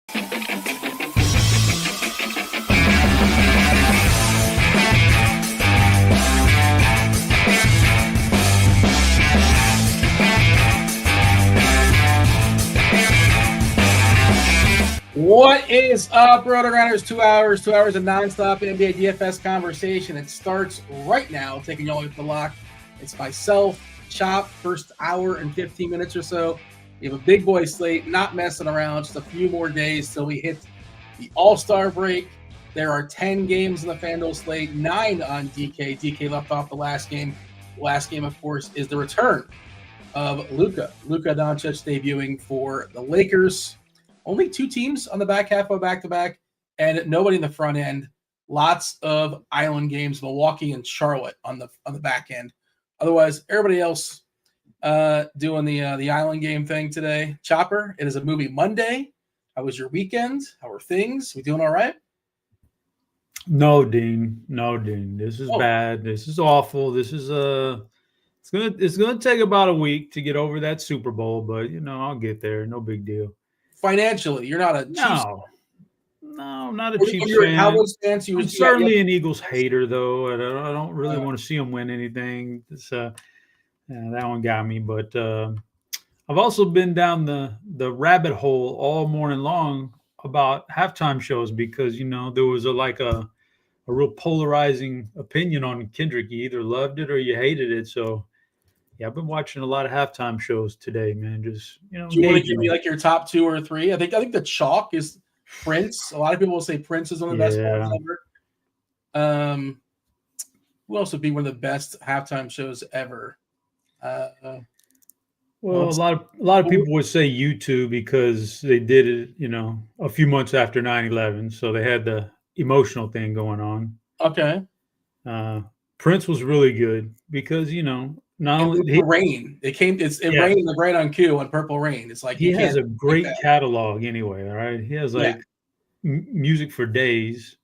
What is up, RotoGrinders? 2 hours of nonstop NBA DFS conversation. It starts right now, taking y'all at the lock. It's myself, Chop, first hour and 15 minutes or so. We have a big boy slate, not messing around, just a few more days till we hit the All-Star break. There are 10 games in the FanDuel slate, 9 on DK. DK left off the last game. Last game, of course, is the return of Luka Doncic debuting for the Lakers. Only 2 teams on the back half of back-to-back, and nobody in the front end. Lots of island games, Milwaukee and Charlotte on the back end. Otherwise, everybody else doing the island game thing today. Chopper, it is a movie Monday. How was your weekend? How are things? We doing all right? No, Dean. This is bad. This is awful. This is it's gonna take about a week to get over that Super Bowl, but I'll get there. No big deal. Financially, you're not a Chiefs No, not a Chiefs fan. I'm certainly an Eagles hater, though. I don't really want to see them win anything. That one got me. But I've also been down the rabbit hole all morning long about halftime shows because there was a real polarizing opinion on Kendrick. You either loved it or you hated it. So. Yeah, I've been watching a lot of halftime shows today, man. Just do you want to give me like your top 2 or 3? I think the chalk is Prince. A lot of people will say Prince is one of the best ones ever. Who else would be one of the best halftime shows ever? Well, a lot of people would say U2 because they did it, a few months after 9/11, so they had the emotional thing going on. Okay. Prince was really good because not only rain. It rained right on cue on Purple Rain. It's like he has a great catalog anyway. All right, he has music for days,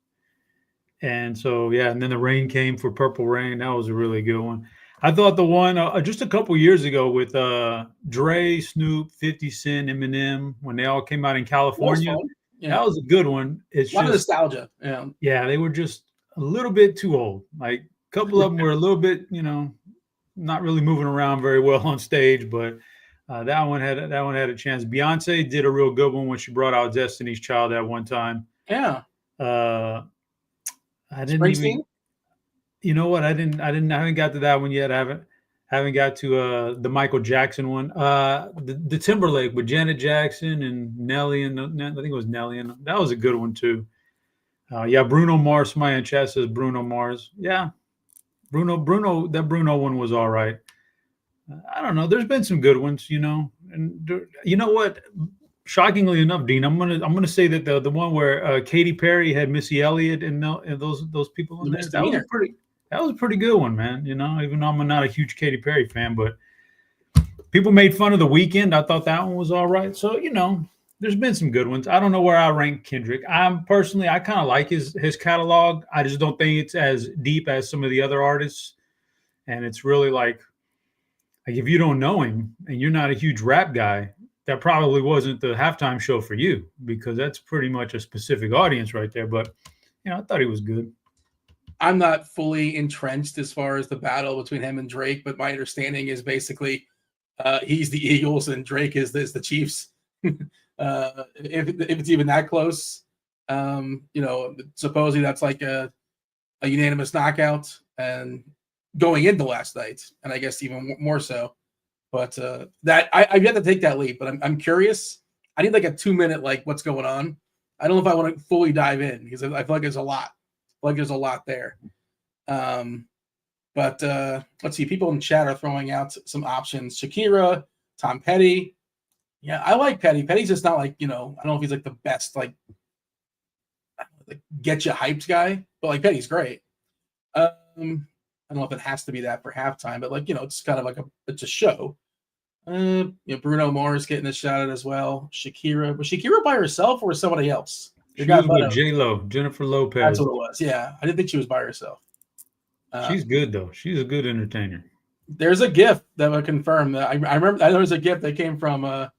and so and then the rain came for Purple Rain. That was a really good one. I thought the one just a couple years ago with Dre, Snoop, 50 Cent, Eminem when they all came out in California. That was a good one. It's a lot of nostalgia. Yeah, they were just a little bit too old. Like a couple of them were a little bit, not really moving around very well on stage, but that one had a chance. Beyonce did a real good one when she brought out Destiny's Child that one time. Yeah. I didn't Springsteen? even. You know what? I haven't got to that one yet. I haven't got to the Michael Jackson one. The Timberlake with Janet Jackson and Nelly and I think it was Nelly, and that was a good one too. Bruno Mars. My in chat says Bruno Mars. Yeah. Bruno, that Bruno one was all right. I don't know. There's been some good ones, and you know what? Shockingly enough, Dean, I'm gonna say that the one where Katy Perry had Missy Elliott and those people in there, that was a pretty good one, man. Even though I'm not a huge Katy Perry fan, but people made fun of The Weeknd. I thought that one was all right. So there's been some good ones. I don't know where I rank Kendrick. I kind of like his catalog. I just don't think it's as deep as some of the other artists. And it's really like if you don't know him and you're not a huge rap guy, that probably wasn't the halftime show for you because that's pretty much a specific audience right there. But, I thought he was good. I'm not fully entrenched as far as the battle between him and Drake, but my understanding is basically he's the Eagles and Drake is the Chiefs. If it's even that close, supposedly that's like a unanimous knockout and going into last night, and I guess even more so. But that I've yet to take that leap, but I'm curious. I need like a 2-minute what's going on. I don't know if I want to fully dive in because I feel like there's a lot. There's a lot there. But let's see. People in chat are throwing out some options. Shakira, Tom Petty. Yeah, I like Petty. Petty's just not I don't know if he's the best get you hyped guy, but Petty's great. I don't know if it has to be that for halftime, but it's kind of it's a show. Bruno Mars getting a shout out as well. Shakira. Was Shakira by herself or was somebody else? She was with J-Lo, Jennifer Lopez. That's what it was. Yeah, I didn't think she was by herself. She's good though. She's a good entertainer. There's a gift that would confirm that. I remember there was a gift that came from the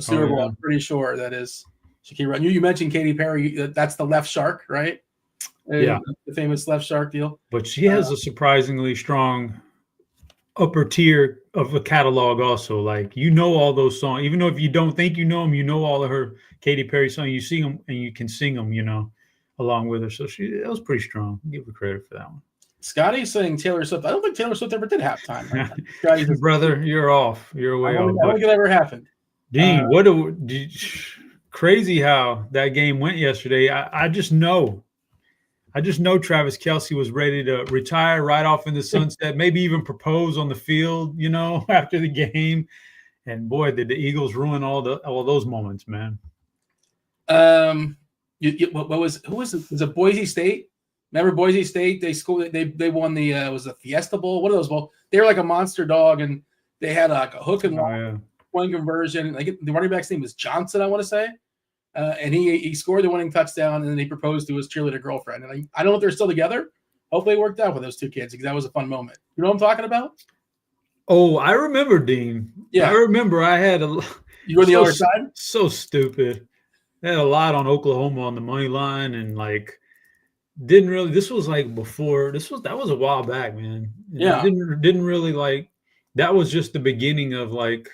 Super Bowl. I'm pretty sure that is Shakira. You mentioned Katy Perry. That's the left shark, right? Yeah. The famous left shark deal. But she has a surprisingly strong upper tier of a catalog also. Like, all those songs. Even though if you don't think you know them, all of her Katy Perry songs. You see them and you can sing them, along with her. So that was pretty strong. Give her credit for that one. Scotty's saying Taylor Swift. I don't think Taylor Swift ever did halftime. Brother, you're off. You're way off. I don't think it ever happened. Dean, crazy how that game went yesterday. I just know Travis Kelce was ready to retire right off in the sunset, maybe even propose on the field, after the game. And boy, did the Eagles ruin all those moments, man. What was it? Was it Boise State? Remember Boise State? They won the was the Fiesta Bowl. What are those bowls? They were like a monster dog, and they had like a hook and point conversion. Like the running back's name was Johnson, I want to say, and he scored the winning touchdown, and then he proposed to his cheerleader girlfriend. And I don't know if they're still together. Hopefully, it worked out with those two kids because that was a fun moment. You know what I'm talking about? Oh, I remember, Dean. Yeah, I remember. I had a. You were on the other side. So stupid. They had a lot on Oklahoma on the money line, and like. Didn't really. This was like before. That was a while back, man. Yeah. Didn't really like. That was just the beginning of like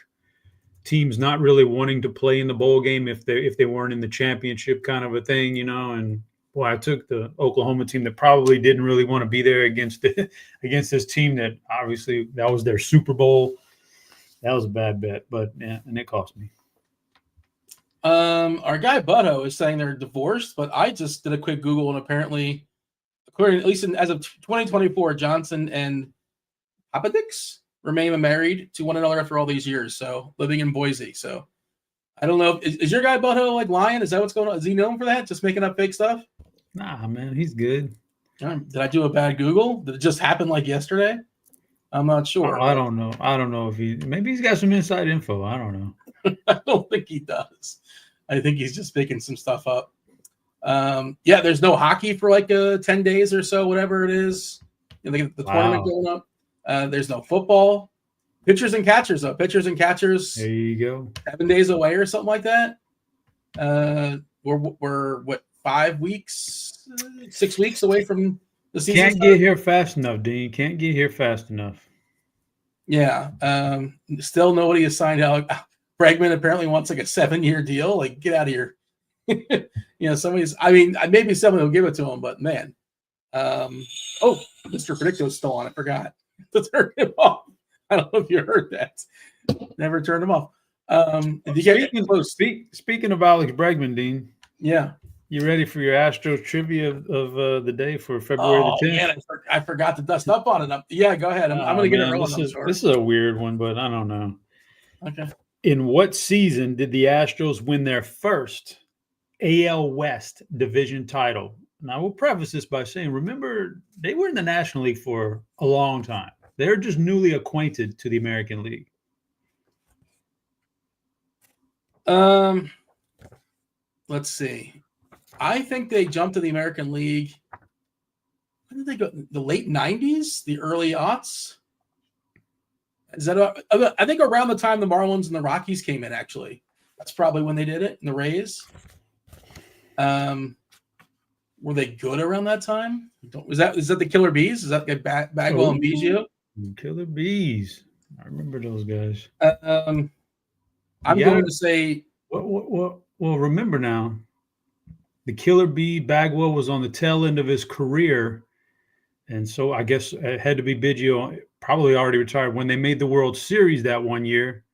teams not really wanting to play in the bowl game if they weren't in the championship kind of a thing, And boy, I took the Oklahoma team that probably didn't really want to be there against this team that obviously that was their Super Bowl. That was a bad bet, but yeah, and it cost me. Our guy Butto is saying they're divorced, but I just did a quick Google, and apparently, according at least as of 2024, Johnson and Papadix remain married to one another after all these years. So living in Boise. So I don't know. Is your guy Butto like lying? Is that what's going on? Is he known for that? Just making up fake stuff? Nah, man, he's good. Did I do a bad Google? Did it just happen like yesterday? I'm not sure. I don't know. I don't know if maybe he's got some inside info. I don't know. I don't think he does. I think he's just making some stuff up. Yeah, there's no hockey for like 10 days or so, whatever it is. The tournament going up. There's no football. Pitchers and catchers, though. Pitchers and catchers. There you go. 7 days away or something like that. We're what, 5 weeks, 6 weeks away from the season. Can't get here fast enough, Dean. Can't get here fast enough. Yeah. Still nobody has signed out. Bregman apparently wants like a 7-year deal. Like, get out of here. Maybe someone will give it to him, but man. Mr. Predicto's still on. I forgot to turn him off. I don't know if you heard that. Never turned him off. Speaking of Alex Bregman, Dean. Yeah. You ready for your Astros trivia of the day for February the 10th? Man, I forgot to dust up on it. Yeah, go ahead. I'm going to get it rolling. This is a weird one, but I don't know. Okay. In what season did the Astros win their first AL West division title? Now, I will preface this by saying, remember, they were in the National League for a long time. They're just newly acquainted to the American League. Let's see. I think they jumped to the American League. When did they go? The late 90s? The early aughts? Is that? I think around the time the Marlins and the Rockies came in, actually. That's probably when they did it, and the Rays. Were they good around that time? Is that the Killer Bees? Is that like Bagwell and Biggio? Killer Bees. I remember those guys. I'm going to say. Well, remember now, the Killer Bee, Bagwell was on the tail end of his career. And so I guess it had to be Biggio, probably already retired, when they made the World Series that one year.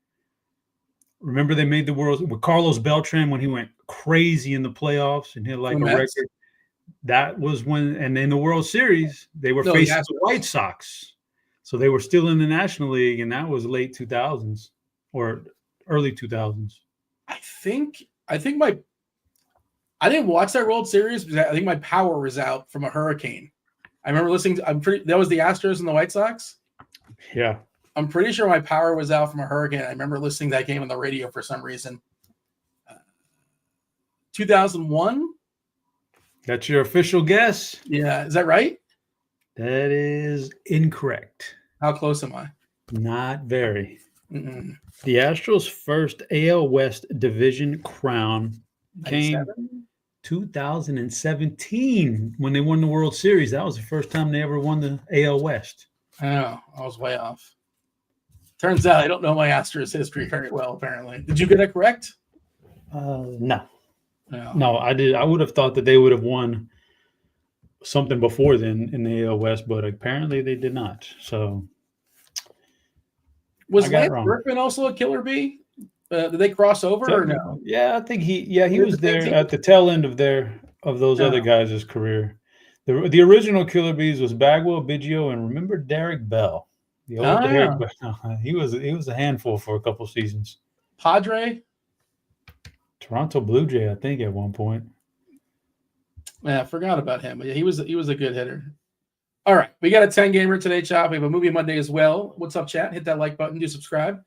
Remember they made the World with Carlos Beltran when he went crazy in the playoffs and hit like a record. That was when, and in the World Series, they were facing the White Sox. So they were still in the National League, and that was late 2000s or early 2000s. I think I didn't watch that World Series because I think my power was out from a hurricane. I remember listening to, that was the Astros and the White Sox. Yeah. I'm pretty sure my power was out from a hurricane. I remember listening to that game on the radio for some reason. 2001. That's your official guess? Yeah. Is that right? That is incorrect. How close am I? Not very. The Astros' first AL West division crown came 2017 when they won the World Series. That was the first time they ever won the AL West. Oh, I was way off. Turns out I don't know my Astros history very well, apparently. Did you get it correct? No, I did. I would have thought that they would have won something before then in the AL West, but apparently they did not. So was Lance Berkman also a killer bee? Did they cross over or no? Yeah, I think he was there at the tail end of those other guys' career. The original killer bees was Bagwell, Biggio, and remember Derek Bell. The old Derek Bell. He was a handful for a couple seasons. Padre? Toronto Blue Jay, I think, at one point. Yeah, I forgot about him. But yeah, he was a good hitter. All right, we got a 10-gamer today, Chop. We have a movie Monday as well. What's up, chat? Hit that like button, do subscribe,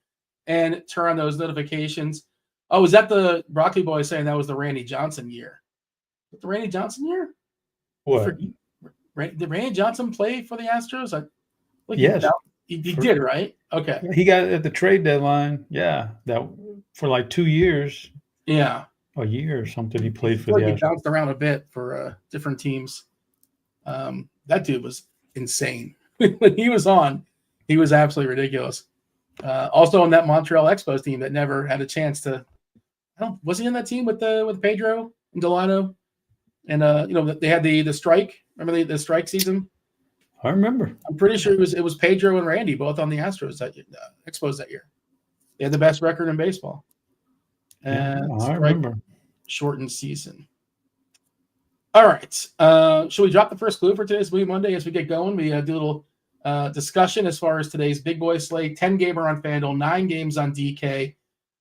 and turn on those notifications. Oh, is that the Broccoli Boy saying that was the Randy Johnson year? The Randy Johnson year? What? Did Randy Johnson play for the Astros? Yes. He did, right? Okay. He got at the trade deadline. Yeah, that for like 2 years. Yeah. A year or something. He played for the Astros. He bounced around a bit for different teams. That dude was insane. When he was on, he was absolutely ridiculous. Also on that Montreal Expos team that never had a chance to. Was he in that team with Pedro and Delano? And they had the strike. Remember the strike season? I remember. I'm pretty sure it was Pedro and Randy both on the Astros Expos that year. They had the best record in baseball. And I remember. Shortened season. All right. Should we drop the first clue for today's Movie Monday as we get going? We do a little discussion as far as today's big boy slate. 10-gamer on FanDuel, 9 games on DK.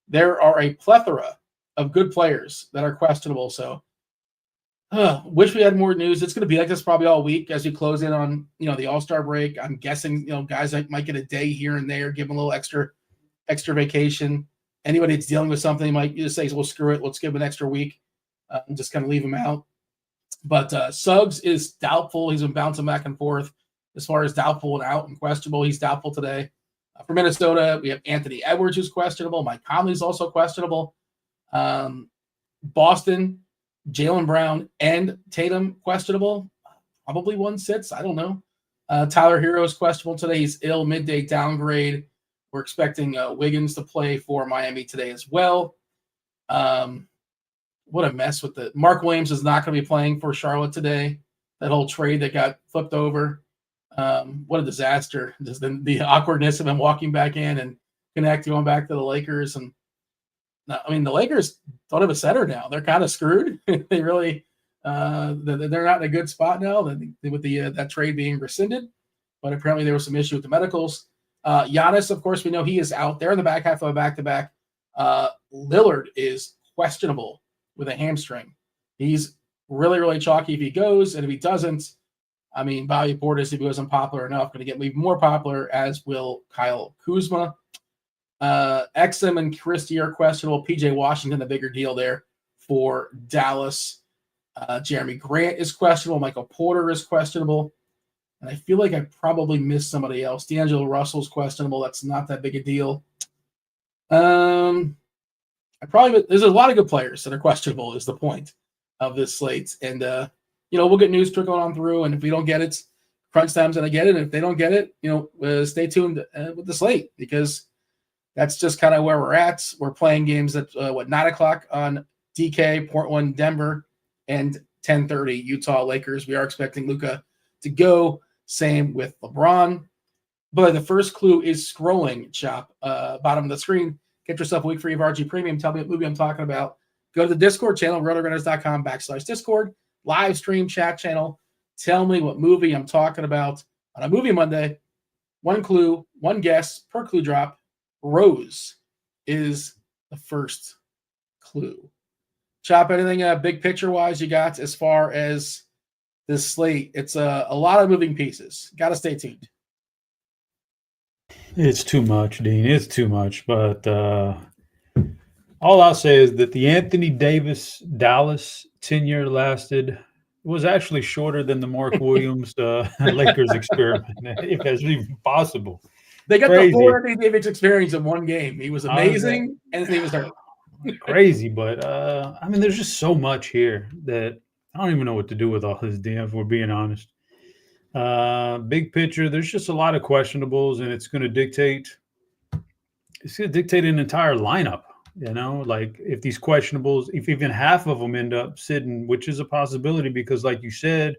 There are a plethora of good players that are questionable. So wish we had more news. It's going to be like this probably all week as we close in on the All-Star break. I'm guessing guys that might get a day here and there, give them a little extra vacation. Anybody that's dealing with something might just say, well, screw it, let's give them an extra week and just kind of leave them out. But Suggs is doubtful. He's been bouncing back and forth as far as doubtful and out and questionable. He's doubtful today. For Minnesota, we have Anthony Edwards, who's questionable. Mike Conley's also questionable. Boston, Jaylen Brown and Tatum questionable. Probably one sits. I don't know. Tyler Hero's questionable today. He's ill, midday downgrade. We're expecting Wiggins to play for Miami today as well. What a mess with the Mark Williams is not going to be playing for Charlotte today. That whole trade that got flipped over. What a disaster. Just the awkwardness of him walking back in and going back to the Lakers. And the Lakers don't have a setter now. They're kind of screwed. They really they're not in a good spot now with that trade being rescinded. But apparently there was some issue with the medicals. Giannis, of course, we know he is out there in the back half of a back-to-back. Lillard is questionable with a hamstring. He's really, really chalky if he goes, and if he doesn't, Bobby Portis, if he wasn't popular enough, going to get even more popular, as will Kyle Kuzma. Exum and Christie are questionable. PJ Washington, the bigger deal there for Dallas. Jeremy Grant is questionable. Michael Porter is questionable. And I feel like I probably missed somebody else. D'Angelo Russell's questionable. That's not that big a deal. There's a lot of good players that are questionable is the point of this slate. And, we'll get news trickling on through. And if we don't get it, crunch time's going to get it. And if they don't get it, stay tuned with the slate because that's just kind of where we're at. We're playing games at 9:00 on DK, Portland, Denver, and 10:30 Utah Lakers. We are expecting Luka to go. Same with LeBron. But the first clue is scrolling, Chop. Bottom of the screen. Get yourself a week free of RG Premium. Tell me what movie I'm talking about. Go to the Discord channel, RotoGrinders.com/Discord. Live stream chat channel. Tell me what movie I'm talking about on a Movie Monday. One clue, one guess per clue drop. Rose is the first clue. Chop, anything big picture-wise you got as far as this slate? It's a lot of moving pieces. Got to stay tuned. It's too much, Dean. It's too much. But all I'll say is that the Anthony Davis Dallas tenure was actually shorter than the Mark Williams Lakers experiment, if that's even possible. They got the full Anthony Davis experience in one game. He was amazing, and he was hurt. crazy. But I mean, there's just so much here that I don't even know what to do with all this, Dan, if we're being honest. Big picture, there's just a lot of questionables, and it's going to dictate an entire lineup. Like if these questionables, if even half of them end up sitting, which is a possibility because, like you said,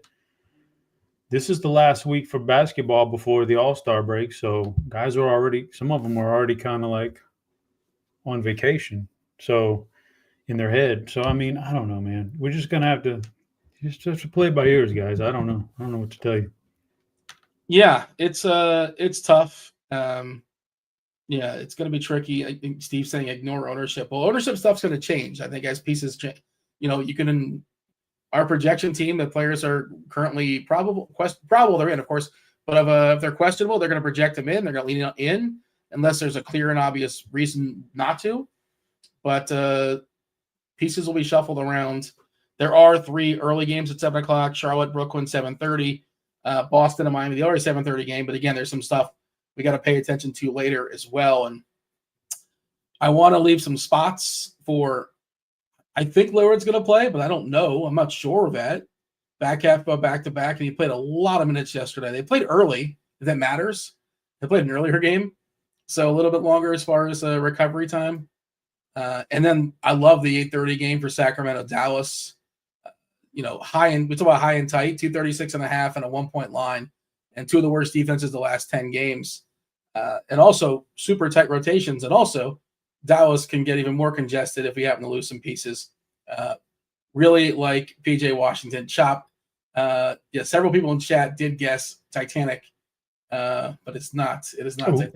this is the last week for basketball before the All-Star break. So guys are already, some of them are already kind of like on vacation. So in their head. So, I mean, I don't know, man. We're just going to have to play it by ears, guys. I don't know. I don't know what to tell you. Yeah, it's tough. Yeah, it's going to be tricky. I think Steve's saying ignore ownership. Well, ownership stuff's going to change. I think as pieces change, you can, our projection team, the players are currently probable they're in, of course, but if they're questionable, they're going to project them in. They're going to lean in unless there's a clear and obvious reason not to. But pieces will be shuffled around. There are 3 early games at 7:00. Charlotte, Brooklyn, 7:30. Boston and Miami, the other 7:30 game. But again, there's some stuff we got to pay attention to later as well. And I want to leave some spots for, I think Lillard's going to play, but I don't know. I'm not sure of that. Back half, back-to-back, and he played a lot of minutes yesterday. They played early, if that matters. They played an earlier game, so a little bit longer as far as recovery time. And then I love the 8:30 game for Sacramento, Dallas. We talk about high and tight, 236.5 and a 1-point line, and 2 of the worst defenses the last 10 games. And also super tight rotations. And also Dallas can get even more congested if we happen to lose some pieces. Really like PJ Washington. Chop. Several people in chat did guess Titanic, but it's not. It is not Titanic.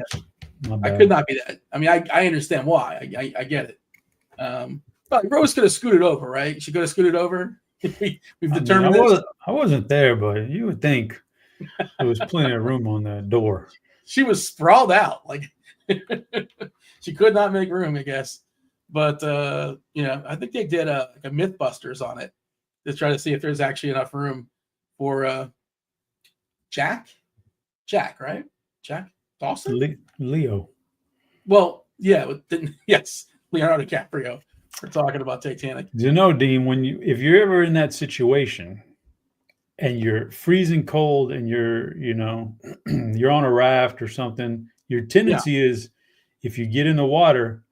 I could not be that. I mean, I understand why. I get it. But Rose could have scooted over, right? She could have scooted over. We've determined this. I wasn't there, but you would think there was plenty of room on that door. She was sprawled out. Like she could not make room, I guess. But, I think they did a Mythbusters on it to try to see if there's actually enough room for Jack, right? Jack Dawson? Leo. Well, yeah. Yes, Leonardo DiCaprio. We're talking about Titanic. Dean, if you're ever in that situation and you're freezing cold and you're on a raft or something, your tendency is if you get in the water,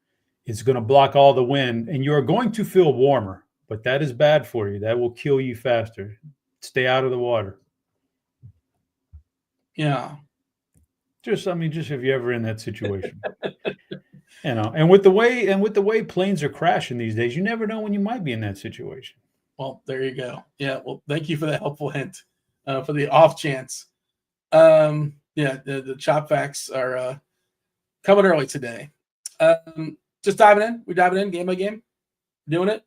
it's going to block all the wind and you're going to feel warmer, but that is bad for you. That will kill you faster. Stay out of the water. Yeah. Just if you're ever in that situation. And with the way planes are crashing these days, you never know when you might be in that situation. Well, there you go. Yeah. Well, thank you for that helpful hint for the off chance. The chop facts are coming early today. Just diving in. We're diving in game by game. Doing it.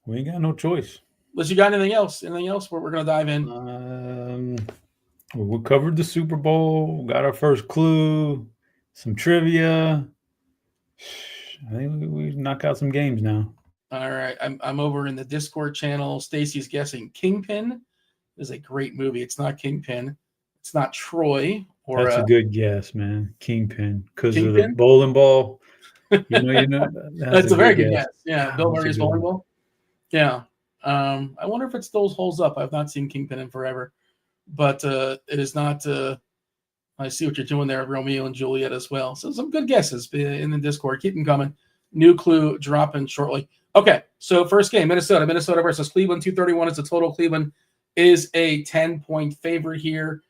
We ain't got no choice. Unless you got anything else where we're going to dive in. We covered the Super Bowl. Got our first clue. Some trivia. I think we knock out some games now. All right. I'm over in the Discord channel. Stacy's guessing Kingpin is a great movie. It's not Kingpin. It's not Troy. That's a good guess, man. Kingpin. Because of the bowling ball. That's a very good guess. Yeah. Bill Murray's bowling ball. Yeah. I wonder if it still holds up. I've not seen Kingpin in forever. But it is not. I see what you're doing there, Romeo and Juliet as well. So some good guesses in the Discord. Keep them coming. New clue dropping shortly. Okay, so first game, Minnesota versus Cleveland. 231 is the total. Cleveland is a 10-point favorite here.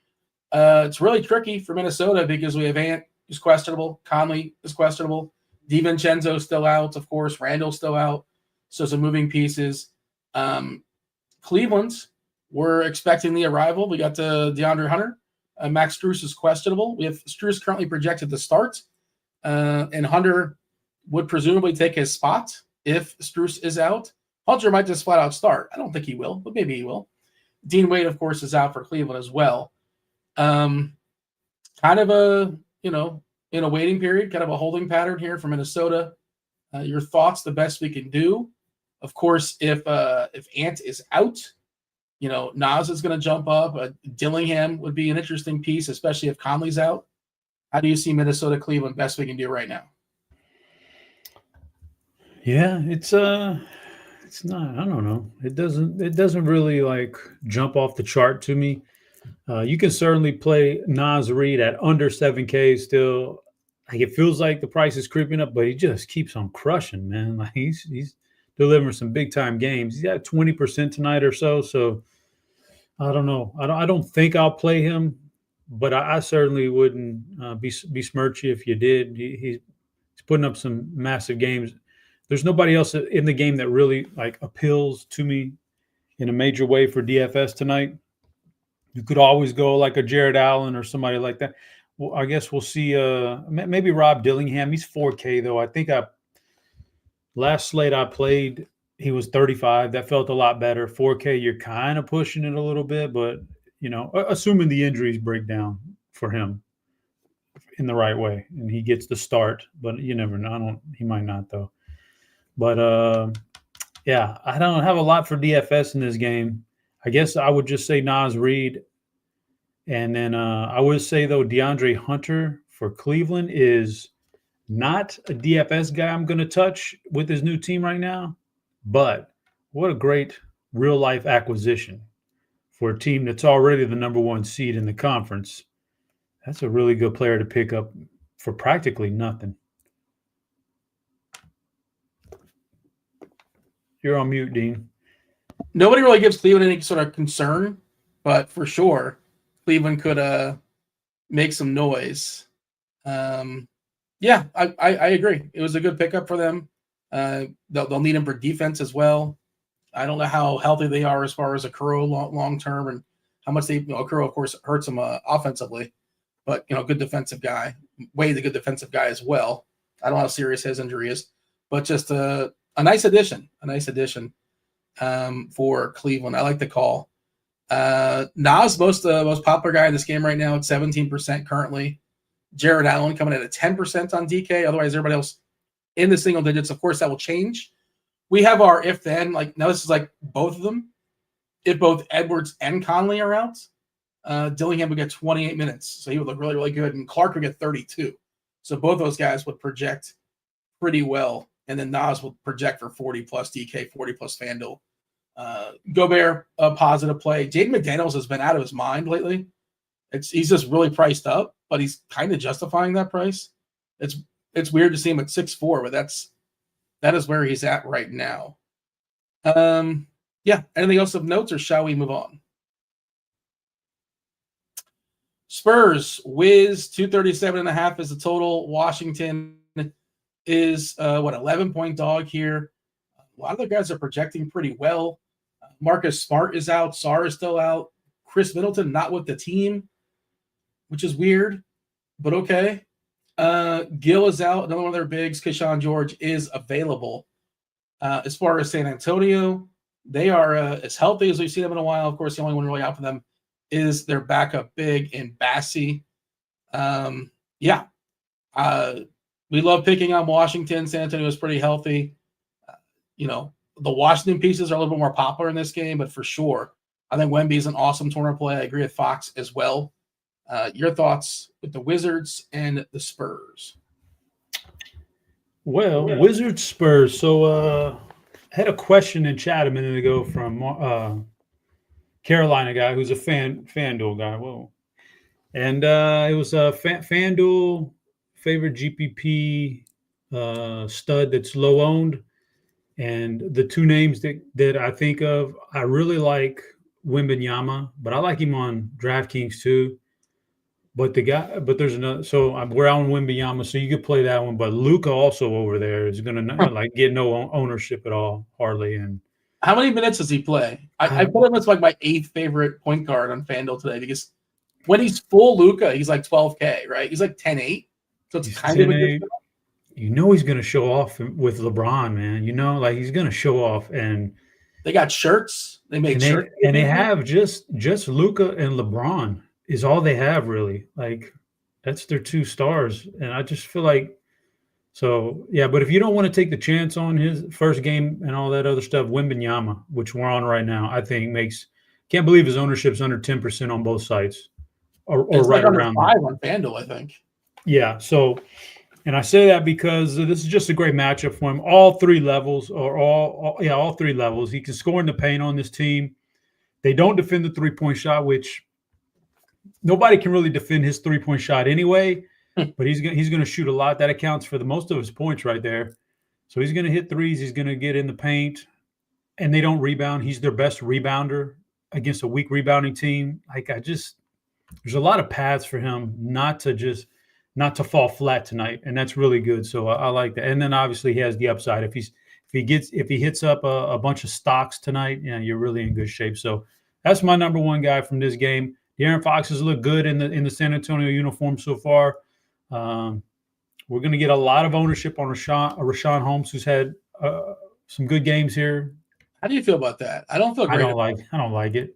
It's really tricky for Minnesota because we have Ant, who's questionable. Conley is questionable. DiVincenzo still out, of course. Randall's still out. So some moving pieces. Cleveland, we're expecting the arrival. We got DeAndre Hunter. Max Strus is questionable. We have Strus currently projected to start. And Hunter would presumably take his spot if Strus is out. Hunter might just flat out start. I don't think he will, but maybe he will. Dean Wade, of course, is out for Cleveland as well. Kind of in a waiting period, kind of a holding pattern here for Minnesota. Your thoughts, the best we can do. Of course, if Ant is out, Nas is going to jump up. Dillingham would be an interesting piece, especially if Conley's out. How do you see Minnesota, Cleveland, best we can do right now? Yeah, it's not. I don't know. It doesn't really like jump off the chart to me. You can certainly play Nas Reed at under 7K still. Like it feels like the price is creeping up, but he just keeps on crushing, man. Like he's delivering some big time games. He's got 20% tonight or so. So I don't know. I don't think I'll play him, but I certainly wouldn't be smirchy if you did. He's putting up some massive games. There's nobody else in the game that really like appeals to me in a major way for DFS tonight. You could always go like a Jared Allen or somebody like that. Well, I guess we'll see. Maybe Rob Dillingham. He's 4K though. I think last slate I played, he was 35. That felt a lot better. 4K, you're kind of pushing it a little bit, but assuming the injuries break down for him in the right way and he gets the start, but you never know. He might not though. But yeah, I don't have a lot for DFS in this game. I guess I would just say Nas Reed. And then I would say, though, DeAndre Hunter for Cleveland is not a DFS guy I'm going to touch with his new team right now. But what a great real-life acquisition for a team that's already the number one seed in the conference. That's a really good player to pick up for practically nothing. You're on mute, Dean. Nobody really gives Cleveland any sort of concern, but for sure, Cleveland could make some noise. Yeah, I agree. It was a good pickup for them. They'll need him for defense as well. I don't know how healthy they are as far as Okoro long term and how much Okoro, of course, hurts them offensively, but good defensive guy, way the good defensive guy as well. I don't know how serious his injury is, but just a nice addition, for Cleveland. I like the call. Nas, most popular guy in this game right now at 17% currently. Jared Allen coming in at 10% on DK. Otherwise, everybody else in the single digits. Of course, that will change. We have our if-then. Like now, this is like both of them. If both Edwards and Conley are out, Dillingham would get 28 minutes, so he would look really, really good, and Clark would get 32. So both those guys would project pretty well, and then Nas will project for 40 plus DK, 40 plus FanDuel. Gobert, a positive play. Jaden McDaniels has been out of his mind lately. He's just really priced up, but he's kind of justifying that price. It's weird to see him at 6'4", but that is where he's at right now. Yeah. Anything else of notes, or shall we move on? Spurs, Wiz, 237.5 is the total. Washington is 11-point dog here. A lot of the guys are projecting pretty well. Marcus Smart is out. Sarr is still out. Chris Middleton not with the team, which is weird, but okay. Gill is out. Another one of their bigs, Keyshawn George, is available. As far as San Antonio, they are as healthy as we've seen them in a while. Of course, the only one really out for them is their backup big in Bassie. Yeah. We love picking on Washington. San Antonio is pretty healthy. The Washington pieces are a little bit more popular in this game, but for sure, I think Wemby is an awesome tournament play. I agree with Fox as well. Your thoughts with the Wizards and the Spurs? Well, Wizards Spurs. So I had a question in chat a minute ago from Carolina guy who's a FanDuel guy. Whoa. And it was a FanDuel favorite GPP stud that's low owned. And the two names that I think of, I really like Wembanyama, but I like him on DraftKings too. But there's another. So we're on Wembanyama, so you could play that one. But Luka also over there is going to get no ownership at all, hardly. And how many minutes does he play? I put him as like my 8th favorite point guard on FanDuel today because when he's full Luka, he's like 12K, right? He's like 10-8, so it's kind of a good. He's going to show off with LeBron, man. He's going to show off, and they got shirts. They make shirts, and they have just Luka and LeBron is all they have really. Like that's their two stars, and I just feel like so yeah. But if you don't want to take the chance on his first game and all that other stuff, Wembanyama, which we're on right now, I think can't believe his ownership's under 10% on both sites, or right like around 5 on FanDuel, I think. Yeah, so. And I say that because this is just a great matchup for him. All three levels, or all three levels. He can score in the paint on this team. They don't defend the three-point shot, which nobody can really defend his three-point shot anyway. But he's gonna shoot a lot. That accounts for the most of his points right there. So he's gonna hit threes. He's gonna get in the paint, and they don't rebound. He's their best rebounder against a weak rebounding team. There's a lot of paths for him not to fall flat tonight, and that's really good. So I like that. And then obviously he has the upside. If he hits up a bunch of stocks tonight, you're really in good shape. So that's my number one guy from this game. De'Aaron Foxes look good in the San Antonio uniform so far. We're going to get a lot of ownership on Rashawn Holmes, who's had some good games here. How do you feel about that? I don't feel great. I don't like it.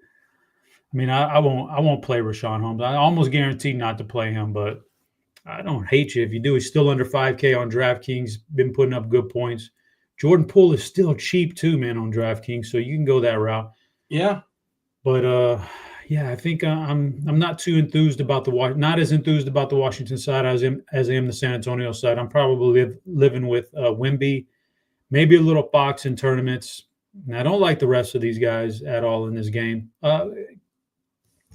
I mean, I won't play Rashawn Holmes. I almost guarantee not to play him, but I don't hate you if you do. He's still under 5K on DraftKings, been putting up good points. Jordan Poole is still cheap too, man, on DraftKings, so you can go that route. Yeah. But I think I'm not too enthused about not as enthused about the Washington side as I am the San Antonio side. I'm probably living with Wemby, maybe a little Fox in tournaments. And I don't like the rest of these guys at all in this game.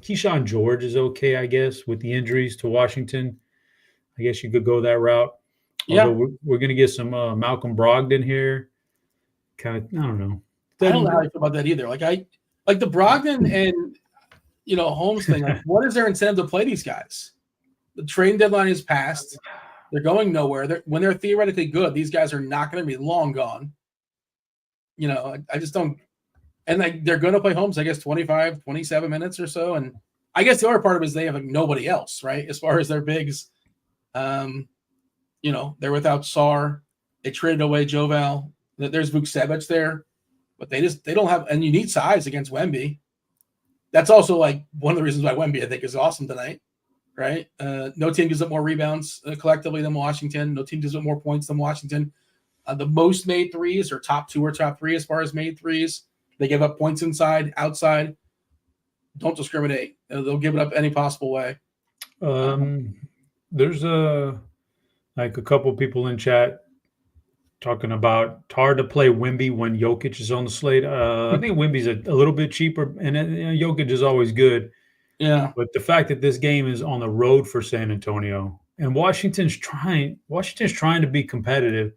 Keyshawn George is okay, I guess, with the injuries to Washington. I guess you could go that route. Yeah. Although we're going to get some Malcolm Brogdon here. Kind of, I don't know. I don't know how I feel about that either. Like the Brogdon and Holmes thing. Like, what is their incentive to play these guys? The trading deadline is passed. They're going nowhere. When they're theoretically good, these guys are not going to be long gone. I just don't. And they're going to play Holmes, I guess, 25, 27 minutes or so. And I guess the other part of it is they have nobody else, right? As far as their bigs, they're without Sarr. They traded away Joval. There's Vukcevic there, but they don't have. And you need size against Wemby. That's also like one of the reasons why Wemby I think is awesome tonight, right? No team gives up more rebounds collectively than Washington. No team gives up more points than Washington. The most made threes are top 2 or top 3 as far as made threes. They give up points inside, outside. Don't discriminate. They'll give it up any possible way. There's a couple people in chat talking about it's hard to play Wemby when Jokic is on the slate. I think Wemby's a little bit cheaper, and Jokic is always good. Yeah. But the fact that this game is on the road for San Antonio and Washington's trying to be competitive,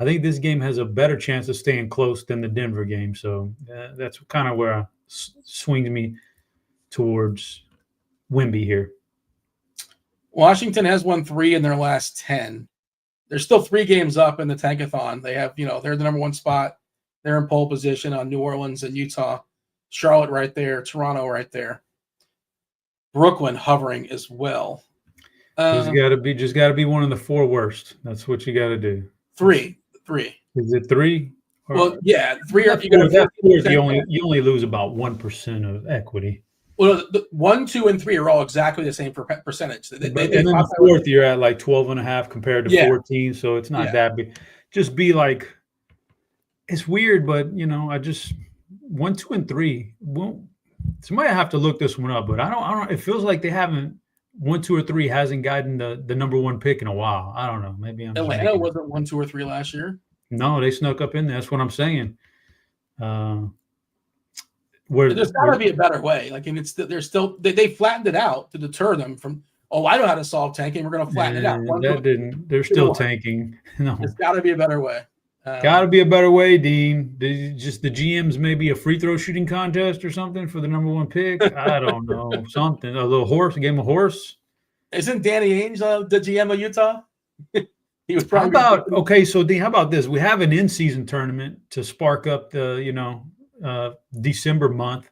I think this game has a better chance of staying close than the Denver game. So that's kind of where swings me towards Wemby here. Washington has won 3 in their last 10. They're still 3 games up in the Tankathon. They have, they're the number 1 spot. They're in pole position on New Orleans and Utah. Charlotte right there. Toronto right there. Brooklyn hovering as well. Just got to be one of the 4 worst. That's what you got to do. 3. Is it 3? Well, yeah, 3. You only lose about 1% of equity. Well, the 1, 2, and 3 are all exactly the same percentage. And then the 4th, you're at like 12.5 compared to 14, so it's not that big. Just be like, it's weird, but I just 1, 2, and 3. Well, somebody have to look this one up, but I don't. It feels like they haven't 1, 2, or 3 hasn't gotten the number 1 pick in a while. I don't know. Maybe Atlanta wasn't 1, 2, or 3 last year. No, they snuck up in there. That's what I'm saying. There's got to be a better way. Like, and they flattened it out to deter them from. Oh, I know how to solve tanking. We're going to flatten it out. They're still tanking. No, there's got to be a better way. Got to be a better way, Dean. Just the GM's maybe a free throw shooting contest or something for the number 1 pick. I don't know. Something. A little horse, a game of horse. Isn't Danny Ainge the GM of Utah? He was probably so Dean, how about this? We have an in-season tournament to spark up the, December month,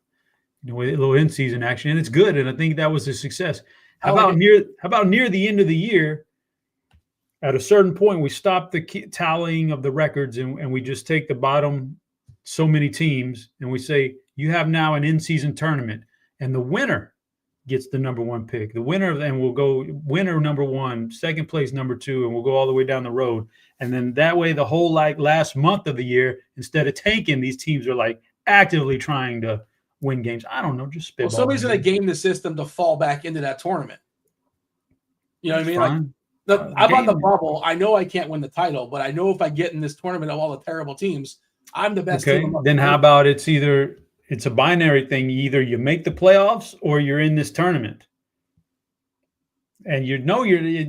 with a little in-season action, and it's good. And I think that was a success. How about near the end of the year? At a certain point, we stop the tallying of the records and we just take the bottom so many teams and we say, you have now an in-season tournament and the winner gets the number 1 pick. The winner, and we'll go winner number 1, second place number 2, and we'll go all the way down the road. And then that way, the whole last month of the year, instead of tanking, these teams are actively trying to win games. I don't know, just spitball. Well, somebody's going to game the system to fall back into that tournament. You know what I mean? Fine. I'm on the bubble. I know I can't win the title, but I know if I get in this tournament of all the terrible teams, I'm the best team. Then how about it's a binary thing. Either you make the playoffs or you're in this tournament. And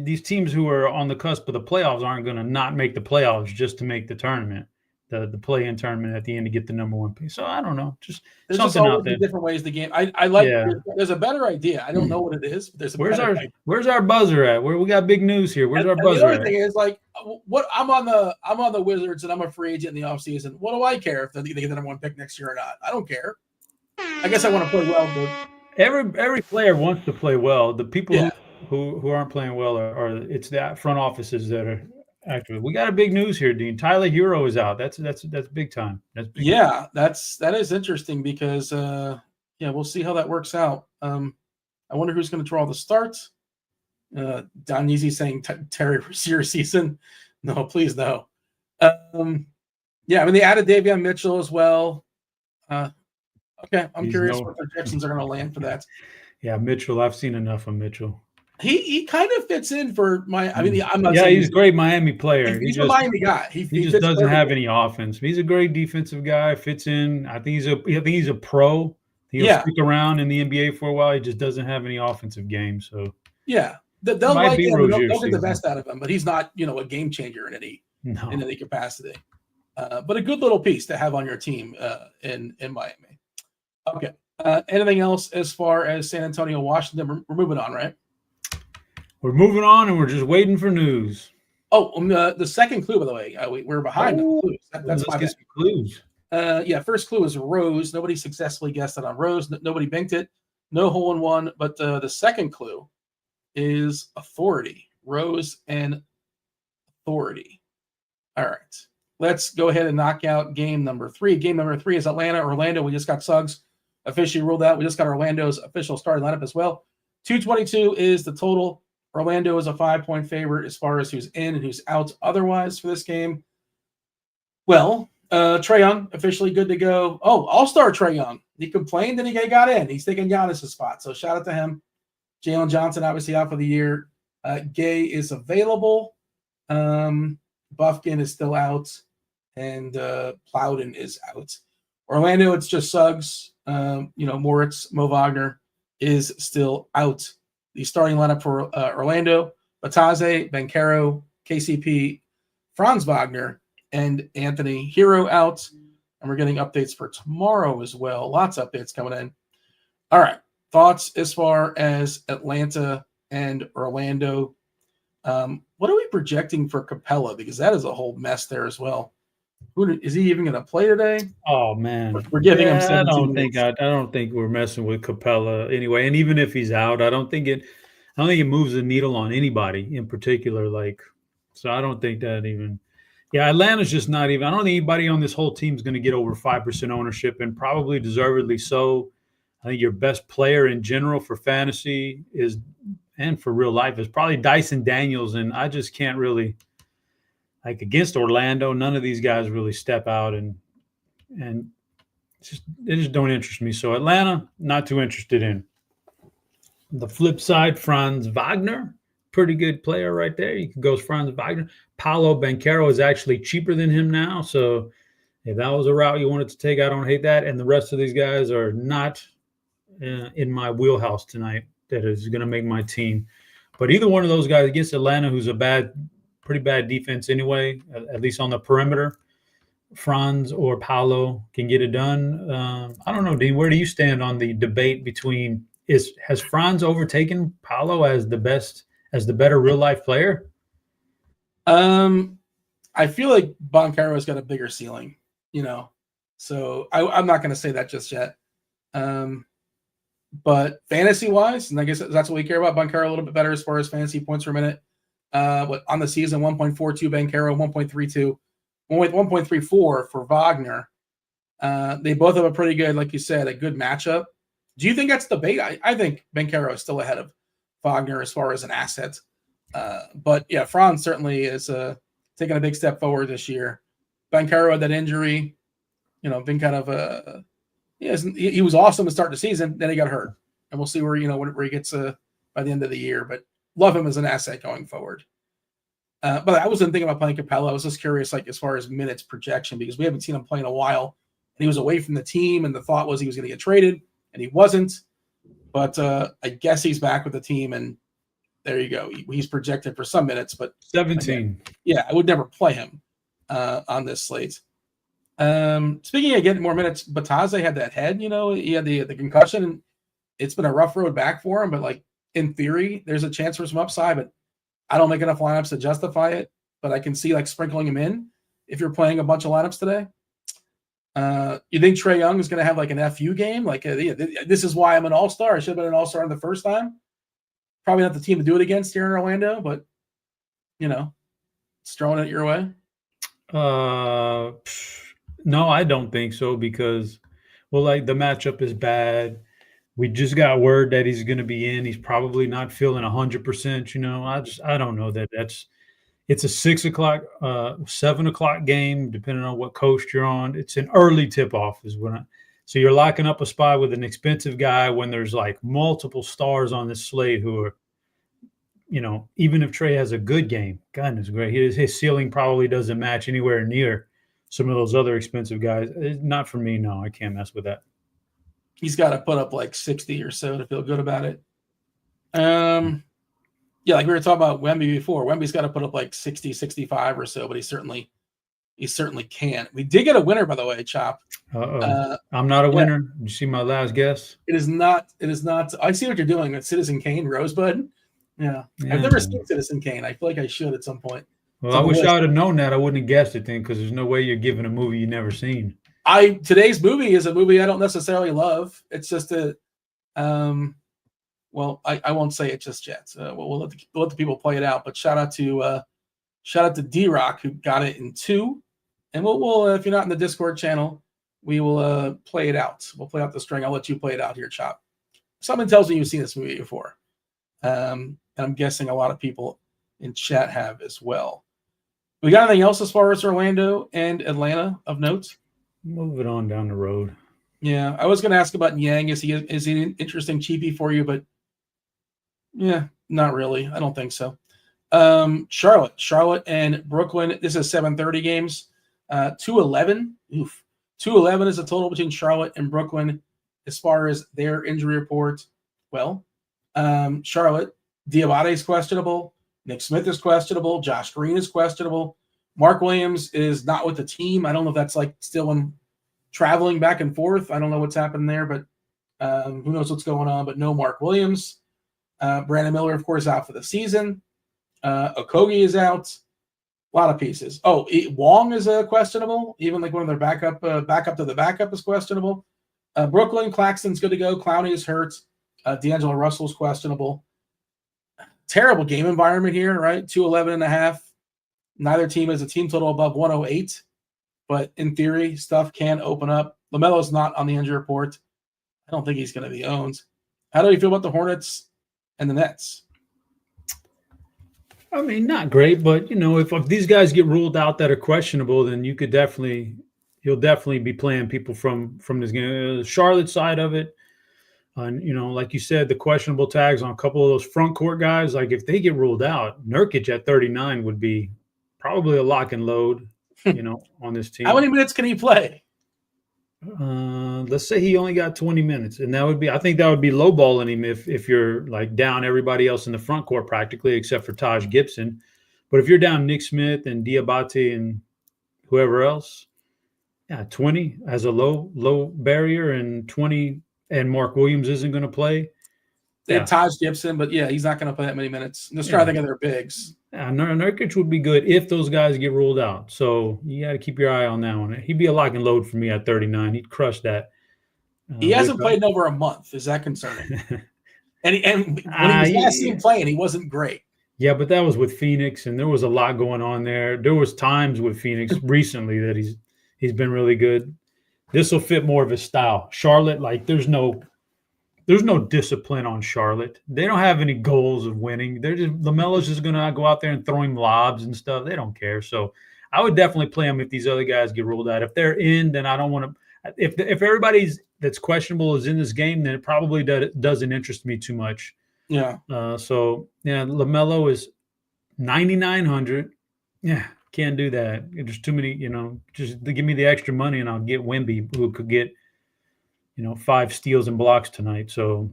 these teams who are on the cusp of the playoffs aren't going to not make the playoffs just to make the tournament, the play-in tournament at the end to get the number one pick. So I don't know, there's something just out there. Different ways the game. I like. Yeah. There's a better idea. I don't know what it is. But where's our buzzer at? We got big news here. Where's our buzzer? The other thing is what I'm on the Wizards and I'm a free agent in the offseason. What do I care if they get the number one pick next year or not? I don't care. I guess I want to play well, but every player wants to play well. The people who aren't playing well are it's the front offices that are active. We got a big news here, Dean. Tyler Hero is out. That's big time. That's big time. That is interesting because we'll see how that works out. I wonder who's going to draw the starts. Don Easy saying Terry Rozier season. No, please no. They added Davion Mitchell as well. Okay, I'm curious what projections are going to land for that. Yeah, Mitchell. I've seen enough of Mitchell. He kind of fits in for my. I mean, I'm not. Yeah, he's a great Miami player. He's a Miami guy. He just doesn't have any offense. He's a great defensive guy. Fits in. I think he's a pro. He'll stick around in the NBA for a while. He just doesn't have any offensive game. So they'll like him. They'll get the best out of him, but he's not a game changer in any capacity. But a good little piece to have on your team in Miami. Okay. Anything else as far as San Antonio, Washington? We're moving on, right? We're moving on, and we're just waiting for news. Oh, the second clue, by the way, we're behind the clues. That's my best. Clues. First clue is Rose. Nobody successfully guessed it on Rose. Nobody banked it. No hole in one. But the second clue is Authority. Rose and Authority. All right. Let's go ahead and knock out game number 3. Game number 3 is Atlanta, Orlando. We just got Suggs officially ruled out. We just got Orlando's official starting lineup as well. 222 is the total. Orlando is a 5-point favorite as far as who's in and who's out otherwise for this game. Well, Trae Young officially good to go. Oh, all-star Trae Young. He complained and he got in. He's taking Giannis' spot. So shout out to him. Jalen Johnson obviously out for the year. Gay is available. Buffkin is still out. And Plowden is out. Orlando, it's just Suggs. Moritz, Mo Wagner is still out. The starting lineup for Orlando: Bataze, Banchero, KCP, Franz Wagner, and Anthony Hero out. And we're getting updates for tomorrow as well. Lots of updates coming in. All right. Thoughts as far as Atlanta and Orlando. What are we projecting for Capella? Because that is a whole mess there as well. Is he even going to play today? Oh man, we're giving him 17 minutes. I don't think we're messing with Capella anyway. And even if he's out, I don't think it moves the needle on anybody in particular. So I don't think that even. Yeah, Atlanta's just not even. I don't think anybody on this whole team is going to get over 5% ownership, and probably deservedly so. I think your best player in general for fantasy and for real life is probably Dyson Daniels, and I just can't really. Against Orlando, none of these guys really step out, and they just don't interest me. So Atlanta, not too interested in. The flip side, Franz Wagner, pretty good player right there. You can go with Franz Wagner. Paolo Banchero is actually cheaper than him now. So if that was a route you wanted to take, I don't hate that. And the rest of these guys are not in my wheelhouse tonight that is going to make my team. But either one of those guys against Atlanta, who's pretty bad defense anyway, at least on the perimeter, Franz or Paolo can get it done. I don't know, Dean, where do you stand on the debate between has Franz overtaken Paolo as the better real life player? I feel like Banchero's got a bigger ceiling, so I'm not going to say that just yet. But fantasy wise, and I guess that's what we care about, Banchero a little bit better as far as fantasy points per minute. On the season, 1.42 Banchero, 1.32, 1.34 for Wagner. They both have a pretty good, like you said, a good matchup. Do you think that's debate? I think Banchero is still ahead of Wagner as far as an asset. But yeah, Franz certainly is taking a big step forward this year. Banchero had that injury, been kind of he was awesome to start the season, then he got hurt. And we'll see where he gets by the end of the year. But love him as an asset going forward. But I wasn't thinking about playing Capella. I was just curious, like, as far as minutes projection, because we haven't seen him play in a while. And he was away from the team, and the thought was he was going to get traded, and he wasn't. But I guess he's back with the team, and there you go. He's projected for some minutes, but 17. Again, yeah, I would never play him on this slate. Speaking of getting more minutes, Bataze had that head, he had the concussion, and it's been a rough road back for him. But like in theory, there's a chance for some upside, but I don't make enough lineups to justify it. But I can see like sprinkling him in if you're playing a bunch of lineups today. You think Trae Young is going to have like an FU game? Like this is why I'm an all-star. I should have been an all-star the first time. Probably not the team to do it against here in Orlando, but it's throwing it your way. No, I don't think so because, like the matchup is bad. We just got word that he's going to be in. He's probably not feeling 100%. I don't know that it's a 6 o'clock, 7 o'clock game, depending on what coast you're on. It's an early tip-off so you're locking up a spot with an expensive guy when there's like multiple stars on this slate who are, even if Trae has a good game, goodness great, his ceiling probably doesn't match anywhere near some of those other expensive guys. Not for me, no. I can't mess with that. He's got to put up like 60 or so to feel good about it. Yeah, like we were talking about Wemby before. Wemby's got to put up like 60, 65 or so, but he certainly can. We did get a winner, by the way, Chop. I'm not a winner. Did you see my last guess? It is not. I see what you're doing with Citizen Kane, Rosebud. Yeah. I've never seen Citizen Kane. I feel like I should at some point. Well, I wish I would have known that. I wouldn't have guessed it then because there's no way you're giving a movie you've never seen. Today's movie is a movie I don't necessarily love. It's just well, I won't say it just yet. We'll let the people play it out. But shout out to D-Rock who got it in 2. And we'll if you're not in the Discord channel, we will play it out. We'll play out the string. I'll let you play it out here, Chop. Someone tells me you've seen this movie before. And I'm guessing a lot of people in chat have as well. We got anything else as far as Orlando and Atlanta of note? Move it on down the road. Yeah, I was going to ask about Yang. Is he an interesting cheapie for you? But yeah, not really. I don't think so. Charlotte and Brooklyn. This is 7:30 games. 211. Oof. 211 is the total between Charlotte and Brooklyn as far as their injury report. Well, Charlotte, Diabate is questionable. Nick Smith is questionable. Josh Green is questionable. Mark Williams is not with the team. I don't know if that's like still in traveling back and forth. I don't know what's happened there, but who knows what's going on. But no Mark Williams. Brandon Miller, of course, out for the season. Okogie is out. A lot of pieces. Oh, Wong is questionable. Even like one of their backup to the backup is questionable. Brooklyn, Claxton's good to go. Clowney is hurt. D'Angelo Russell's questionable. Terrible game environment here, right? 211.5. Neither team has a team total above 108. But in theory, stuff can open up. LaMelo's not on the injury report. I don't think he's going to be owned. How do you feel about the Hornets and the Nets? I mean, not great, but if these guys get ruled out that are questionable, then you'll definitely be playing people from this game. Charlotte side of it, and like you said, the questionable tags on a couple of those front court guys. Like if they get ruled out, Nurkic at 39 would be probably a lock and load. On this team. How many minutes can he play? Let's say he only got 20 minutes, and I think that would be lowballing him if you're like down everybody else in the front court practically except for Taj Gibson. But if you're down Nick Smith and Diabate and whoever else, 20 as a low barrier, and 20 and Mark Williams isn't going to play. They have Taj Gibson, but he's not going to play that many minutes. I'm just trying to think of their bigs. Nurkic would be good if those guys get ruled out. So you got to keep your eye on that one. He'd be a lock and load for me at 39. He'd crush that. He hasn't played in over a month. Is that concerning? and when he was last seen playing, he wasn't great. Yeah, but that was with Phoenix, and there was a lot going on there. There was times with Phoenix recently that he's been really good. This will fit more of his style. Charlotte, like there's no discipline on Charlotte. They don't have any goals of winning. LaMelo's just going to go out there and throw him lobs and stuff. They don't care. So I would definitely play them if these other guys get ruled out. If they're in, then I don't want to. If everybody's that's questionable is in this game, then it probably doesn't interest me too much. Yeah. LaMelo is 9,900. Yeah, can't do that. There's too many, just give me the extra money and I'll get Wemby, who could get, 5 steals and blocks tonight. So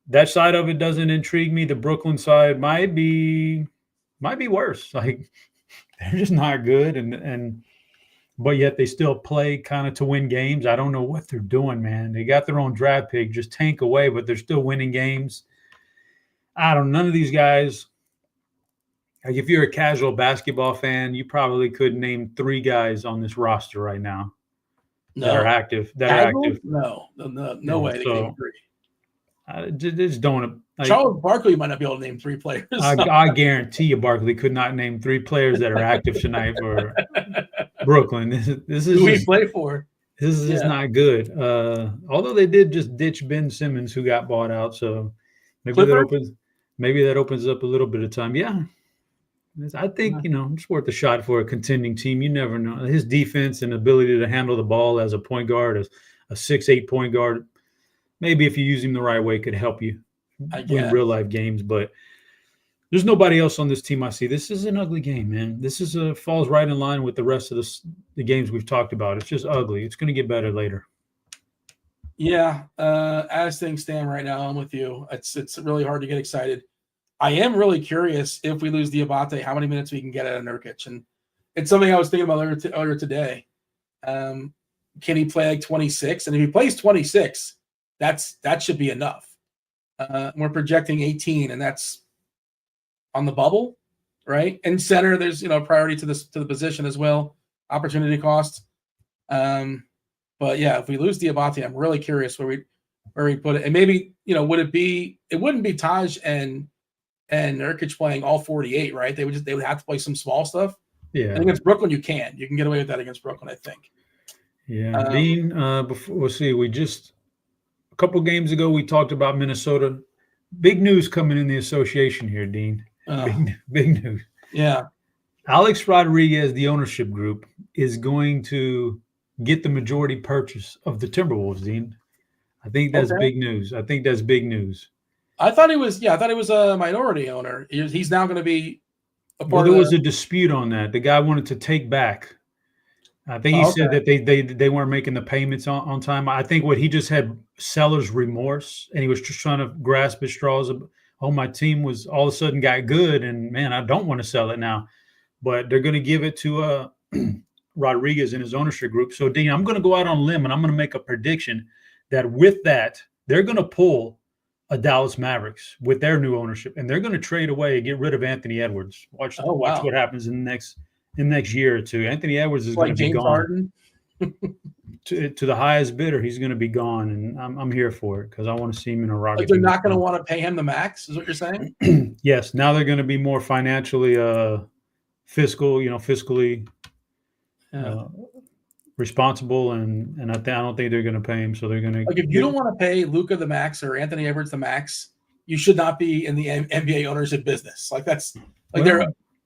that side of it doesn't intrigue me. The Brooklyn side might be worse. Like they're just not good, but yet they still play kind of to win games. I don't know what they're doing, man. They got their own draft pick, just tank away, but they're still winning games. I don't know. None of these guys. Like if you're a casual basketball fan, you probably could name 3 guys on this roster right now that are active. No way. They can't agree. I just don't. Charles Barkley might not be able to name 3 players. I guarantee you, Barkley could not name 3 players that are active tonight for Brooklyn. This is who we play for. This is just not good. Although they did just ditch Ben Simmons, who got bought out, so maybe that opens up a little bit of time. Yeah, I think it's worth a shot for a contending team. You never know. His defense and ability to handle the ball as a point guard, as a 6'8" point guard. Maybe if you use him the right way, could help you win real life games. But there's nobody else on this team I see. This is an ugly game, man. This falls right in line with the rest of the games we've talked about. It's just ugly. It's going to get better later. Yeah, as things stand right now, I'm with you. It's really hard to get excited. I am really curious if we lose Diabate, how many minutes we can get out of Nurkic. And it's something I was thinking about earlier today. Can he play like 26? And if he plays 26, that should be enough. We're projecting 18, and that's on the bubble, right? And center, there's priority to the position as well, opportunity cost. But yeah, if we lose Diabate, I'm really curious where we put it. And maybe would it be? It wouldn't be Taj and Nurkic playing all 48, right? They would have to play some small stuff. Yeah, and against Brooklyn, you can get away with that against Brooklyn, I think. Yeah, Dean. We'll see. A couple games ago, we talked about Minnesota. Big news coming in the association here, Dean. Big news. Yeah. Alex Rodriguez, the ownership group, is going to get the majority purchase of the Timberwolves, Dean. I think that's big news. I thought he was a minority owner. He's now going to be a part there was a dispute on that. The guy wanted to take back. I think he said that they weren't making the payments on time. I think what he just had seller's remorse, and he was just trying to grasp at straws. My team was all of a sudden got good, and man, I don't want to sell it now. But they're going to give it to Rodriguez and his ownership group. So, Dean, I'm going to go out on a limb, and I'm going to make a prediction that with that, they're going to pull a Dallas Mavericks with their new ownership, and they're going to trade away and get rid of Anthony Edwards. Watch what happens in the next year or two. Anthony Edwards is going to be gone. to the highest bidder, he's going to be gone, and I'm here for it because I want to see him in a Rocket. Like they're not going to want to pay him the max, is what you're saying? Yes. Now they're going to be more financially fiscally responsible, and I don't think they're going to pay him. So they're going to if you don't want to pay Luka the max or Anthony Edwards the max, you should not be in the NBA ownership business. Like that's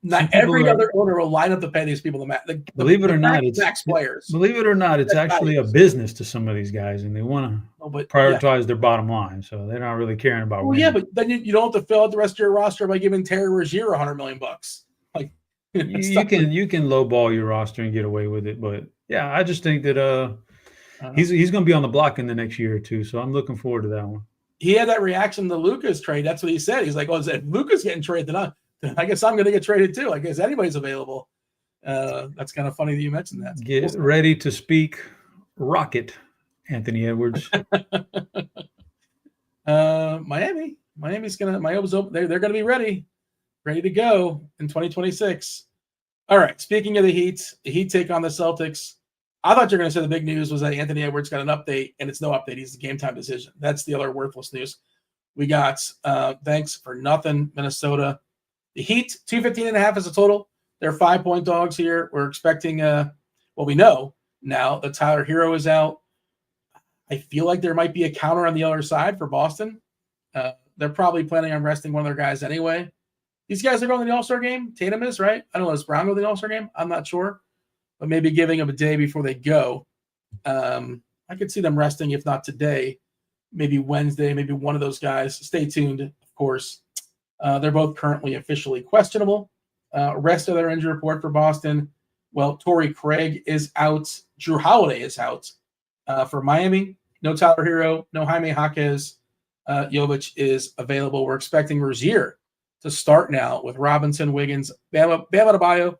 not every other owner will line up to pay these people the max. Believe it or not, it's max players. Believe it or not, it's actually a business to some of these guys, and they want to prioritize their bottom line. So they're not really caring about. Well, but then you don't have to fill out the rest of your roster by giving Terry Rozier $100 million. Like you can lowball your roster and get away with it, but yeah, I just think that he's going to be on the block in the next year or two. So I'm looking forward to that one. He had that reaction to Luka's trade. That's what he said. He's like, "Oh, if Luka's getting traded, then I guess I'm going to get traded too. I guess anybody's available." That's kind of funny that you mentioned that. Get ready to speak rocket, Anthony Edwards. Miami's open. They're going to be ready to go in 2026. All right. Speaking of the Heat take on the Celtics. I thought you were going to say the big news was that Anthony Edwards got an update, and it's no update. He's the game time decision. That's the other worthless news. We got thanks for nothing, Minnesota. The Heat, 215.5 is a total. They're 5-point dogs here. We're expecting, we know now that Tyler Hero is out. I feel like there might be a counter on the other side for Boston. They're probably planning on resting one of their guys anyway. These guys are going to the All-Star game. Tatum is, right? I don't know. Is Brown going to the All-Star game? I'm not sure. But maybe giving them a day before they go. I could see them resting, if not today, maybe Wednesday, maybe one of those guys. Stay tuned, of course. They're both currently officially questionable. Rest of their injury report for Boston, well, Torrey Craig is out. Drew Holiday is out. For Miami, no Tyler Hero, no Jaime Jaquez. Jovic is available. We're expecting Rozier to start now with Robinson, Wiggins, Bam Adebayo,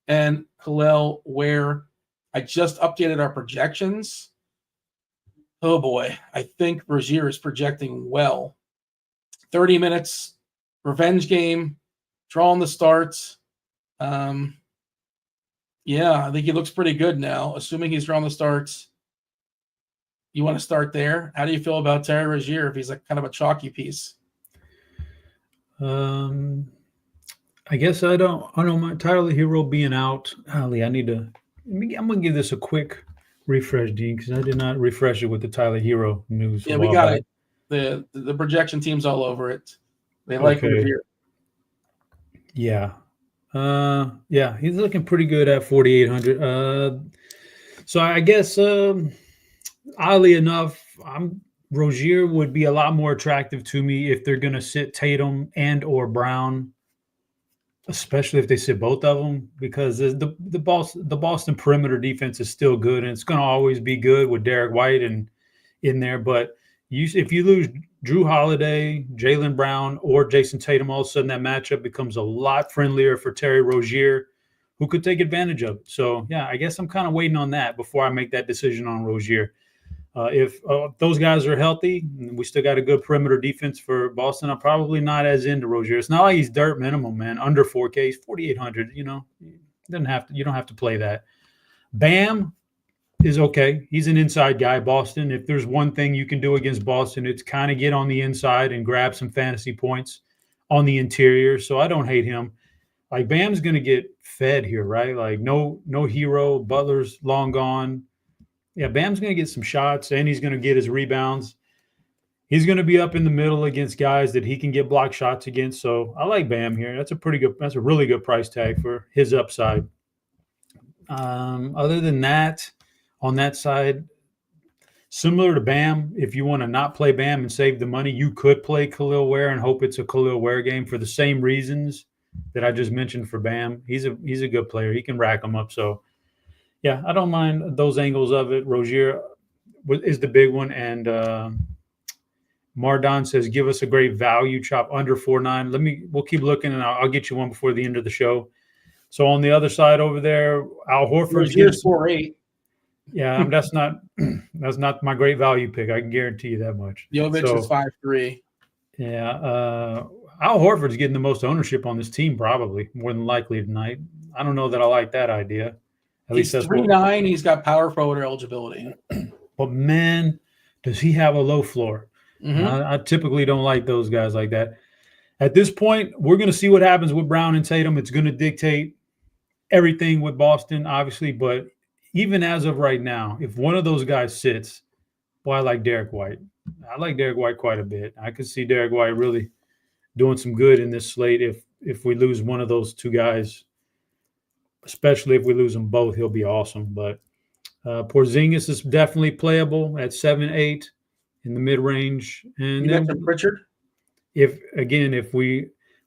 and Khalil Ware. I just updated our projections. Oh boy, I think Rozier is projecting well. 30 minutes, revenge game, drawing the starts. Yeah, I think he looks pretty good now, assuming he's drawing the starts. You want to start there? How do you feel about Terry Rozier if he's like kind of a chalky piece? I guess I don't mind Tyler Hero being out. Ali, I'm gonna give this a quick refresh, Dean, because I did not refresh it with the Tyler Hero news. Yeah, we got it. The projection team's all over it. They like Rozier. Yeah. Yeah, he's looking pretty good at 4,800. So I guess oddly enough, Rozier would be a lot more attractive to me if they're going to sit Tatum and or Brown, especially if they sit both of them, because the Boston perimeter defense is still good, and it's going to always be good with Derek White and in there. But if you lose Drew Holiday, Jaylen Brown, or Jason Tatum, all of a sudden that matchup becomes a lot friendlier for Terry Rozier, who could take advantage of it. So, yeah, I guess I'm kind of waiting on that before I make that decision on Rozier. If those guys are healthy, we still got a good perimeter defense for Boston. I'm probably not as into Rozier. It's not like he's dirt minimum, man. Under 4K, he's 4,800. You know, you don't have to play that. Bam is okay. He's an inside guy. Boston, if there's one thing you can do against Boston, it's kind of get on the inside and grab some fantasy points on the interior. So I don't hate him. Like Bam's going to get fed here, right? Like no Hero. Butler's long gone. Yeah, Bam's going to get some shots, and he's going to get his rebounds. He's going to be up in the middle against guys that he can get block shots against. So I like Bam here. That's a really good price tag for his upside. Other than that, on that side, similar to Bam, if you want to not play Bam and save the money, you could play Khalil Ware and hope it's a Khalil Ware game for the same reasons that I just mentioned for Bam. He's a good player. He can rack them up. So, yeah, I don't mind those angles of it. Rozier is the big one. And Mardon says, give us a great value chop under 4.9. We'll keep looking, and I'll get you one before the end of the show. So on the other side over there, Al Horford. Rozier's 4.8. Yeah, that's not my great value pick. I can guarantee you that much. Jovic is 5.3. Yeah, Al Horford's getting the most ownership on this team, probably more than likely tonight. I don't know that I like that idea. He's 3.9. He's got power forward eligibility. But man, does he have a low floor? Mm-hmm. I typically don't like those guys like that. At this point, we're going to see what happens with Brown and Tatum. It's going to dictate everything with Boston, obviously. But even as of right now, if one of those guys sits, boy, I like Derek White. I like Derek White quite a bit. I could see Derek White really doing some good in this slate if we lose one of those two guys. Especially if we lose them both, he'll be awesome. But Porzingis is definitely playable at 7.8 in the mid-range. And you mentioned Pritchard?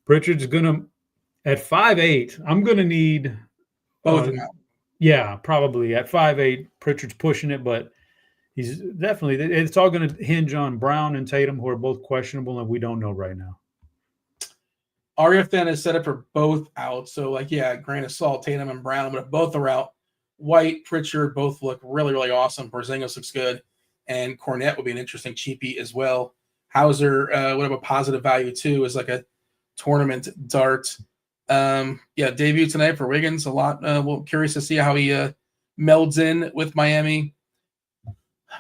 Pritchard's going to – at 5.8, I'm going to need – both of them. Yeah, probably. At 5.8, Pritchard's pushing it, but he's definitely – it's all going to hinge on Brown and Tatum, who are both questionable, and we don't know right now. RF then is set up for both out. So, grain of salt, Tatum and Brown, but if both are out, White, Pritchard both look really, really awesome. Porzingis looks good, and Cornette would be an interesting cheapie as well. Hauser would have a positive value too, as like a tournament dart. Debut tonight for Wiggins. A lot. Curious to see how he melds in with Miami.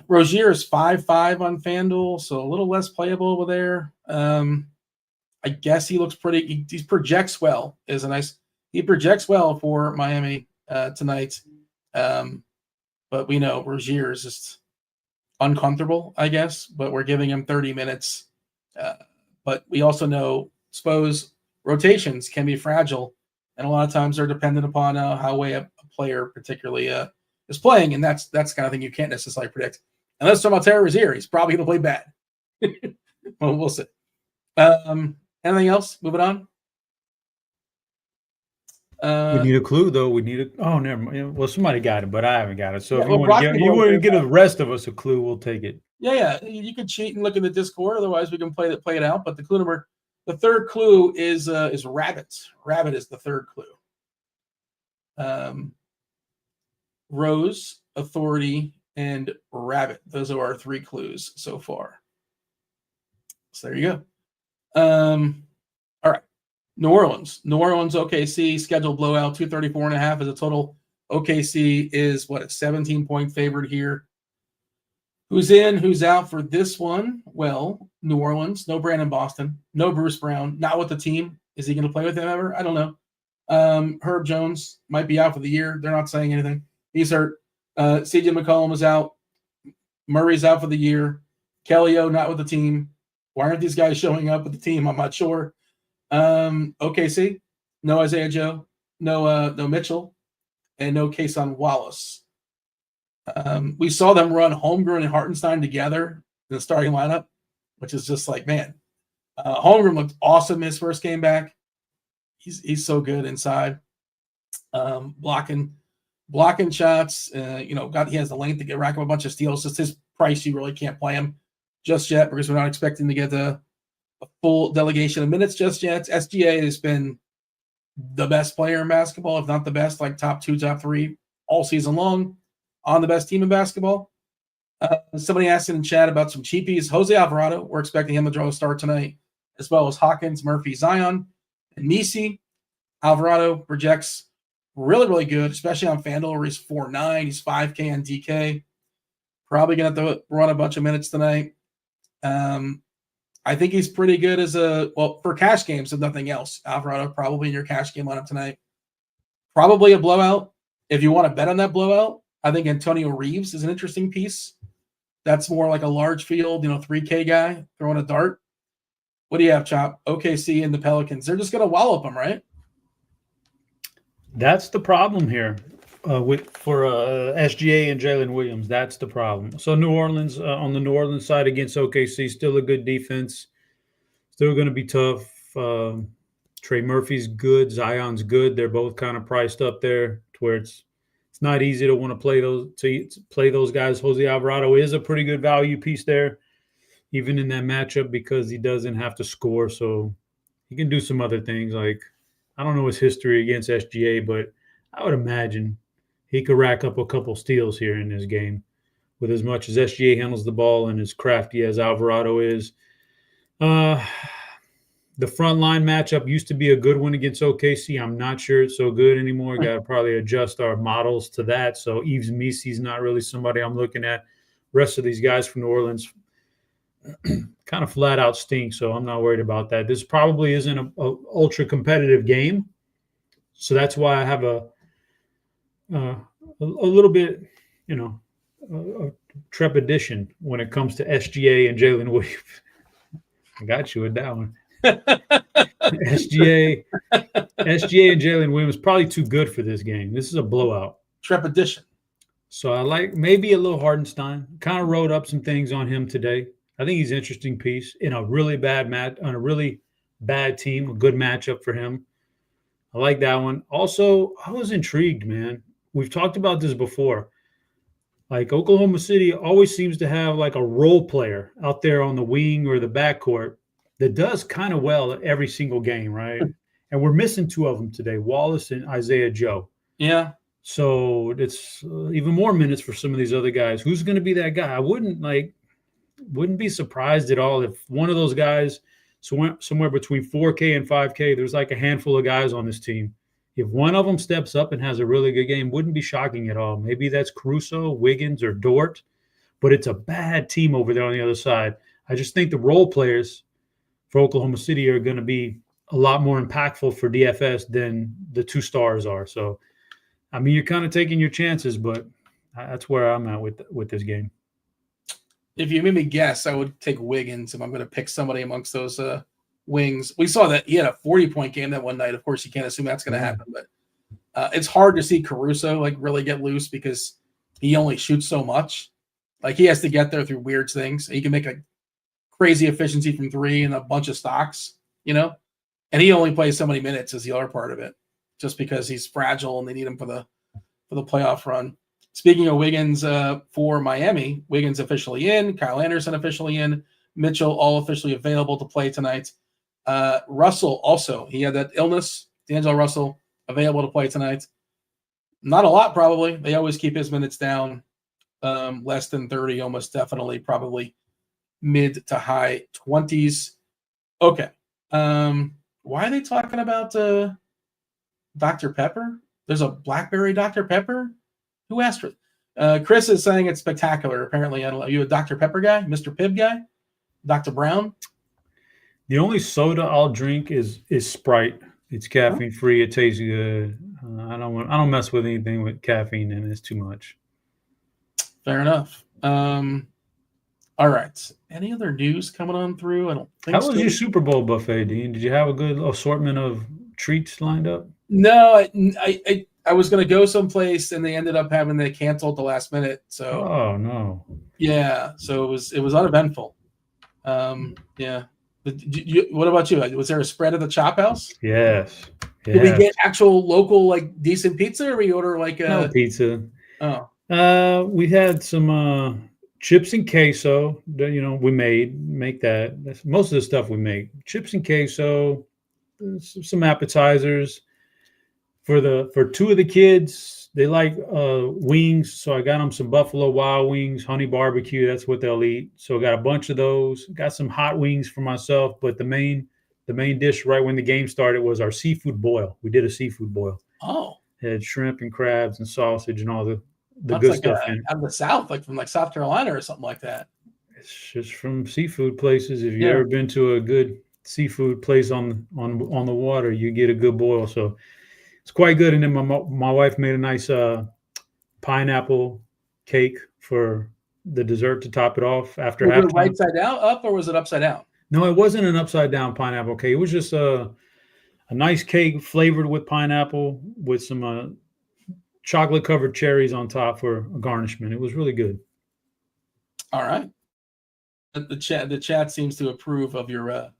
Rozier is 5.5 on FanDuel, so a little less playable over there. I guess he looks pretty. He projects well. He projects well for Miami tonight. But we know Rozier is just uncomfortable, I guess. But we're giving him 30 minutes. But we also know Spo's rotations can be fragile, and a lot of times they're dependent upon how way a player particularly is playing, and that's the kind of thing you can't necessarily predict. Unless talking about Terry Rozier, he's probably going to play bad. Well, we'll see. Anything else? Moving on. We need a clue, though. We need a. Oh, never mind. Well, somebody got it, but I haven't got it. So yeah, if you want to give the rest of us a clue, we'll take it. Yeah. You can cheat and look in the Discord. Otherwise, we can play it out. But the third clue is rabbit. Rabbit is the third clue. Rose, authority, and rabbit. Those are our 3 clues so far. So there you go. All right. New Orleans, OKC, scheduled blowout, 234.5 is a total. OKC is a 17-point favorite here. Who's in, who's out for this one? Well, New Orleans, no Brandon Boston, no Bruce Brown, not with the team. Is he going to play with them ever? I don't know. Herb Jones might be out for the year. They're not saying anything. He's hurt. CJ McCollum is out. Murray's out for the year. Kellyo not with the team. Why aren't these guys showing up with the team? I'm not sure. OKC, no Isaiah Joe, no Mitchell, and no Kason Wallace. We saw them run Holmgren and Hartenstein together in the starting lineup, which is just like, man. Holmgren looked awesome his first game back. He's so good inside, blocking shots. He has the length to get rack up a bunch of steals. Just his price, you really can't play him just yet because we're not expecting to get a full delegation of minutes just yet. SGA has been the best player in basketball, if not the best, like top 2, top 3 all season long on the best team in basketball. Somebody asked in chat about some cheapies. Jose Alvarado, we're expecting him to draw a start tonight, as well as Hawkins, Murphy, Zion, and Nisi. Alvarado projects really, really good, especially on FanDuel where he's 4.9. He's 5K on DK. Probably going to have to run a bunch of minutes tonight. I think he's pretty good for cash games, if nothing else. Alvarado probably in your cash game lineup tonight. Probably a blowout. If you want to bet on that blowout, I think Antonio Reeves is an interesting piece. That's more like a large field, 3K guy throwing a dart. What do you have, Chop? OKC and the Pelicans. They're just going to wallop them, right? That's the problem here for SGA and Jalen Williams. That's the problem. So New Orleans, on the New Orleans side against OKC, still a good defense. Still going to be tough. Trey Murphy's good. Zion's good. They're both kind of priced up there to where it's not easy to want to play those guys. Jose Alvarado is a pretty good value piece there, even in that matchup, because he doesn't have to score. So he can do some other things. Like, I don't know his history against SGA, but I would imagine he could rack up a couple steals here in this game with as much as SGA handles the ball and as crafty as Alvarado is. The front line matchup used to be a good one against OKC. I'm not sure it's so good anymore. Got to probably adjust our models to that. So Yves Missy's not really somebody I'm looking at. Rest of these guys from New Orleans kind of flat out stink, so I'm not worried about that. This probably isn't a ultra competitive game, so that's why I have a little bit, a trepidation when it comes to SGA and Jalen Williams. I got you with that one. SGA and Jalen Williams probably too good for this game. This is a blowout. Trepidation. So I like maybe a little Hartenstein. Kind of wrote up some things on him today. I think he's an interesting piece in a really bad on a really bad team. A good matchup for him. I like that one. Also, I was intrigued, man. We've talked about this before. Like, Oklahoma City always seems to have like a role player out there on the wing or the backcourt that does kind of well at every single game, right? And we're missing 2 of them today, Wallace and Isaiah Joe. Yeah. So it's even more minutes for some of these other guys. Who's going to be that guy? I wouldn't be surprised at all if one of those guys, somewhere between 4K and 5K, there's like a handful of guys on this team. If one of them steps up and has a really good game, wouldn't be shocking at all. Maybe that's Caruso, Wiggins, or Dort, but it's a bad team over there on the other side. I just think the role players for Oklahoma City are going to be a lot more impactful for DFS than the 2 stars are. So, I mean, you're kind of taking your chances, but that's where I'm at with this game. If you made me guess, I would take Wiggins if I'm going to pick somebody amongst those wings. We saw that he had a 40-point game that one night. Of course, you can't assume that's going to happen, but it's hard to see Caruso really get loose because he only shoots so much. Like, he has to get there through weird things. He can make a crazy efficiency from 3 and a bunch of stocks, And he only plays so many minutes is the other part of it, just because he's fragile and they need him for the playoff run. Speaking of Wiggins for Miami, Wiggins officially in, Kyle Anderson officially in, Mitchell all officially available to play tonight. Russell also, he had that illness, D'Angelo Russell available to play tonight. Not a lot, probably. They always keep his minutes down, less than 30, almost definitely, probably mid to high 20s. Okay. Why are they talking about Dr. Pepper? There's a Blackberry Dr. Pepper? Who asked for it? Chris is saying it's spectacular. Apparently, I don't know. Are you a Dr. Pepper guy? Mr. Pibb guy? Dr. Brown? The only soda I'll drink is Sprite. It's caffeine free. It tastes good. I don't mess with anything with caffeine in it. It's too much. Fair enough. All right. Any other news coming on through? I don't think so. How was your Super Bowl buffet, Dean? Did you have a good assortment of treats lined up? No, I was going to go someplace and they ended up having to cancel at the last minute. So, oh no. Yeah, so it was uneventful. Yeah. What about you? Was there a spread at the Chop House? Yes. Did we get actual local decent pizza, or we order no pizza? Oh, we had some chips and queso. We make that. That's most of the stuff we make. Chips and queso, some appetizers. For two of the kids, they like wings, so I got them some Buffalo Wild Wings, honey barbecue. That's what they'll eat. So I got a bunch of those. Got some hot wings for myself, but the main dish right when the game started was our seafood boil. We did a seafood boil. Oh, it had shrimp and crabs and sausage and all the that's good stuff in it. Out of the South, from South Carolina or something like that. It's just from seafood places. If you've ever been to a good seafood place on the water, you get a good boil. So it's quite good. And then my wife made a nice pineapple cake for the dessert to top it off after halftime. Was it right side down up, or was it upside down? No, it wasn't an upside down pineapple cake. It was just a nice cake flavored with pineapple with some chocolate covered cherries on top for a garnishment. It was really good. All right. The chat seems to approve of your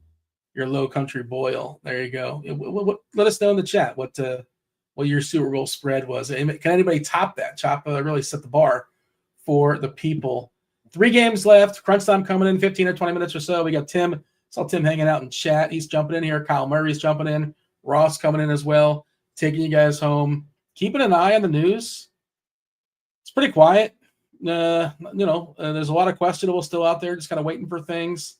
low country boil. There you go. Let us know in the chat what your Super Bowl spread was. Can anybody top that? Chop really set the bar for the people. 3 games left. Crunch time coming in 15 or 20 minutes or so. We got Tim. Saw Tim hanging out in chat. He's jumping in here. Kyle Murray's jumping in. Ross coming in as well. Taking you guys home. Keeping an eye on the news. It's pretty quiet. There's a lot of questionable still out there. Just kind of waiting for things.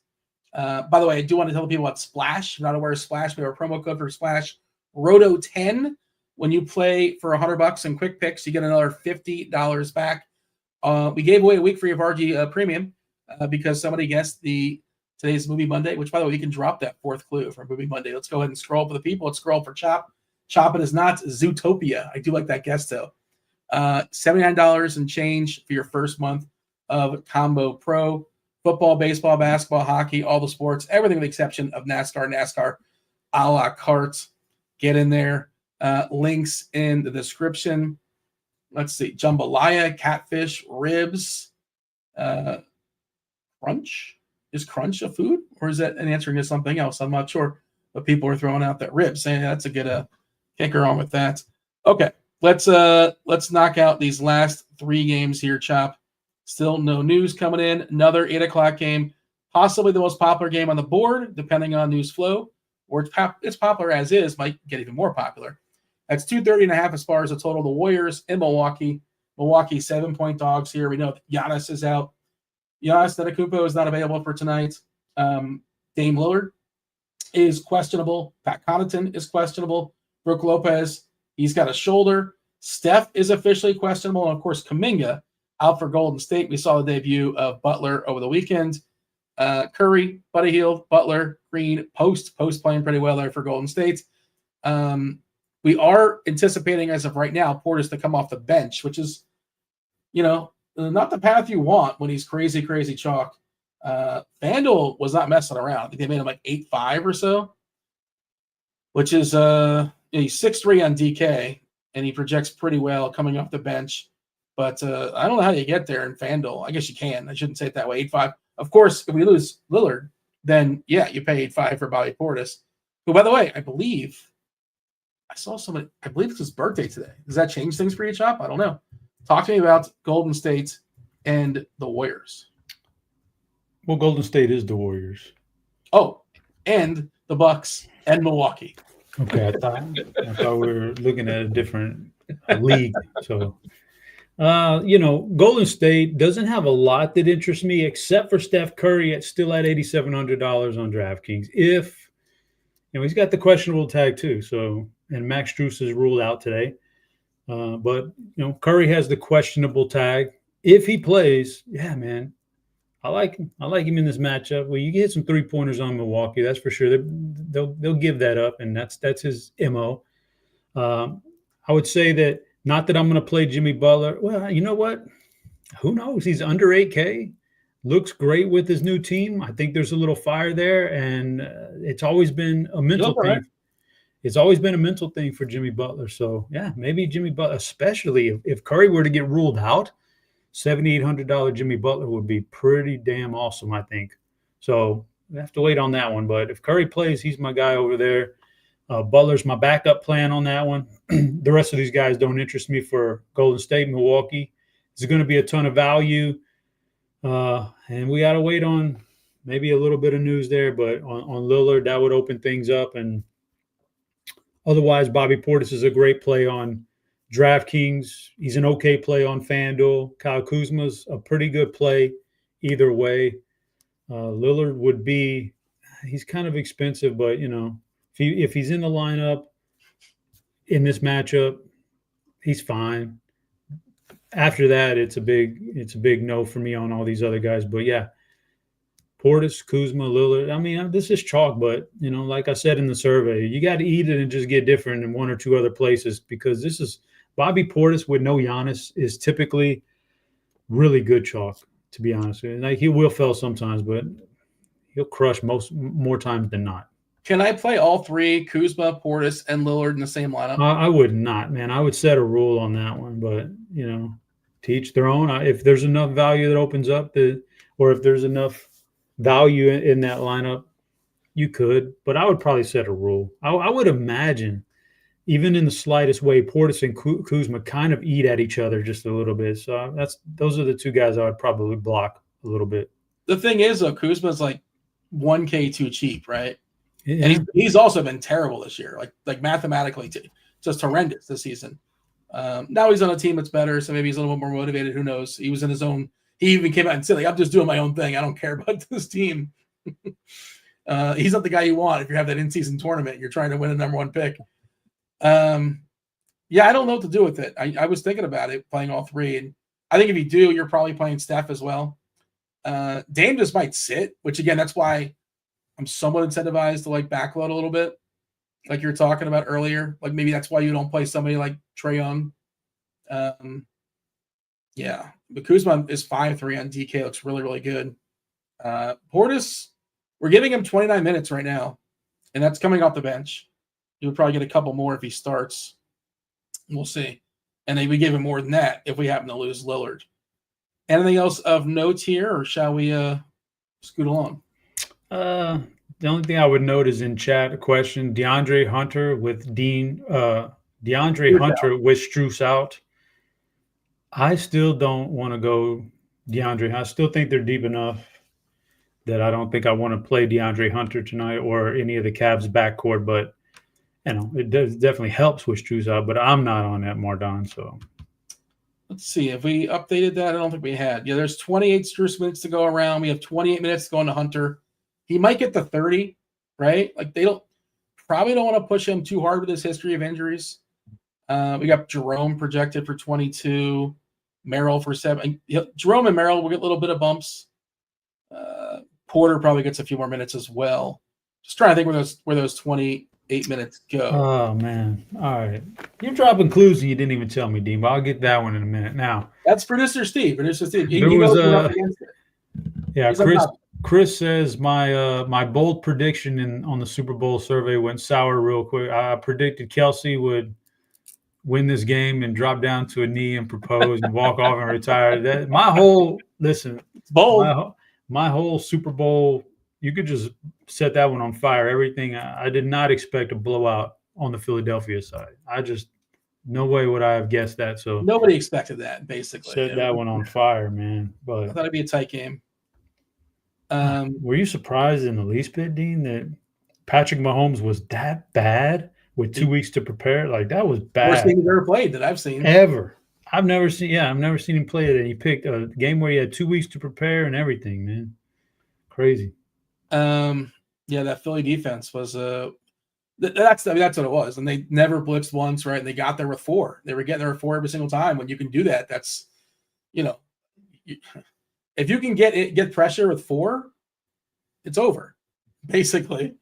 By the way, I do want to tell people about Splash. If you're not aware of Splash, we have a promo code for Splash, Roto10. When you play for $100 in quick picks, you get another $50 back. We gave away a week free of RG Premium because somebody guessed today's Movie Monday, which, by the way, you can drop that 4th clue for Movie Monday. Let's go ahead and scroll for the people. Let's scroll for Chop. Chop, it is not Zootopia. I do like that guess, though. $79 and change for your first month of Combo Pro. Football, baseball, basketball, hockey, all the sports, everything with the exception of NASCAR a la carte. Get in there. Links in the description. Let's see. Jambalaya, catfish, ribs. Crunch? Is crunch a food? Or is that an answering to something else? I'm not sure. But people are throwing out that ribs. Saying that's a good can't go wrong with that. Okay. Let's knock out these last 3 games here, Chop. Still no news coming in. Another 8 o'clock game. Possibly the most popular game on the board, depending on news flow. Or it's popular as is, might get even more popular. That's 230.5 as far as the total. The Warriors in Milwaukee. Milwaukee 7-point dogs here. We know that Giannis is out. Giannis Antetokounmpo is not available for tonight. Dame Lillard is questionable. Pat Connaughton is questionable. Brook Lopez, he's got a shoulder. Steph is officially questionable. And, of course, Kuminga out for Golden State. We saw the debut of Butler over the weekend. Curry, Buddy Hield, Butler, Green, Post playing pretty well there for Golden State. We are anticipating, as of right now, Portis to come off the bench, which is, not the path you want when he's crazy, crazy chalk. FanDuel was not messing around. I think they made him 8.5 or so, which is he's 6'3" on DK, and he projects pretty well coming off the bench. But I don't know how you get there in FanDuel. I guess you can. I shouldn't say it that way. 8.5. Of course, if we lose Lillard, then, yeah, you pay 8.5 for Bobby Portis. Who, by the way, I believe I saw somebody. I believe it's his birthday today. Does that change things for you, Chop? I don't know. Talk to me about Golden State and the Warriors. Well, Golden State is the Warriors. Oh, and the Bucks and Milwaukee. Okay, I thought we were looking at a different league. So, Golden State doesn't have a lot that interests me except for Steph Curry still at $8,700 on DraftKings. If he's got the questionable tag too. So, and Max Strus is ruled out today. But Curry has the questionable tag. If he plays, yeah, man, I like him. I like him in this matchup. Well, you get some 3-pointers on Milwaukee, that's for sure. They'll give that up, and that's his MO. I would say that not that I'm going to play Jimmy Butler. Well, you know what? Who knows? He's under 8K. Looks great with his new team. I think there's a little fire there, and it's always been a mental thing. Right. It's always been a mental thing for Jimmy Butler. So, yeah, maybe Jimmy Butler, especially if Curry were to get ruled out, $7,800 Jimmy Butler would be pretty damn awesome, I think. So we have to wait on that one. But if Curry plays, he's my guy over there. Butler's my backup plan on that one. The rest of these guys don't interest me for Golden State, Milwaukee. There's going to be a ton of value. And we got to wait on maybe a little bit of news there. But on Lillard, that would open things up. And otherwise, Bobby Portis is a great play on DraftKings. He's an okay play on FanDuel. Kyle Kuzma's a pretty good play either way. Lillard would be – he's kind of expensive, but, if he's in the lineup in this matchup, he's fine. After that, it's a big no for me on all these other guys. But, yeah, Portis, Kuzma, Lillard. I mean, this is chalk, but, like I said in the survey, you got to eat it and just get different in one or two other places because this is – Bobby Portis with no Giannis is typically really good chalk, to be honest with you. Like he will fail sometimes, but he'll crush more times than not. Can I play all three, Kuzma, Portis, and Lillard in the same lineup? I would not, man. I would set a rule on that one, but to each their own. If there's enough value that opens up, or if there's enough value in that lineup, you could. But I would probably set a rule. I would imagine. Even in the slightest way, Portis and Kuzma kind of eat at each other just a little bit. So those are the two guys I would probably block a little bit. The thing is, though, Kuzma's like $1K too cheap, right? Yeah. And he's also been terrible this year, like mathematically, just horrendous this season. Now he's on a team that's better, so maybe he's a little bit more motivated. Who knows? He was in his own. He even came out and said, "I'm just doing my own thing. I don't care about this team." He's not the guy you want if you have that in-season tournament. You're trying to win a number one pick. Yeah, I don't know what to do with it. I was thinking about it, playing all three. And I think if you do, you're probably playing Steph as well. Dame just might sit, which again, that's why I'm somewhat incentivized to backload a little bit. Like you were talking about earlier. Like maybe that's why you don't play somebody like Trae Young. Yeah. But Kuzma is 5-3 on DK. Looks really, really good. Portis, we're giving him 29 minutes right now. And that's coming off the bench. He would probably get a couple more if he starts. We'll see. And then we give him more than that if we happen to lose Lillard. Anything else of note here, or shall we scoot along? The only thing I would note is in chat a question: DeAndre Hunter with Strus out. I still don't want to go DeAndre. I still think they're deep enough that I don't think I want to play DeAndre Hunter tonight or any of the Cavs backcourt, but it definitely helps with Strus out, but I'm not on that Mardon. So let's see if we updated that. I don't think we had. Yeah, there's 28 Strus minutes to go around. We have 28 minutes going to Hunter. He might get to 30, right? Like they probably don't want to push him too hard with his history of injuries. We got Jerome projected for 22, Merrill for 7. Jerome and Merrill will get a little bit of bumps. Porter probably gets a few more minutes as well. Just trying to think where those 28 minutes go. Oh, man. All right. You're dropping clues and you didn't even tell me, Dean, but I'll get that one in a minute. Now, that's Producer Steve. Chris says my bold prediction on the Super Bowl survey went sour real quick. I predicted Kelsey would win this game and drop down to a knee and propose and walk off and retire. My whole Super Bowl, just set that one on fire. Everything. I did not expect a blowout on the Philadelphia side. No way would I have guessed that. So nobody expected that, basically. Set that one on fire, man. But I thought it'd be a tight game. Were you surprised in the least bit, Dean, that Patrick Mahomes was that bad with 2 weeks to prepare? Like, that was bad. Worst game he's ever played that I've seen. Ever. I've never seen him play it. And he picked a game where he had 2 weeks to prepare and everything, man. Crazy. That Philly defense was that's what it was. And they never blitzed once, right? And they got there with 4. They were getting there with 4 every single time. When you can do that, that's, if you can get pressure with 4, it's over, basically.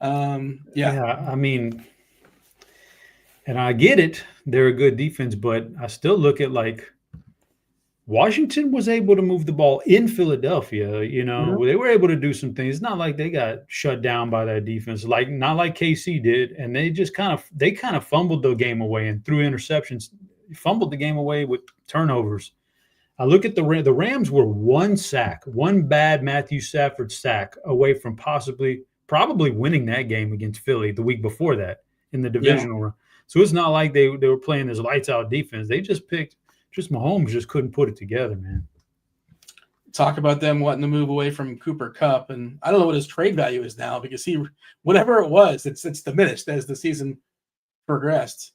Yeah, I mean, and I get it. They're a good defense, but I still look at, like, Washington was able to move the ball in Philadelphia. Mm-hmm. They were able to do some things. It's not like they got shut down by that defense, not like KC did. And they just kind of fumbled the game away and threw interceptions, fumbled the game away with turnovers. I look at the Rams were one bad Matthew Stafford sack away from probably winning that game against Philly the week before that in the divisional round. So it's not like they were playing this lights out defense. They just Mahomes just couldn't put it together, man. Talk about them wanting to move away from Cooper Kupp, and I don't know what his trade value is now because whatever it was, it's diminished as the season progressed.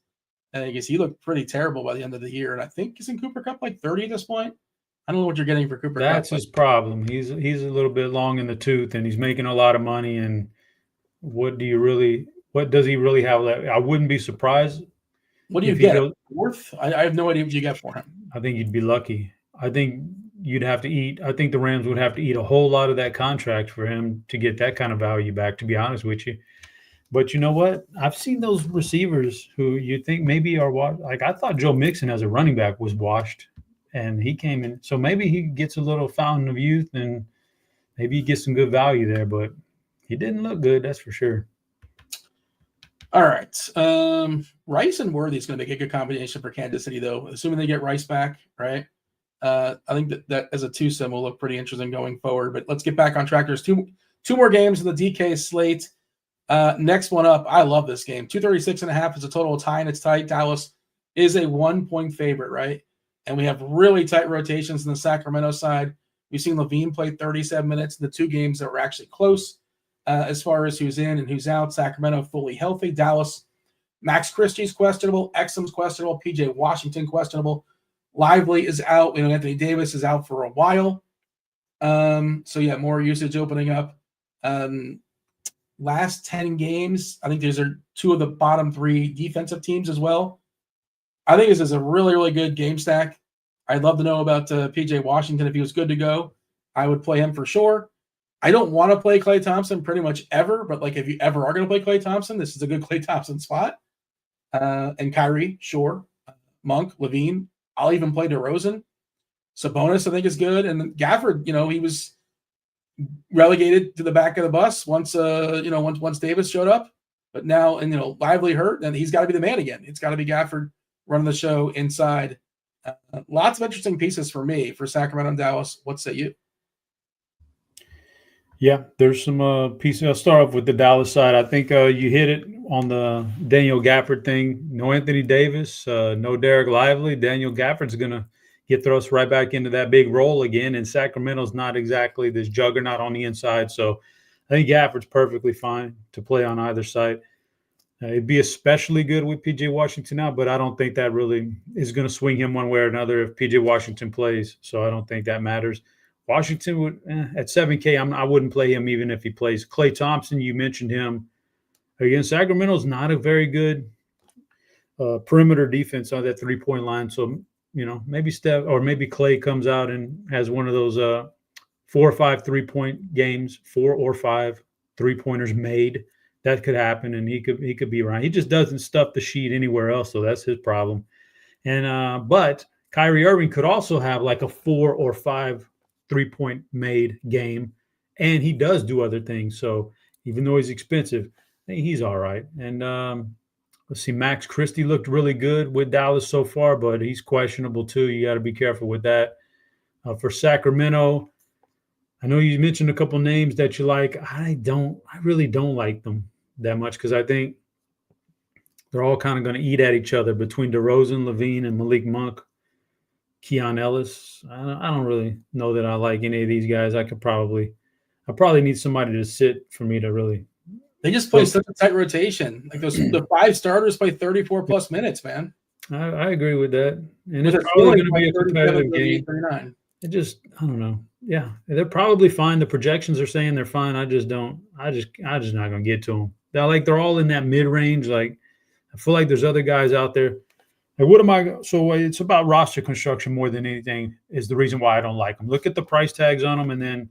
And I guess he looked pretty terrible by the end of the year. And I think isn't Cooper Kupp like 30 at this point? I don't know what you're getting for Cooper Kupp. That's his problem. He's a little bit long in the tooth, and he's making a lot of money. And what does he really have left? I wouldn't be surprised. What do you get? Worth? I have no idea what you get for him. I think you'd be lucky. I think you'd have to eat. I think the Rams would have to eat a whole lot of that contract for him to get that kind of value back, to be honest with you. But you know what? I've seen those receivers who you think maybe are washed. Like, I thought Joe Mixon as a running back was washed, and he came in. So maybe he gets a little fountain of youth, and maybe he gets some good value there. But he didn't look good, that's for sure. All right. Rice and Worthy is going to make a good combination for Kansas City, though, assuming they get Rice back, right? I think that as a two-sim will look pretty interesting going forward. But let's get back on track. There's two more games in the DK slate. Next one up, I love this game. 236.5 is a total tie, and it's tight. Dallas is a 1-point favorite, right? And we have really tight rotations in the Sacramento side. We've seen Levine play 37 minutes in the 2 games that were actually close as far as who's in and who's out. Sacramento fully healthy. Dallas, Max Christie's questionable. Exum's questionable. PJ Washington questionable. Lively is out. Anthony Davis is out for a while. More usage opening up. Last 10 games, I think these are 2 of the bottom 3 defensive teams as well. I think this is a really, really good game stack. I'd love to know about PJ Washington. If he was good to go, I would play him for sure. I don't want to play Klay Thompson pretty much ever, but if you ever are going to play Klay Thompson, this is a good Klay Thompson spot. And Kyrie, sure. Monk, Levine. I'll even play DeRozan. Sabonis, I think, is good. And then Gafford, he was relegated to the back of the bus once Davis showed up. But now, Lively hurt, and he's got to be the man again. It's got to be Gafford running the show inside. Lots of interesting pieces for me for Sacramento and Dallas. What say you? Yeah, there's some pieces. I'll start off with the Dallas side. I think you hit it on the Daniel Gafford thing. No Anthony Davis, no Derek Lively. Daniel Gafford's going to get thrust right back into that big role again, and Sacramento's not exactly this juggernaut on the inside. So I think Gafford's perfectly fine to play on either side. It'd be especially good with P.J. Washington now, but I don't think that really is going to swing him one way or another if P.J. Washington plays. So I don't think that matters. Washington would at 7K. I wouldn't play him even if he plays. Klay Thompson, you mentioned him. Again, Sacramento's not a very good perimeter defense on that 3-point line. So maybe Steph or maybe Klay comes out and has one of those 4 or 5 3-point games, 4 or 5 3-pointers made. That could happen, and he could be around. He just doesn't stuff the sheet anywhere else, so that's his problem. And but Kyrie Irving could also have like a 4 or 5 3-point made game, and he does do other things. So even though he's expensive, I think he's all right. And let's see, Max Christie looked really good with Dallas so far, but he's questionable too. You got to be careful with that. For Sacramento, I know you mentioned a couple names that you like. I really don't like them that much because I think they're all kind of going to eat at each other between DeRozan, Levine, and Malik Monk, Keon Ellis. I don't really know that I like any of these guys. I probably need somebody to sit for me to really. They just play such a tight rotation. Like the 5 starters play 34 plus minutes, man. I agree with that, and it's probably going to be a competitive game. 39. It just, I don't know. Yeah, they're probably fine. The projections are saying they're fine. I just not going to get to them. They're all in that mid range. Like, I feel like there's other guys out there. Like, what am I? So it's about roster construction more than anything is the reason why I don't like them. Look at the price tags on them, and then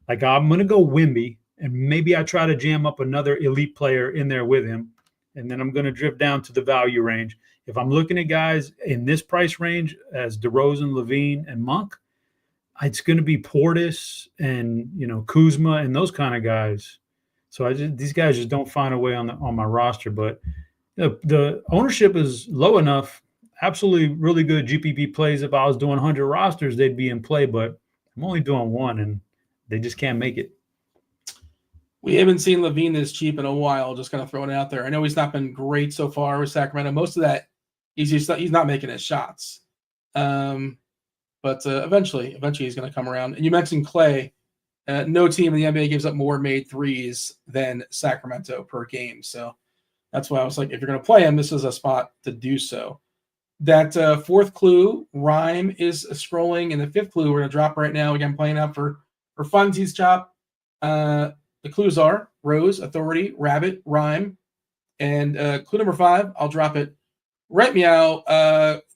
like I'm going to go Wemby, and maybe I try to jam up another elite player in there with him, and then I'm going to drift down to the value range. If I'm looking at guys in this price range as DeRozan, Levine, and Monk, it's going to be Portis and Kuzma and those kind of guys. So these guys just don't find a way on my roster. But the ownership is low enough. Absolutely, really good GPP plays. If I was doing 100 rosters, they'd be in play. But I'm only doing one, and they just can't make it. We haven't seen Levine this cheap in a while. Just kind of throwing it out there. I know he's not been great so far with Sacramento. Most of that he's not making his shots. But eventually he's going to come around. And you mentioned Clay. No team in the NBA gives up more made threes than Sacramento per game. So that's why I was like, if you're going to play him, this is a spot to do so. That fourth clue, Rhyme, is scrolling. And the fifth clue we're going to drop right now. Again, playing up for funsies, Chop. The clues are Rose, Authority, Rabbit, Rhyme. And clue number 5, I'll drop it right meow.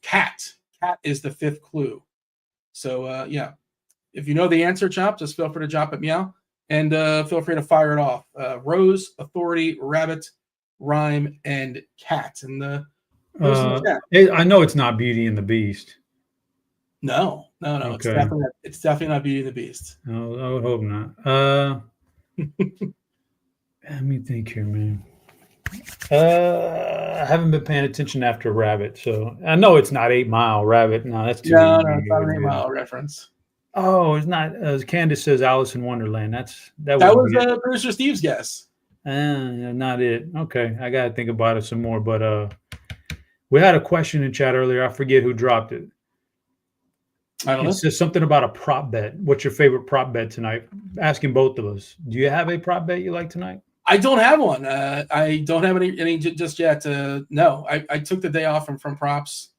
Cat. Cat is the fifth clue. So, yeah, if you know the answer, Chop, just feel free to drop it meow. And feel free to fire it off. Rose, Authority, Rabbit, Rhyme, and Cat. And I know it's not Beauty and the Beast. No. Okay. It's definitely not Beauty and the Beast. No, I would hope not. Let me think here, man. I haven't been paying attention after Rabbit, so I know it's not 8 Mile Rabbit. No, that's too. No, it's not an 8 Mile reference. Oh, it's not. As Candace says, Alice in Wonderland. That was producer Steve's guess. Not it. Okay, I gotta think about it some more. But we had a question in chat earlier. I forget who dropped it. I don't know. It says something about a prop bet. What's your favorite prop bet tonight? Asking both of us. Do you have a prop bet you like tonight? I don't have one. I don't have any just yet. No, I took the day off from props.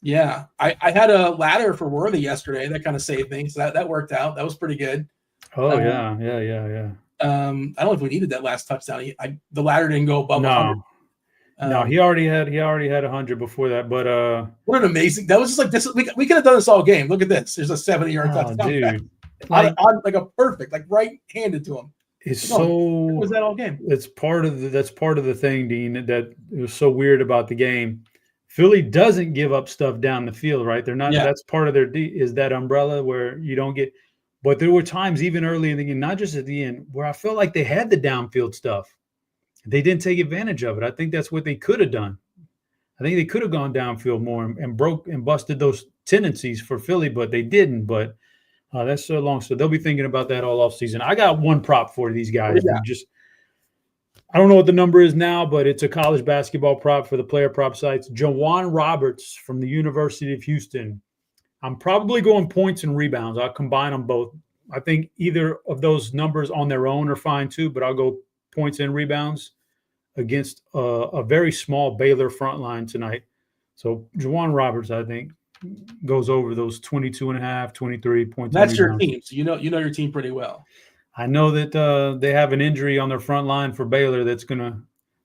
Yeah, I had a ladder for Worthy yesterday. That kind of saved me. So that worked out. That was pretty good. Oh, yeah. I don't know if we needed that last touchdown. The ladder didn't go above 100. No, he already had 100 before that. But what an amazing! That was just like this. We could have done this all game. Look at this. There's a 70-yard touchdown, dude. Like a perfect, like right-handed to him. It's was that all game? That's part of the thing, Dean. That it was so weird about the game. Philly doesn't give up stuff down the field, right? They're not. Yeah. That's part of their is that umbrella where you don't get. But there were times even early in the game, not just at the end, where I felt like they had the downfield stuff. They didn't take advantage of it. I think that's what they could have done. I think they could have gone downfield more and broke and busted those tendencies for Philly, but they didn't. But that's so long. So they'll be thinking about that all offseason. I got one prop for these guys. Yeah. I don't know what the number is now, but it's a college basketball prop for the player prop sites. Jawan Roberts from the University of Houston. I'm probably going points and rebounds. I'll combine them both. I think either of those numbers on their own are fine too, but I'll go points and rebounds against a very small Baylor front line tonight. So Jawan Roberts, I think, goes over those 22.5, 23 points. That's your team. So you know your team pretty well. I know that they have an injury on their front line for Baylor that's going to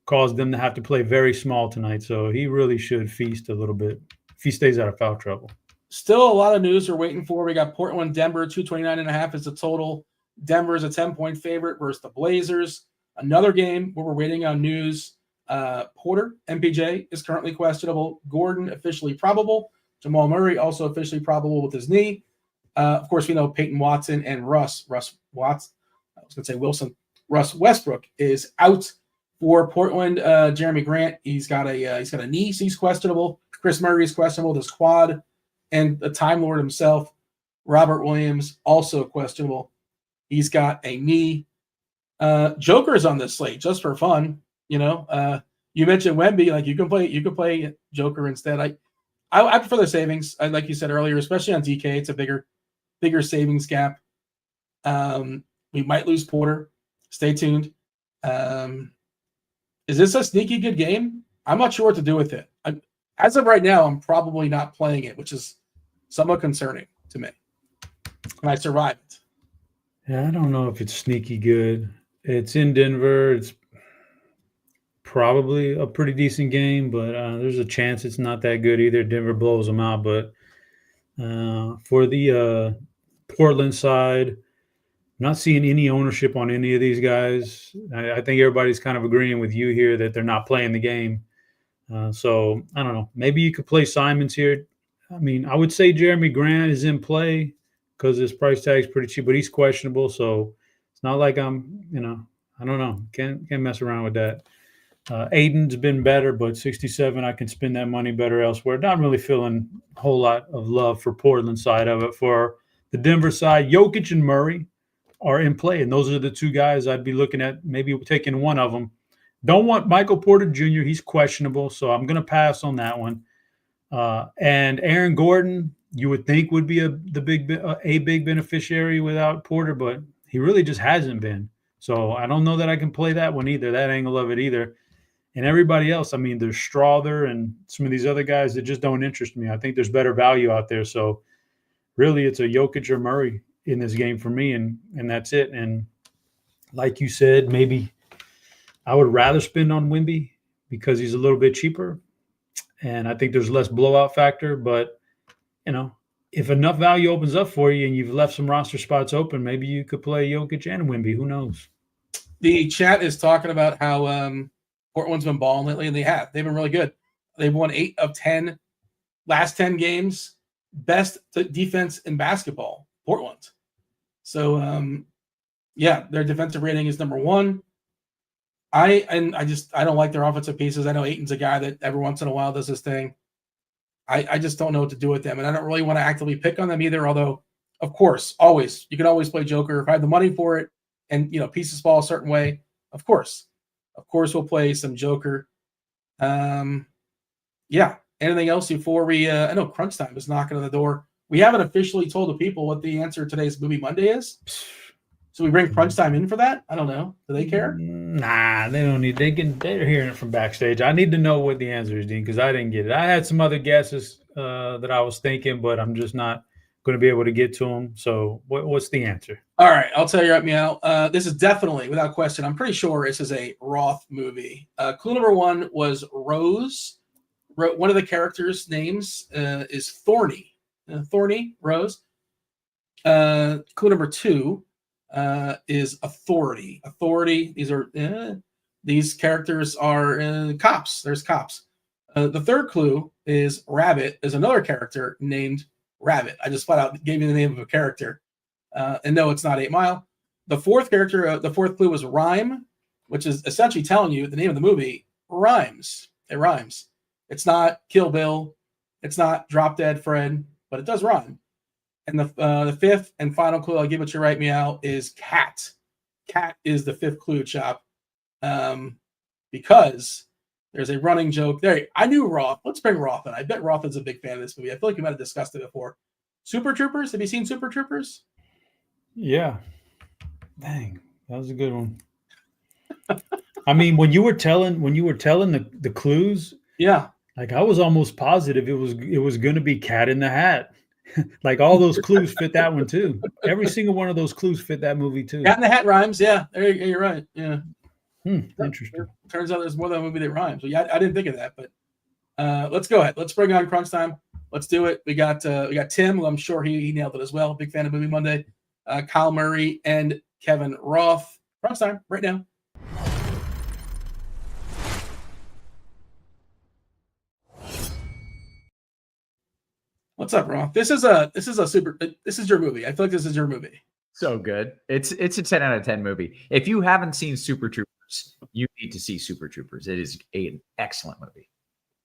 cause them to have to play very small tonight. So he really should feast a little bit if he stays out of foul trouble. Still a lot of news we're waiting for. We got Portland, Denver, 229.5 is the total. Denver is a 10-point favorite versus the Blazers. Another game where we're waiting on news. Porter, MPJ, is currently questionable. Gordon, officially probable. Jamal Murray, also officially probable with his knee. Of course, we know Peyton Watson and Russ Westbrook is out for Portland. Jeremy Grant, he's got a knee, so he's questionable. Chris Murray is questionable with his quad. And the Time Lord himself, Robert Williams, also questionable. He's got a knee. Joker's on this slate just for fun. You mentioned Wemby, like you can play Joker instead. I prefer the savings. Like you said earlier, especially on DK, it's a bigger savings gap. We might lose Porter. Stay tuned. Is this a sneaky good game? I'm not sure what to do with it. As of right now, I'm probably not playing it, which is somewhat concerning to me. Can I survive it? Yeah, I don't know if it's sneaky good. It's in Denver. It's probably a pretty decent game, but there's a chance it's not that good either. Denver blows them out. But for the Portland side, I'm not seeing any ownership on any of these guys. I think everybody's kind of agreeing with you here that they're not playing the game. So I don't know. Maybe you could play Simons here. I mean, I would say Jeremy Grant is in play because his price tag is pretty cheap, but he's questionable. So it's not like I'm, I don't know. Can't mess around with that. Aiden's been better, but 67, I can spend that money better elsewhere. Not really feeling a whole lot of love for Portland side of it. For the Denver side, Jokic and Murray are in play, and those are the two guys I'd be looking at, maybe taking one of them. Don't want Michael Porter Jr. He's questionable, so I'm going to pass on that one. And Aaron Gordon, you would think would be a big beneficiary without Porter, but he really just hasn't been. So I don't know that I can play that one either, that angle of it either. And everybody else, I mean, there's Strother and some of these other guys that just don't interest me. I think there's better value out there. So really it's a Jokic or Murray in this game for me, and that's it. And like you said, maybe I would rather spend on Wemby because he's a little bit cheaper, and I think there's less blowout factor. But, if enough value opens up for you and you've left some roster spots open, maybe you could play Jokic and Wemby. Who knows? The chat is talking about how Portland's been balling lately, and they've been really good. They've won 8 of 10 last 10 games. Best defense in basketball, Portland. So, their defensive rating is number 1. I don't like their offensive pieces. I know Ayton's a guy that every once in a while does this thing. I just don't know what to do with them, and I don't really want to actively pick on them either. Although, of course, you can always play Joker if I have the money for it, and pieces fall a certain way. Of course, we'll play some Joker. Anything else before we? I know crunch time is knocking on the door. We haven't officially told the people what the answer to today's Movie Monday is. So we bring crunch time in for that? I don't know. Do they care? Nah, they don't need. They're hearing it from backstage. I need to know what the answer is, Dean, because I didn't get it. I had some other guesses that I was thinking, but I'm just not going to be able to get to them. So what's the answer? All right, I'll tell you right now. This is definitely, without question, I'm pretty sure this is a Roth movie. Clue number 1 was Rose. One of the characters' names is Thorny. Thorny, Rose. Clue number 2 is Authority. Authority. These characters are cops. There's cops. The third clue is Rabbit. Is another character named Rabbit. I just flat out gave you the name of a character. And no, it's not 8 Mile. The fourth character, the fourth clue was Rhyme, which is essentially telling you the name of the movie rhymes. It rhymes. It's not Kill Bill. It's not Drop Dead Fred, but it does rhyme. And the fifth and final clue I'll give it to right meow is Cat. Cat is the fifth clue, Chop. Because there's a running joke there. I knew Roth. Let's bring Roth in. I bet Roth is a big fan of this movie. I feel like we might have discussed it before. Super Troopers. Have you seen Super Troopers? Yeah. Dang, that was a good one. I mean, when you were telling the clues, yeah, like I was almost positive it was going to be Cat in the Hat. Like all those clues fit that one too. Every single one of those clues fit that movie too. Cat in the Hat rhymes. Yeah, you're right. Yeah. Interesting. Turns out there's more than a movie that rhymes. So yeah, I didn't think of that, but let's go ahead. Let's bring on crunch time. Let's do it. We got Tim, who I'm sure he nailed it as well. Big fan of Movie Monday. Kyle Murray and Kevin Roth. Crunch time right now. What's up, Roth? This is your movie. I feel like this is your movie. So good. It's a 10 out of 10 movie. If you haven't seen Super Troopers, you need to see Super Troopers. It is an excellent movie.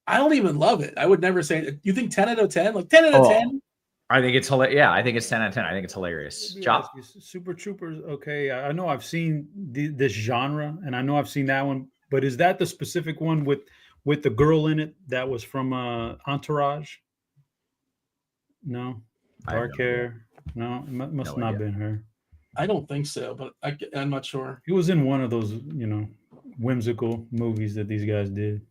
I don't even love it. I would never say it. You think 10 out of 10? Like 10 out of 10? I think it's hilarious. Yeah, I think it's 10 out of 10. I think it's hilarious. Chop. Super Troopers. Okay, I know I've seen this genre, and I know I've seen that one. But is that the specific one with the girl in it that was from Entourage? No, dark hair. No, it must not have been her. I don't think so, but I'm not sure. He was in one of those, whimsical movies that these guys did.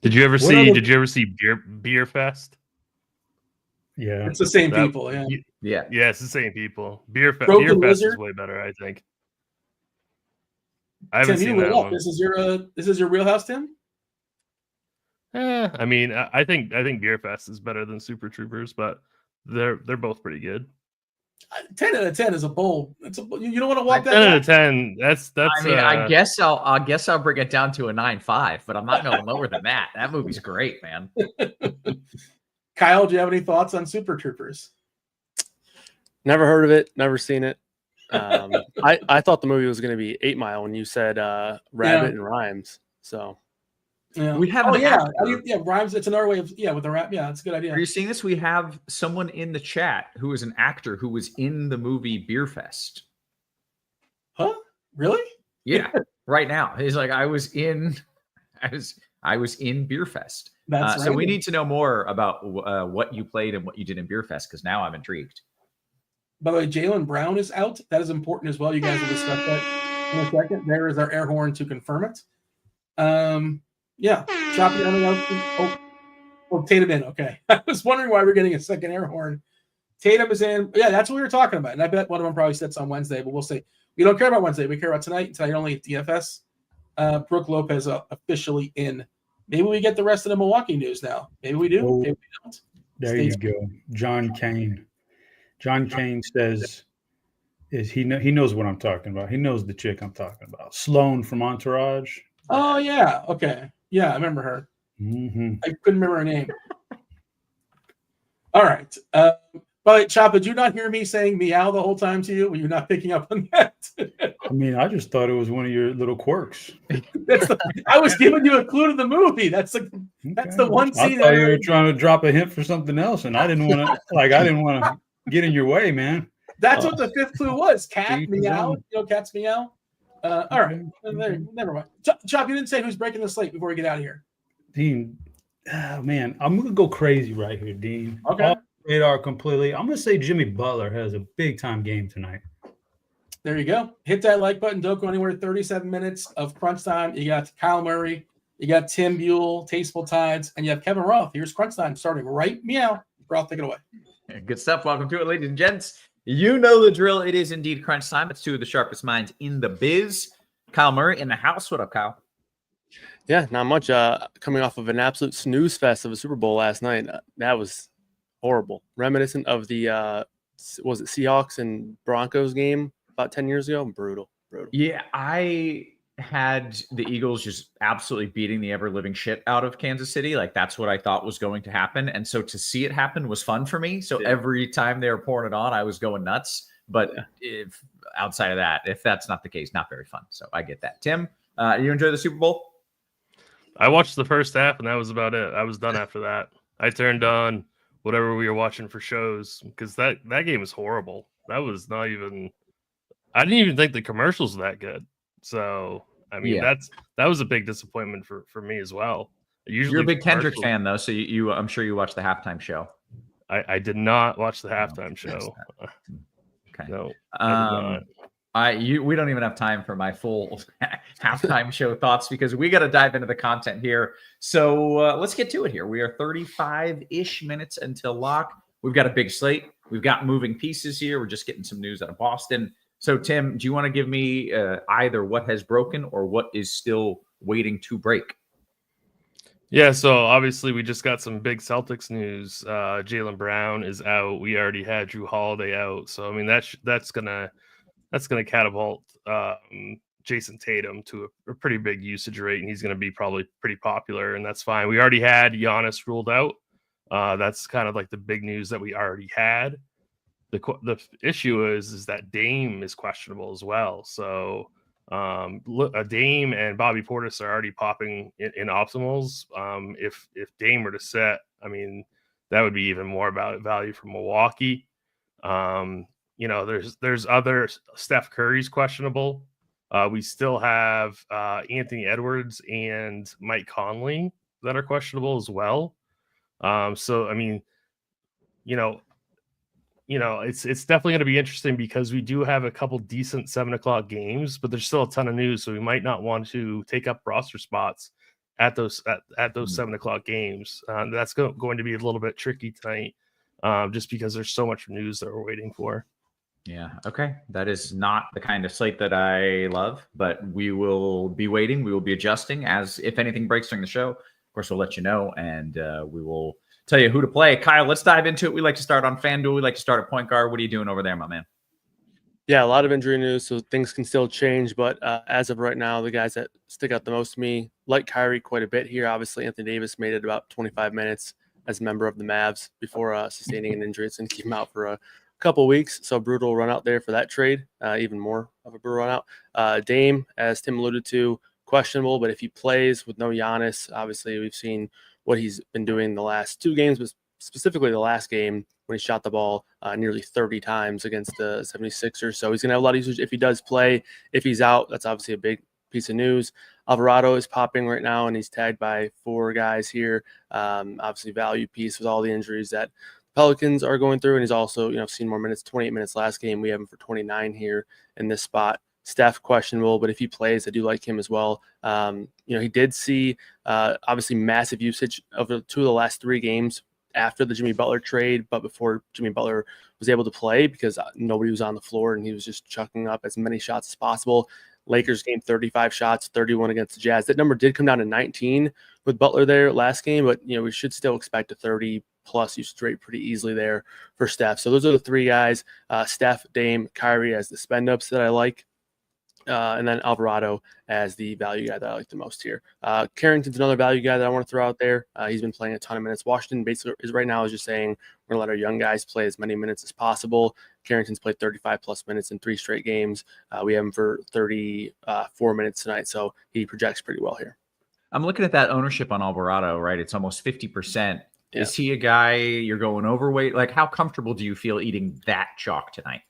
Did you ever see Beer Fest? Yeah, it's the same people. Yeah, it's the same people. Beer Fest is way better, I think. I haven't seen that one. This is your wheelhouse, Tim? I mean, I think Beer Fest is better than Super Troopers, but they're both pretty good. 10 out of 10 is a bold. You don't want to walk that. 10 out of 10. That's. I mean, I guess I'll bring it down to a 9.5, but I'm not going lower than that. That movie's great, man. Kyle, do you have any thoughts on Super Troopers? Never heard of it. Never seen it. I thought the movie was going to be 8 Mile when you said rabbit and rhymes. So we have. Rhymes. It's another way of with the rap. Yeah, it's a good idea. Are you seeing this? We have someone in the chat who is an actor who was in the movie Beer Fest. Huh? Really? Yeah. Right now, he's like, I was in Beer Fest. That's so we need to know more about what you played and what you did in Beer Fest, because now I'm intrigued. By the way, Jaylen Brown is out. That is important as well. You guys will discuss that in a second. There is our air horn to confirm it. Choppy. Tatum in. Okay. I was wondering why we're getting a second air horn. Tatum is in. Yeah, that's what we were talking about. And I bet one of them probably sits on Wednesday, but we'll see. We don't care about Wednesday. We care about tonight. Tonight only at DFS. Brooke Lopez officially in. Maybe we get the rest of the Milwaukee news now. Maybe we do. Maybe we don't. There you go. John Kane. John Kane says he knows what I'm talking about. He knows the chick I'm talking about. Sloane from Entourage. Oh, yeah. Okay. Yeah, I remember her. Mm-hmm. I couldn't remember her name. All right. But Chop, did you not hear me saying meow the whole time to you? Were you not picking up on that? I mean, I just thought it was one of your little quirks. I was giving you a clue to the movie. That's the one scene. I thought you were trying to drop a hint for something else, and I didn't want to get in your way, man. That's what the fifth clue was. Cat meow. Cats meow. All right. Never mind. Chop, you didn't say who's breaking the slate before we get out of here. Dean. Oh, man, I'm gonna go crazy right here, Dean. Okay. Off radar completely. I'm gonna say Jimmy Butler has a big time game tonight. There you go. Hit that like button. Don't go anywhere. 37 minutes of crunch time. You got Kyle Murray. You got Tim Buell, TastefulTides, and you have Kevin Roth. Here's crunch time starting right meow. Roth, take it away. Good stuff. Welcome to it, ladies and gents. You know the drill. It is indeed crunch time. It's two of the sharpest minds in the biz. Kyle Murray in the house. What up, Kyle? Yeah, not much. Coming off of an absolute snooze fest of a Super Bowl last night. That was horrible. Reminiscent of the was it Seahawks and Broncos game about 10 years ago? Brutal. Yeah, I had the Eagles just absolutely beating the ever-living shit out of Kansas City. Like, that's what I thought was going to happen. And so to see it happen was fun for me. So every time they were pouring it on, I was going nuts. But if outside of that, if that's not the case, not very fun. So I get that. Tim, you enjoy the Super Bowl? I watched the first half, and that was about it. I was done after that. I turned on whatever we were watching for shows because that game was horrible. That was not even – I didn't even think the commercials were that good. So, I mean, that was a big disappointment for me as well. Usually you're a big Kendrick fan, though, so you I'm sure you watched the halftime show. I did not watch the halftime show. Okay. No, I did not. We don't even have time for my full halftime show thoughts because we got to dive into the content here. So let's get to it here. We are 35-ish minutes until lock. We've got a big slate. We've got moving pieces here. We're just getting some news out of Boston. So, Tim, do you want to give me either what has broken or what is still waiting to break? Yeah, so obviously we just got some big Celtics news. Jaylen Brown is out. We already had Drew Holiday out. So, I mean, that's gonna catapult Jason Tatum to a pretty big usage rate, and he's going to be probably pretty popular, and that's fine. We already had Giannis ruled out. That's kind of like the big news that we already had. The issue is that Dame is questionable as well. So Dame and Bobby Portis are already popping in optimals. If Dame were to set, I mean, that would be even more about value for Milwaukee. There's other Steph Curry's questionable. We still have Anthony Edwards and Mike Conley that are questionable as well. So I mean, it's definitely going to be interesting because we do have a couple decent 7:00 games, but there's still a ton of news, so we might not want to take up roster spots at those 7:00 games. That's going to be a little bit tricky tonight, just because there's so much news that we're waiting for. Yeah. Okay. That is not the kind of slate that I love, but we will be waiting. We will be adjusting as if anything breaks during the show. Of course, we'll let you know, and we will tell you who to play. Kyle, let's dive into it. We like to start on FanDuel. We like to start at point guard. What are you doing over there, my man? Yeah, a lot of injury news, so things can still change. But as of right now, the guys that stick out the most to me, like Kyrie quite a bit here. Obviously, Anthony Davis made it about 25 minutes as a member of the Mavs before sustaining an injury. It's going to keep him out for a couple weeks. So brutal run out there for that trade. Even more of a brutal run out. Dame, as Tim alluded to, questionable. But if he plays with no Giannis, obviously we've seen what he's been doing the last 2 games, but specifically the last game when he shot the ball nearly 30 times against the 76ers. So he's going to have a lot of usage if he does play. If he's out, that's obviously a big piece of news. Alvarado is popping right now, and he's tagged by 4 guys here. Obviously value piece with all the injuries that Pelicans are going through, and he's also seen more minutes. 28 minutes last game. We have him for 29 here in this spot. Steph questionable, but if he plays, I do like him as well. He did see obviously massive usage over 2 of the last 3 games after the Jimmy Butler trade, but before Jimmy Butler was able to play because nobody was on the floor and he was just chucking up as many shots as possible. Lakers game 35 shots, 31 against the Jazz. That number did come down to 19 with Butler there last game, but we should still expect a 30-plus usage rate pretty easily there for Steph. So those are the 3 guys, Steph, Dame, Kyrie as the spend-ups that I like. And then Alvarado as the value guy that I like the most here. Carrington's another value guy that I want to throw out there. He's been playing a ton of minutes. Washington basically is right now just saying we're going to let our young guys play as many minutes as possible. Carrington's played 35-plus minutes in 3 straight games. We have him for 34 minutes tonight, so he projects pretty well here. I'm looking at that ownership on Alvarado, right? It's almost 50%. Yeah. Is he a guy you're going overweight? Like, how comfortable do you feel eating that chalk tonight?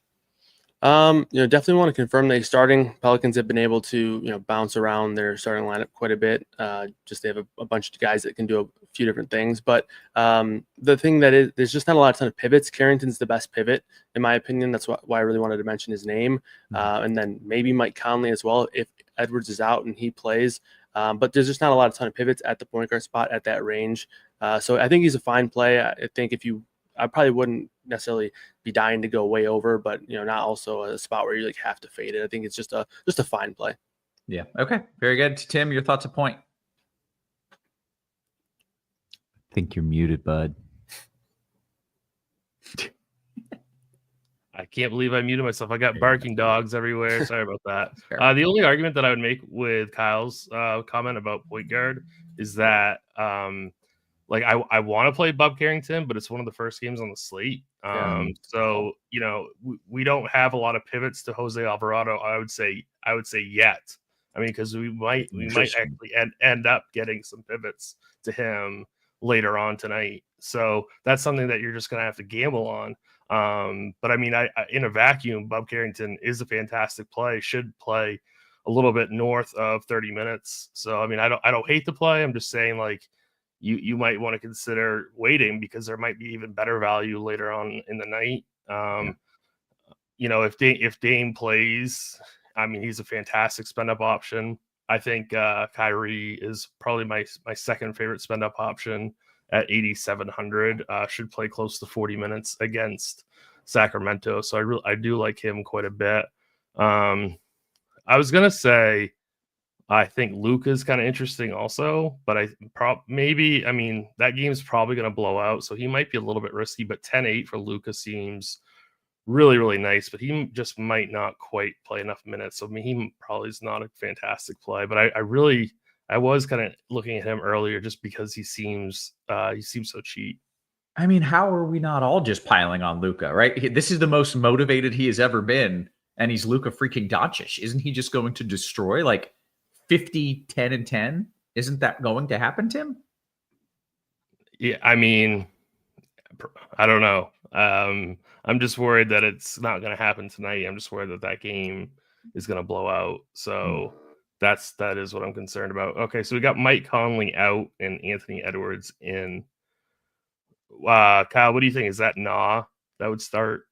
Definitely want to confirm that he's starting. Pelicans have been able to, bounce around their starting lineup quite a bit. Just they have a bunch of guys that can do a few different things. But the thing that is, there's just not a ton of pivots. Carrington's the best pivot, in my opinion. That's why I really wanted to mention his name. And then maybe Mike Conley as well, if Edwards is out and he plays. But there's just not a ton of pivots at the point guard spot at that range. So I think he's a fine play. I think I probably wouldn't necessarily be dying to go way over, but not also a spot where you have to fade it. I think it's just a fine play. Yeah. Okay. Very good. Tim, your thoughts at point? I think you're muted, bud. I can't believe I muted myself. I got barking dogs everywhere. Sorry about that. The only argument that I would make with Kyle's comment about point guard is that I want to play Bob Carrington, but it's one of the first games on the slate. So we don't have a lot of pivots to Jose Alvarado. I would say yet. I mean, because we might actually end up getting some pivots to him later on tonight. So that's something that you're just going to have to gamble on. But I mean, I in a vacuum, Bob Carrington is a fantastic play. Should play a little bit north of 30 minutes. So I mean, I don't hate the play. I'm just saying you might want to consider waiting because there might be even better value later on in the night. If Dame plays, I mean, he's a fantastic spend up option. I think Kyrie is probably my second favorite spend up option at 8,700. Should play close to 40 minutes against Sacramento. So I do like him quite a bit. I was gonna say I think Luka is kind of interesting also, but that game is probably going to blow out, so he might be a little bit risky, but 10-8 for Luka seems really, really nice, but he just might not quite play enough minutes. So I mean, he probably is not a fantastic play, but I was kind of looking at him earlier just because he seems so cheap. I mean, how are we not all just piling on Luka, right? This is the most motivated he has ever been, and he's Luka freaking Doncic. Isn't he just going to destroy 50, 10, and 10? Isn't that going to happen, Tim? Yeah, I mean, I don't know. I'm just worried that it's not going to happen tonight. I'm just worried that that game is going to blow out. So that is what I'm concerned about. Okay, so we got Mike Conley out and Anthony Edwards in. Kyle, what do you think? Is that that would start?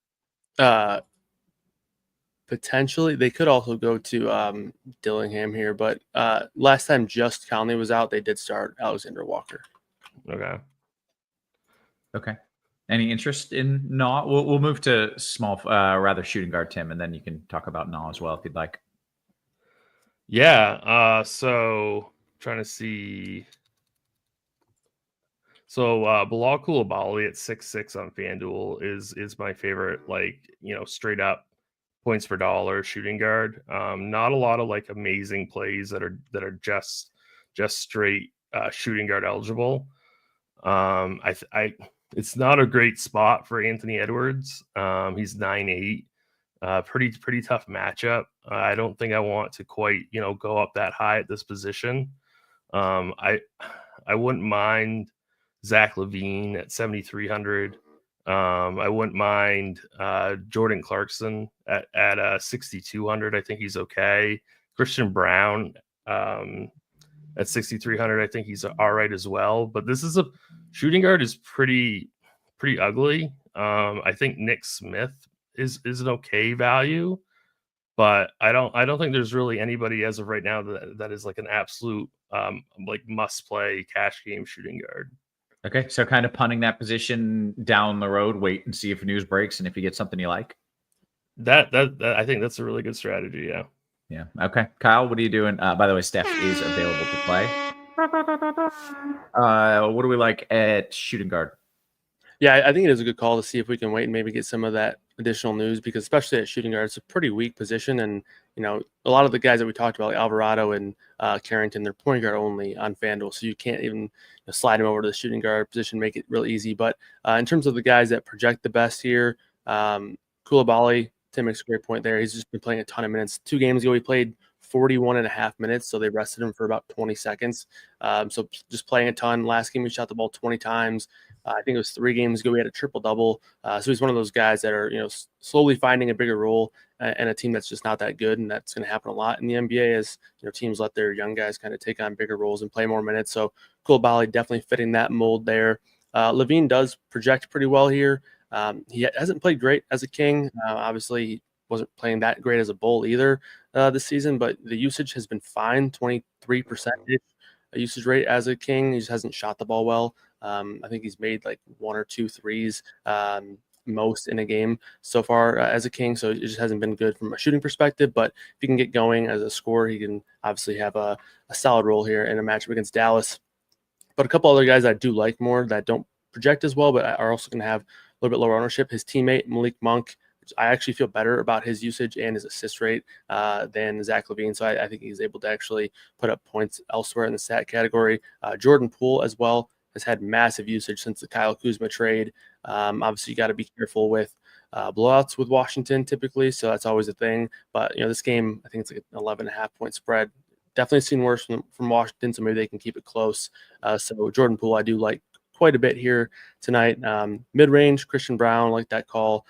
Potentially, they could also go to Dillingham here, but last time just Conley was out, they did start Alexander Walker. Okay. Any interest in Naw? We'll move to small, rather shooting guard, Tim, and then you can talk about Naw as well if you'd like. Yeah. So trying to see. So Bilal Coulibaly at 6'6" on FanDuel is my favorite, like, straight up points per dollar shooting guard. Not a lot of like amazing plays that are just straight shooting guard eligible. It's not a great spot for Anthony Edwards. He's 9'8", pretty tough matchup. I don't think I want to quite go up that high at this position. I wouldn't mind Zach LaVine at 7,300. I wouldn't mind Jordan Clarkson at 6,200. I think he's okay. Christian Brown at 6,300. I think he's all right as well. But this is a shooting guard is pretty ugly. I think Nick Smith is an okay value, but I don't think there's really anybody as of right now that is like an absolute like must play cash game shooting guard. Okay, so kind of punting that position down the road, wait and see if news breaks and if you get something you like. That I think that's a really good strategy. Yeah. Yeah. Okay. Kyle, what are you doing? By the way, Steph is available to play. What do we like at shooting guard? Yeah, I think it is a good call to see if we can wait and maybe get some of that additional news, because especially at shooting guard, it's a pretty weak position. And, a lot of the guys that we talked about, like Alvarado and Carrington, they're point guard only on FanDuel. So you can't even slide them over to the shooting guard position, make it real easy. But in terms of the guys that project the best here, Coulibaly, Tim makes a great point there. He's just been playing a ton of minutes. 2 games ago, he played 41.5 minutes, so they rested him for about 20 seconds. So just playing a ton. Last game, he shot the ball 20 times. I think it was 3 games ago, he had a triple-double. So he's one of those guys that are, slowly finding a bigger role and a team that's just not that good, and that's going to happen a lot in the NBA as, teams let their young guys kind of take on bigger roles and play more minutes. So Coulibaly definitely fitting that mold there. LaVine does project pretty well here. He hasn't played great as a King. Obviously, he wasn't playing that great as a Bull either this season, but the usage has been fine, 23% usage rate as a King. He just hasn't shot the ball well. I think he's made like 1 or 2 threes most in a game so far as a King, so it just hasn't been good from a shooting perspective. But if he can get going as a scorer, he can obviously have a solid role here in a matchup against Dallas. But a couple other guys I do like more that don't project as well, but are also going to have a little bit lower ownership. His teammate, Malik Monk, I actually feel better about his usage and his assist rate than Zach LaVine. So I think he's able to actually put up points elsewhere in the stat category. Jordan Poole as well has had massive usage since the Kyle Kuzma trade. Obviously, you got to be careful with blowouts with Washington typically, so that's always a thing. But, this game, I think it's like an 11.5-point spread. Definitely seen worse from Washington, so maybe they can keep it close. So Jordan Poole, I do like quite a bit here tonight. Mid-range, Christian Brown, like that call.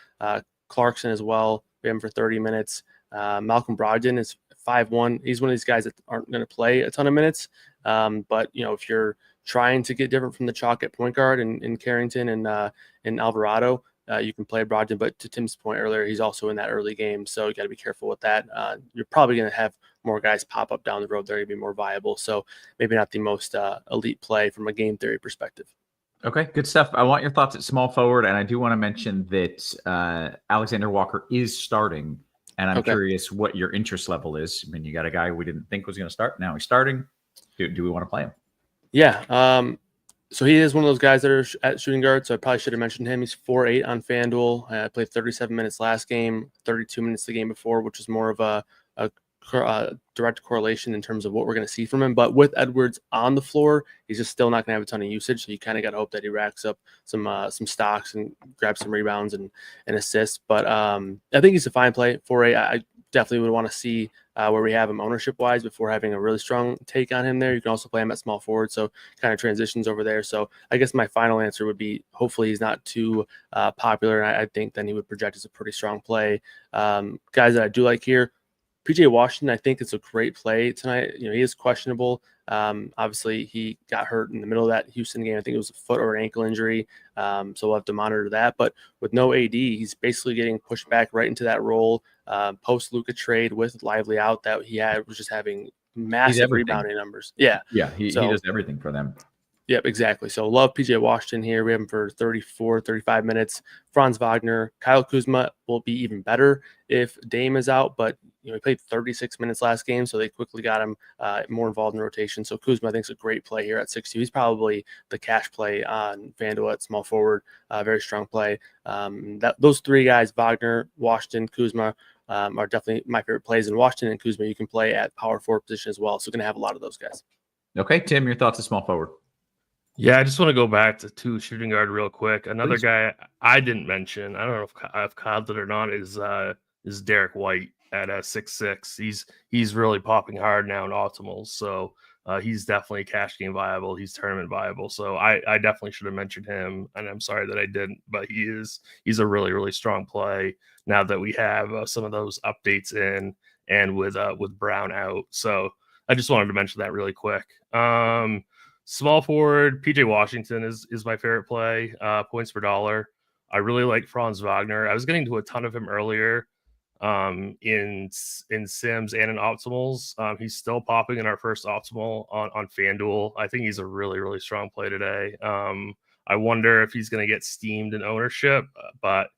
Clarkson as well. We have him for 30 minutes. Malcolm Brogdon is 5'1". He's one of these guys that aren't going to play a ton of minutes. But, if you're trying to get different from the chalk at point guard in Carrington and Alvarado, you can play Brogdon. But to Tim's point earlier, he's also in that early game, so you got to be careful with that. You're probably going to have more guys pop up down the road. They're going to be more viable. So maybe not the most elite play from a game theory perspective. Okay, good stuff. I want your thoughts at small forward, and I do want to mention that Alexander Walker is starting, and I'm curious what your interest level is. I mean, you got a guy we didn't think was going to start. Now he's starting. Do we want to play him? Yeah. So he is one of those guys that are at shooting guard, so I probably should have mentioned him. He's 4'8" on FanDuel. Played 37 minutes last game, 32 minutes the game before, which is more of a direct correlation in terms of what we're going to see from him. But with Edwards on the floor, he's just still not going to have a ton of usage. So you kind of got to hope that he racks up some stocks and grabs some rebounds and assists. But I think he's a fine play. 4'8". I definitely would want to see where we have him ownership wise before having a really strong take on him there. You can also play him at small forward, so kind of transitions over there. So I guess my final answer would be hopefully he's not too popular, and I think then he would project as a pretty strong play. Guys that I do like here, PJ Washington, I think it's a great play tonight. You know, he is questionable. Obviously, he got hurt in the middle of that Houston game. I think it was a foot or an ankle injury. So we'll have to monitor that. But with no AD, he's basically getting pushed back right into that role. Post Luka trade with Lively out, that he was just having massive rebounding numbers. Yeah. Yeah, he does everything for them. Yep, exactly. So love PJ Washington here. We have him for 34, 35 minutes. Franz Wagner, Kyle Kuzma will be even better if Dame is out, but he played 36 minutes last game, so they quickly got him more involved in rotation. So Kuzma, I think, is a great play here at 6-2. He's probably the cash play on FanDuel at small forward. Very strong play. Those three guys, Wagner, Washington, Kuzma, are definitely my favorite plays. And Washington and Kuzma, you can play at power forward position as well. So going to have a lot of those guys. Okay, Tim, your thoughts on small forward? Yeah, I just want to go back to shooting guard real quick. Another guy I didn't mention, I don't know if Kyle did or not, is Derek White at 6'6". He's really popping hard now in optimals, so he's definitely cash game viable. He's tournament viable, so I definitely should have mentioned him, and I'm sorry that I didn't. But he's a really, really strong play now that we have some of those updates in, and with Brown out. So I just wanted to mention that really quick. Small forward, PJ Washington is my favorite play. Points per dollar. I really like Franz Wagner. I was getting to a ton of him earlier in Sims and in Optimals. He's still popping in our first Optimal on FanDuel. I think he's a really, really strong play today. I wonder if he's going to get steamed in ownership, but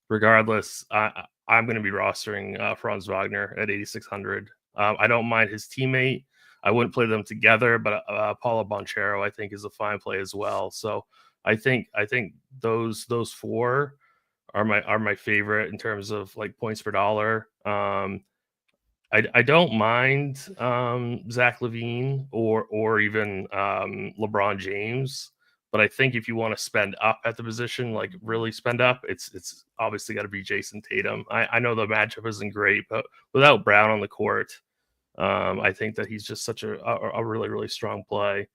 regardless, I'm going to be rostering Franz Wagner at 8,600. I don't mind his teammate. I wouldn't play them together, but Paulo Banchero I think is a fine play as well. So I think those four are my favorite in terms of like points per dollar. I don't mind Zach LaVine or even LeBron James, but I think if you want to spend up at the position, like really spend up, it's obviously got to be Jason Tatum. I know the matchup isn't great, but without Brown on the court, I think that he's just such a really, really strong play.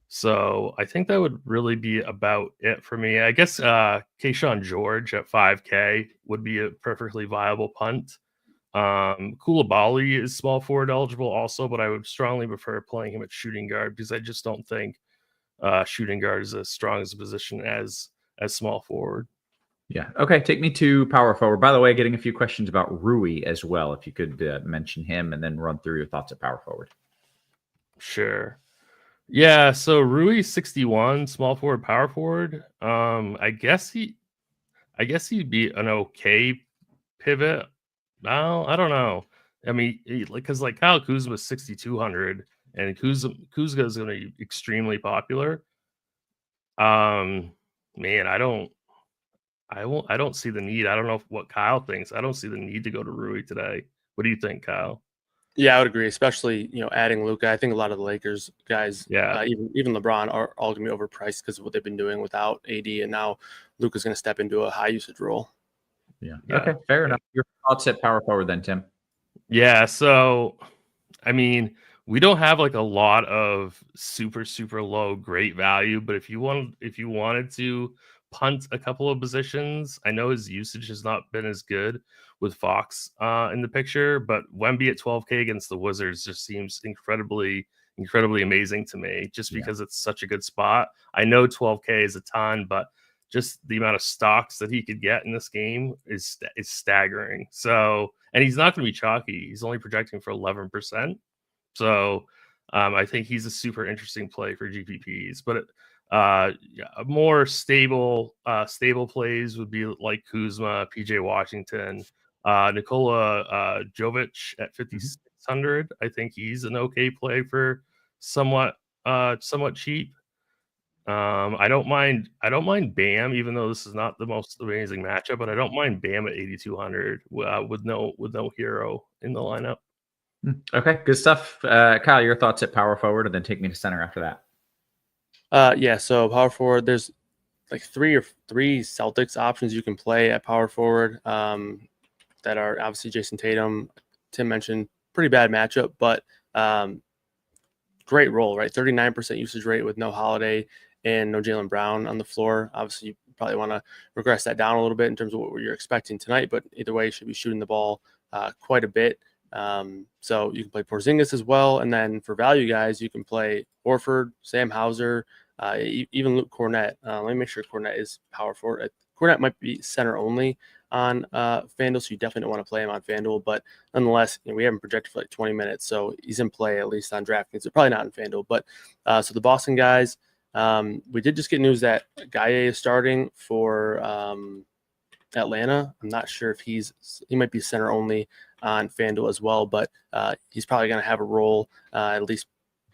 So I think that would really be about it for me. I guess Keyshawn George at 5K would be a perfectly viable punt. Koulibaly is small forward eligible also, but I would strongly prefer playing him at shooting guard because I just don't think shooting guard is as strong as a position as small forward. Yeah. Okay. Take me to power forward. By the way, getting a few questions about Rui as well. If you could mention him and then run through your thoughts at power forward. Sure. Yeah. So Rui 61, small forward, power forward. I guess he'd be an okay pivot. No, I don't know. I mean, because like Kyle Kuzma is 6,200, and Kuzma is going to be extremely popular. Man, I don't see the need. I don't know what Kyle thinks. I don't see the need to go to Rui today. What do you think, Kyle? Yeah, I would agree, especially adding Luka. I think a lot of the Lakers guys, yeah, even LeBron, are all going to be overpriced because of what they've been doing without AD, and now Luka's going to step into a high usage role. Yeah. Okay, fair enough. Your thoughts at power forward then, Tim? Yeah. So, I mean, we don't have like a lot of super, super low great value, but if you wanted to punt a couple of positions, I know his usage has not been as good with Fox in the picture, but Wemby at 12K against the Wizards just seems incredibly amazing to me, just because it's such a good spot. I know 12K is a ton, but just the amount of stocks that he could get in this game is staggering. So, and he's not going to be chalky. He's only projecting for 11%. So I think he's a super interesting play for GPPs. But more stable plays would be like Kuzma, PJ Washington, Nikola Jovic at 5,600. I think he's an okay play for somewhat cheap. I don't mind Bam, even though this is not the most amazing matchup, but I don't mind Bam at 8,200 with no hero in the lineup. Okay, good stuff. Kyle, your thoughts at power forward, and then take me to center after that. Yeah, so power forward, there's like three Celtics options you can play at power forward that are obviously Jason Tatum, Tim mentioned, pretty bad matchup, but great role, right? 39% usage rate with no Holiday and no Jaylen Brown on the floor. Obviously, you probably want to regress that down a little bit in terms of what you're expecting tonight, but either way, you should be shooting the ball quite a bit. So you can play Porzingis as well. And then for value guys, you can play Horford, Sam Hauser, even Luke Cornett. Let me make sure Cornett is power forward. Cornett might be center only on FanDuel, so you definitely don't want to play him on FanDuel. But nonetheless, we have him projected for like 20 minutes, so he's in play at least on DraftKings. So probably not in FanDuel. But so the Boston guys, we did just get news that Gaye is starting for Atlanta. I'm not sure if he might be center only on FanDuel as well, but he's probably going to have a role at least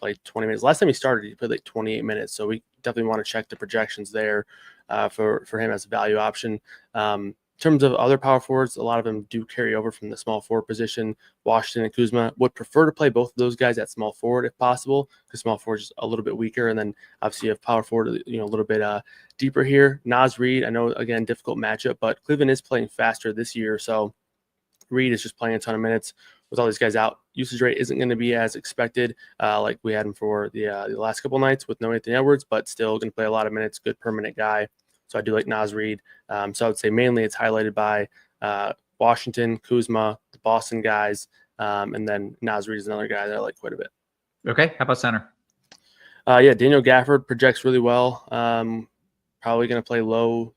like 20 minutes. Last time he started, he played like 28 minutes, so we definitely want to check the projections there for him as a value option. In terms of other power forwards, a lot of them do carry over from the small forward position. Washington and Kuzma would prefer to play both of those guys at small forward if possible, because small forward is a little bit weaker. And then obviously you have power forward, a little bit deeper here. Naz Reid, I know, again, difficult matchup, but Cleveland is playing faster this year. So Reid is just playing a ton of minutes with all these guys out. Usage rate isn't going to be as expected like we had him for the last couple nights with no Anthony Edwards, but still going to play a lot of minutes, good permanent guy. So I do like Naz Reid. So I would say mainly it's highlighted by Washington, Kuzma, the Boston guys, and then Naz Reid is another guy that I like quite a bit. Okay, how about center? Daniel Gafford projects really well. Probably going to play low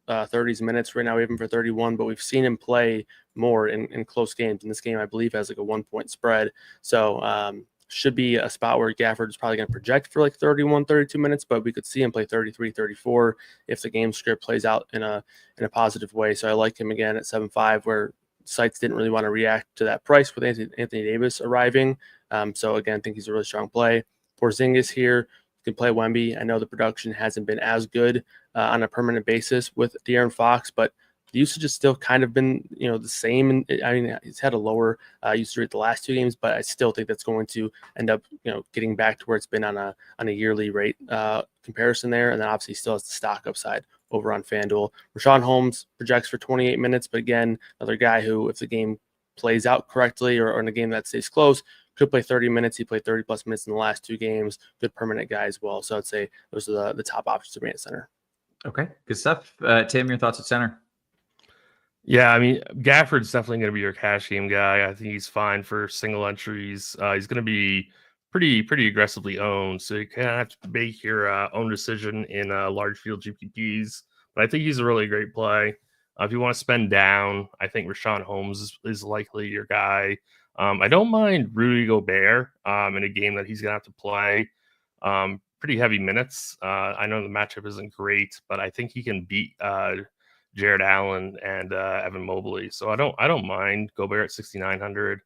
30s minutes right now, even for 31, but we've seen him play more in close games. In this game, I believe, has like a 1-point spread. So should be a spot where Gafford is probably going to project for like 31, 32 minutes, but we could see him play 33, 34 if the game script plays out in a positive way. So I like him again at 7.5, where sites didn't really want to react to that price with Anthony Davis arriving. So again, I think he's a really strong play. Porzingis here can play Wemby. I know the production hasn't been as good on a permanent basis with De'Aaron Fox, but the usage has still kind of been, the same. And I mean, he's had a lower usage rate the last 2 games, but I still think that's going to end up, getting back to where it's been on a yearly rate comparison there. And then obviously he still has the stock upside over on FanDuel. Rashawn Holmes projects for 28 minutes, but again, another guy who, if the game plays out correctly or in a game that stays close, could play 30 minutes. He played 30 plus minutes in the last 2 games. Good permanent guy as well. So I'd say those are the top options for me at center. Okay, good stuff. Tim, your thoughts at center? Yeah, I mean, Gafford's definitely going to be your cash game guy. I think he's fine for single entries. He's going to be pretty aggressively owned, so you kind of have to make your own decision in large field GPPs. But I think he's a really great play. If you want to spend down, I think Rashawn Holmes is likely your guy. I don't mind Rudy Gobert in a game that he's going to have to play pretty heavy minutes. I know the matchup isn't great, but I think he can beat Jared Allen and Evan Mobley. So I don't mind Gobert at 6,900.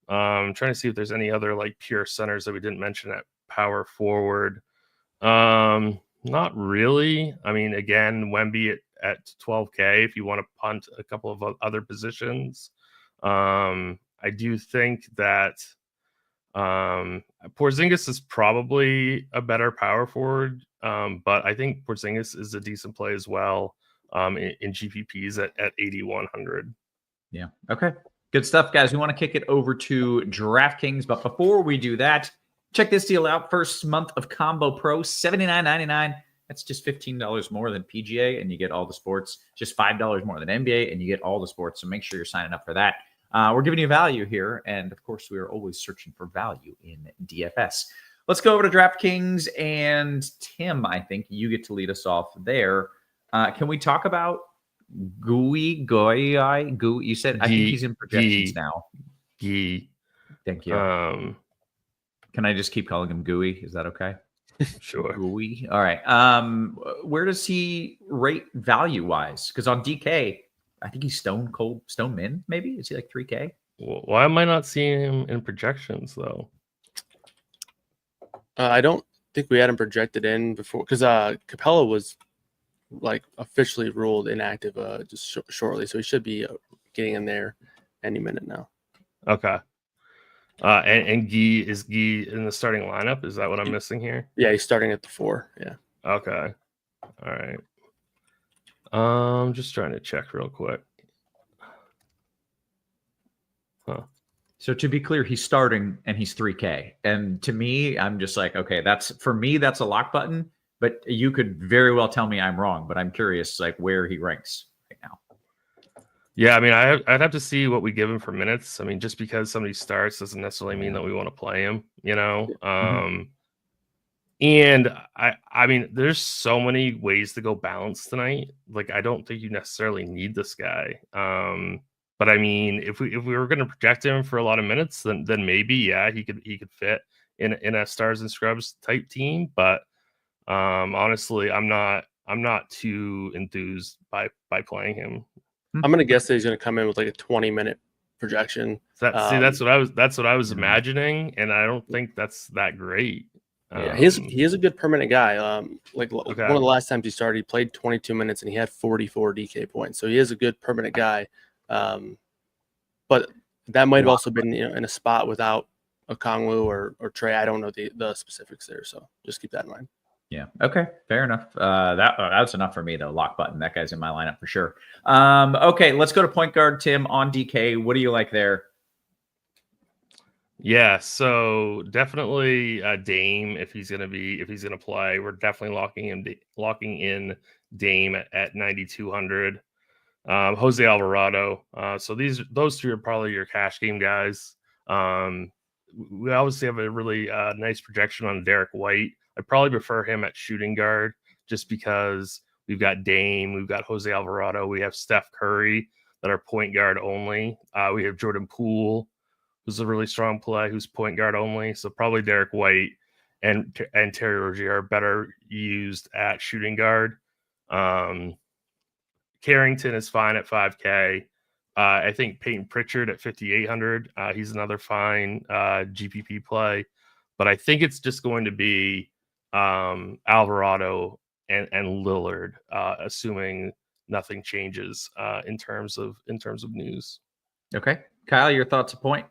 I'm trying to see if there's any other like pure centers that we didn't mention at power forward. Not really. I mean, again, Wemby at 12K if you want to punt a couple of other positions. I do think that Porzingis is probably a better power forward, but I think Porzingis is a decent play as well in GPPs at 8,100. Yeah. Okay. Good stuff, guys. We want to kick it over to DraftKings, but before we do that, check this deal out. First month of Combo Pro, $79.99. That's just $15 more than PGA, and you get all the sports. Just $5 more than NBA, and you get all the sports. So make sure you're signing up for that. We're giving you value here, and of course, we are always searching for value in DFS. Let's go over to DraftKings, and Tim, I think you get to lead us off there. Can we talk about Gooey? You said I think he's in projections now. Thank you. Can I just keep calling him Gooey? Is that okay? Sure. Gooey. All right. Where does he rate value wise? Because on DK, I think he's stone min. Maybe is he like 3K? Why am I not seeing him in projections though? I don't think we had him projected in before because Capella was like officially ruled inactive just shortly, so he should be getting in there any minute now. Okay. And is Guy in the starting lineup? Is that what I'm missing here? Yeah, he's starting at the 4. Yeah. Okay. All right. I'm just trying to check real quick. Huh. So to be clear, he's starting and he's 3K. And to me, I'm just like, okay, that's a lock button. But you could very well tell me I'm wrong. But I'm curious, like where he ranks right now. Yeah, I mean, I'd have to see what we give him for minutes. I mean, just because somebody starts doesn't necessarily mean that we want to play him, you know. And I mean, there's so many ways to go balance tonight. Like, I don't think you necessarily need this guy. But I mean, if we were going to project him for a lot of minutes, then maybe he could fit in a stars and scrubs type team. But honestly, I'm not too enthused by playing him. I'm gonna guess that he's gonna come in with like a 20-minute projection. That's what I was imagining, and I don't think that's that great. Yeah, he is a good permanent guy. One of the last times he started, he played 22 minutes and he had 44 DK points. So he is a good permanent guy. But that might have also been in a spot without a Kongwu or Trey. I don't know the specifics there, so just keep that in mind. Yeah. Okay. Fair enough. That's enough for me though. Lock button. That guy's in my lineup for sure. Okay. Let's go to point guard. Tim on DK. What do you like there? Yeah. So definitely Dame if he's gonna play. We're definitely locking in Dame at 9,200. Jose Alvarado. So those two are probably your cash game guys. We obviously have a really nice projection on Derek White. I'd probably prefer him at shooting guard just because we've got Dame, we've got Jose Alvarado, we have Steph Curry that are point guard only. We have Jordan Poole, who's a really strong play, who's point guard only. So probably Derek White and Terry Rozier are better used at shooting guard. Carrington is fine at 5K. I think Peyton Pritchard at 5,800. He's another fine GPP play. But I think it's just going to be Alvarado and Lillard, assuming nothing changes in terms of news. Okay, Kyle, your thoughts a point?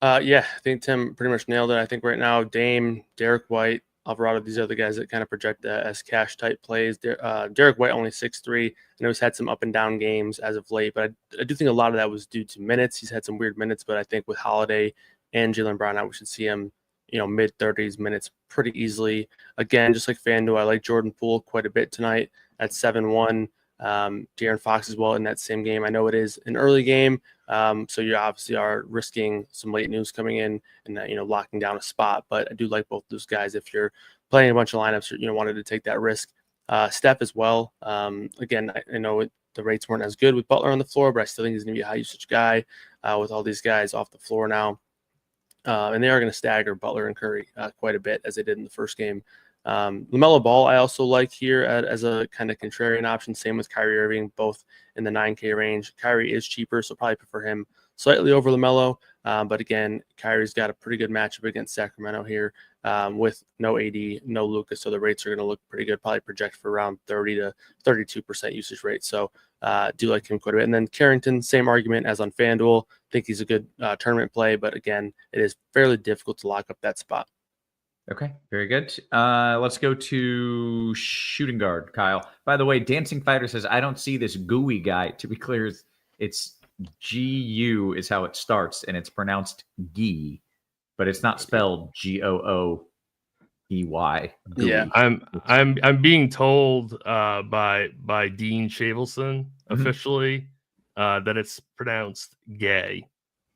Yeah, I think Tim pretty much nailed it. I think right now Dame, Derek White, Alvarado, these are the guys that kind of project as cash type plays. Derek White only 6'3". I know he's had some up and down games as of late, but I do think a lot of that was due to minutes. He's had some weird minutes, but I think with Holiday and Jaylen Brown out, we should see him mid-30s minutes pretty easily. Again, just like FanDuel, I like Jordan Poole quite a bit tonight at 7-1. De'Aaron Fox as well in that same game. I know it is an early game, so you obviously are risking some late news coming in and locking down a spot. But I do like both those guys if you're playing a bunch of lineups or wanted to take that risk. Steph as well. Again, I know the rates weren't as good with Butler on the floor, but I still think he's going to be a high usage guy with all these guys off the floor now. And they are going to stagger Butler and Curry quite a bit as they did in the first game. LaMelo Ball I also like here as a kind of contrarian option. Same with Kyrie Irving, both in the 9K range. Kyrie is cheaper, so probably prefer him slightly over LaMelo. But again, Kyrie's got a pretty good matchup against Sacramento here with no AD, no Luka, so the rates are going to look pretty good. Probably project for around 30 to 32% usage rate. So do like him quite a bit. And then Carrington, same argument as on FanDuel. Think he's a good tournament play, but again, it is fairly difficult to lock up that spot. Okay, very good. Let's go to shooting guard, Kyle. By the way, Dancing Fighter says, I don't see this gooey guy. To be clear, it's G-U is how it starts, and it's pronounced Gee, but it's not spelled G-O-O-E-Y. Gooey. Yeah, I'm being told by Dean Shavelson officially that it's pronounced gay.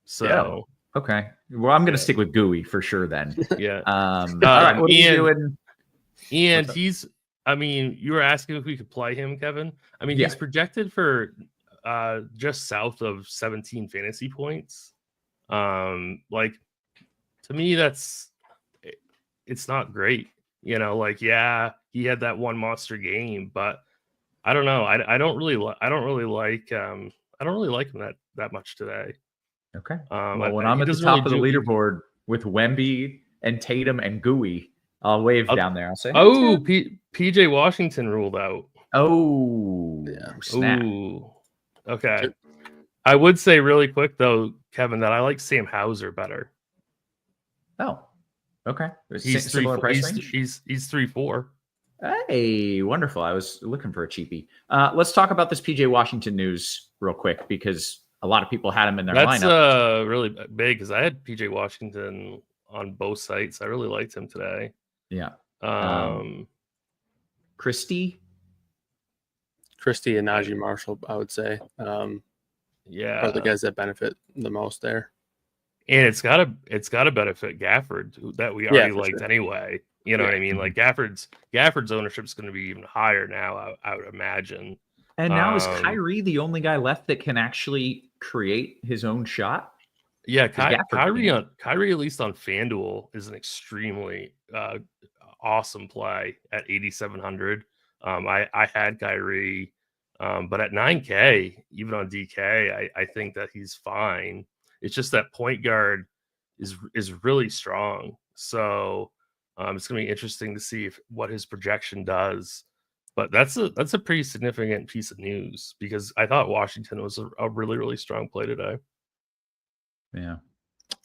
So. Yeah. Okay. Well, I'm going to stick with gooey for sure then. Yeah. All right. What are you doing? And you were asking if we could play him, Kevin. I mean, he's projected for just south of 17 fantasy points. Like, to me, it's not great. He had that one monster game, but I don't know. I don't really like him that much today. Okay. Well, when I'm at the top of the leaderboard with Wemby and Tatum and Gooey, I'll wave down there. I'll say, PJ Washington ruled out. Oh, yeah. Snap. Ooh. Okay. I would say really quick though, Kevin, that I like Sam Hauser better. Oh, okay. He's similar price range. He's 3-4. Hey, wonderful. I was looking for a cheapie. Let's talk about this PJ Washington news real quick because a lot of people had him in their That's lineup. really big because I had PJ Washington on both sites. I really liked him today. Yeah. Christie and Najee Marshall, I would say, yeah, are the guys that benefit the most there. And it's gotta benefit Gafford that we already liked anyway. You know what I mean? Like Gafford's ownership is going to be even higher now, I would imagine. And now is Kyrie the only guy left that can actually create his own shot? Yeah, Kyrie, at least on FanDuel, is an extremely awesome play at 8,700. I had Kyrie, but at 9K, even on DK, I think that he's fine. It's just that point guard is really strong. So it's going to be interesting to see what his projection does. But that's a pretty significant piece of news because I thought Washington was a really, really strong play today. Yeah.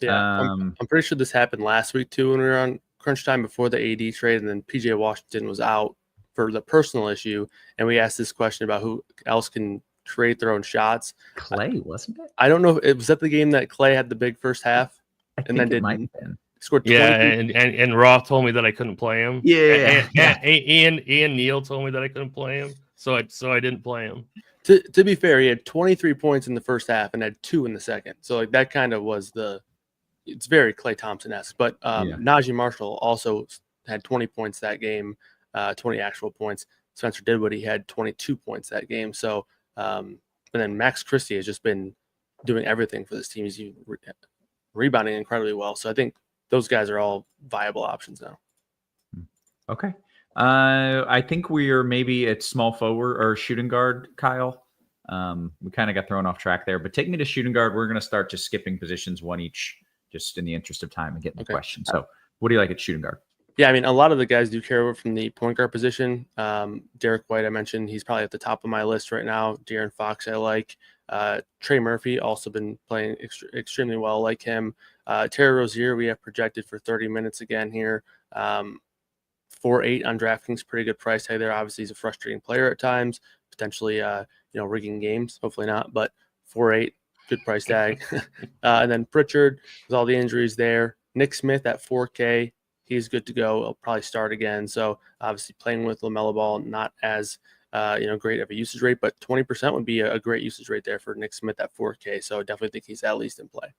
I'm pretty sure this happened last week too when we were on crunch time before the AD trade, and then PJ Washington was out for the personal issue, and we asked this question about who else can create their own shots. Clay, wasn't it? I don't know if it was at the game that Clay had the big first half, and then might have been. Scored 20. Yeah, and Roth told me that I couldn't play him. Yeah, Ian Neal told me that I couldn't play him, so I didn't play him. To be fair, he had 23 points in the first half and had 2 in the second. So like that kind of was it's very Klay Thompson-esque. But Najee Marshall also had 20 points that game, 20 actual points. Spencer Dinwiddie had 22 points that game. So and then Max Christie has just been doing everything for this team. He's rebounding incredibly well. So I think those guys are all viable options now. Okay. I think we are maybe at small forward or shooting guard, Kyle. We kind of got thrown off track there, but take me to shooting guard. We're going to start just skipping positions one each, just in the interest of time and getting the question. So what do you like at shooting guard? Yeah, I mean, a lot of the guys do carry over from the point guard position. Derek White, I mentioned, he's probably at the top of my list right now. De'Aaron Fox, I like. Trey Murphy, also been playing extremely well, like him. Terry Rozier, we have projected for 30 minutes again here. 4.8 on DraftKings, pretty good price tag there. Obviously, he's a frustrating player at times, potentially, rigging games. Hopefully not, but 4.8, good price tag. And then Pritchard, with all the injuries there. Nick Smith at 4K, he's good to go. He'll probably start again. So obviously, playing with LaMelo Ball, not as great of a usage rate, but 20% would be a great usage rate there for Nick Smith at 4K. So I definitely think he's at least in play.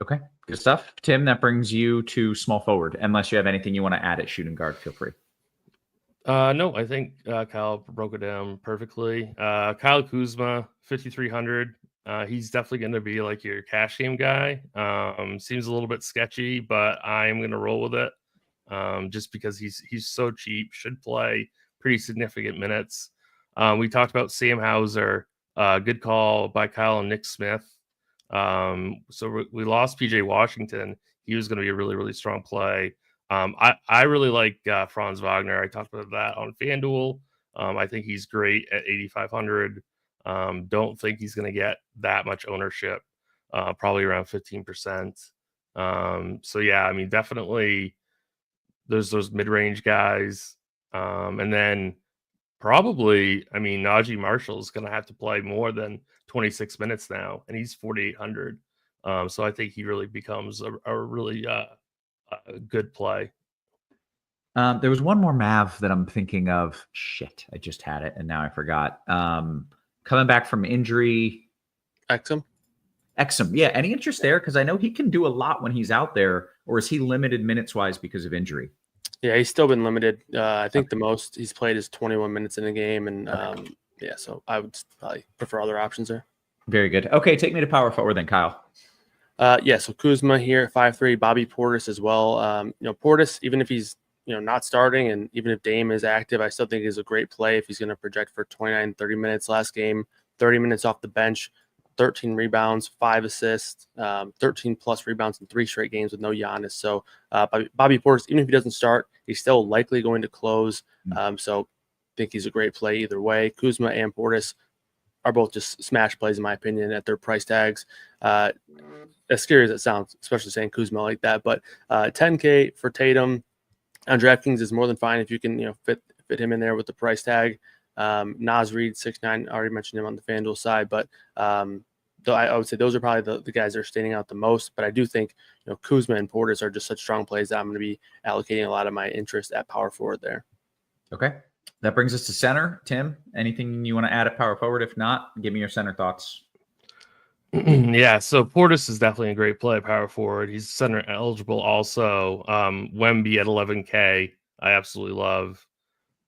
Okay, good stuff. Tim, that brings you to small forward. Unless you have anything you want to add at shooting guard, feel free. No, I think Kyle broke it down perfectly. Kyle Kuzma, 5,300. He's definitely going to be like your cash game guy. Seems a little bit sketchy, but I'm going to roll with it just because he's so cheap. Should play pretty significant minutes. We talked about Sam Hauser. Good call by Kyle and Nick Smith. So we lost PJ Washington. He was going to be a really, really strong play. I really like Franz Wagner. I talked about that on FanDuel. I think he's great at 8,500. Don't think he's going to get that much ownership, probably around 15%. So yeah, I mean, definitely there's those mid-range guys. And then probably, I mean, Najee Marshall is going to have to play more than 26 minutes now, and he's 4,800. So I think he really becomes a really good play. There was one more Mav that I'm thinking of. Shit, I just had it, and now I forgot. Coming back from injury. Exum. Yeah, any interest there? Because I know he can do a lot when he's out there, or is he limited minutes-wise because of injury? Yeah, he's still been limited. I think the most he's played is 21 minutes in a game, and so I would probably prefer other options there. Very good. Okay, take me to power forward then, Kyle. So Kuzma here at 5'3", Bobby Portis as well. Portis, even if he's not starting, and even if Dame is active, I still think he's a great play if he's going to project for 29, 30 minutes last game, 30 minutes off the bench, 13 rebounds, 5 assists, 13 plus rebounds in 3 straight games with no Giannis. So Bobby Portis, even if he doesn't start, he's still likely going to close. So I think he's a great play either way. Kuzma and Portis are both just smash plays, in my opinion, at their price tags. As scary as it sounds, especially saying Kuzma like that, but 10K for Tatum on DraftKings is more than fine if you can fit him in there with the price tag. Naz Reid, 6'9", already mentioned him on the FanDuel side, but I would say those are probably the guys that are standing out the most. But I do think Kuzma and Portis are just such strong plays that I'm going to be allocating a lot of my interest at power forward there. Okay. That brings us to center. Tim, anything you want to add at power forward? If not, give me your center thoughts. Yeah, so Portis is definitely a great play, power forward. He's center eligible also. Wemby at 11K, I absolutely love.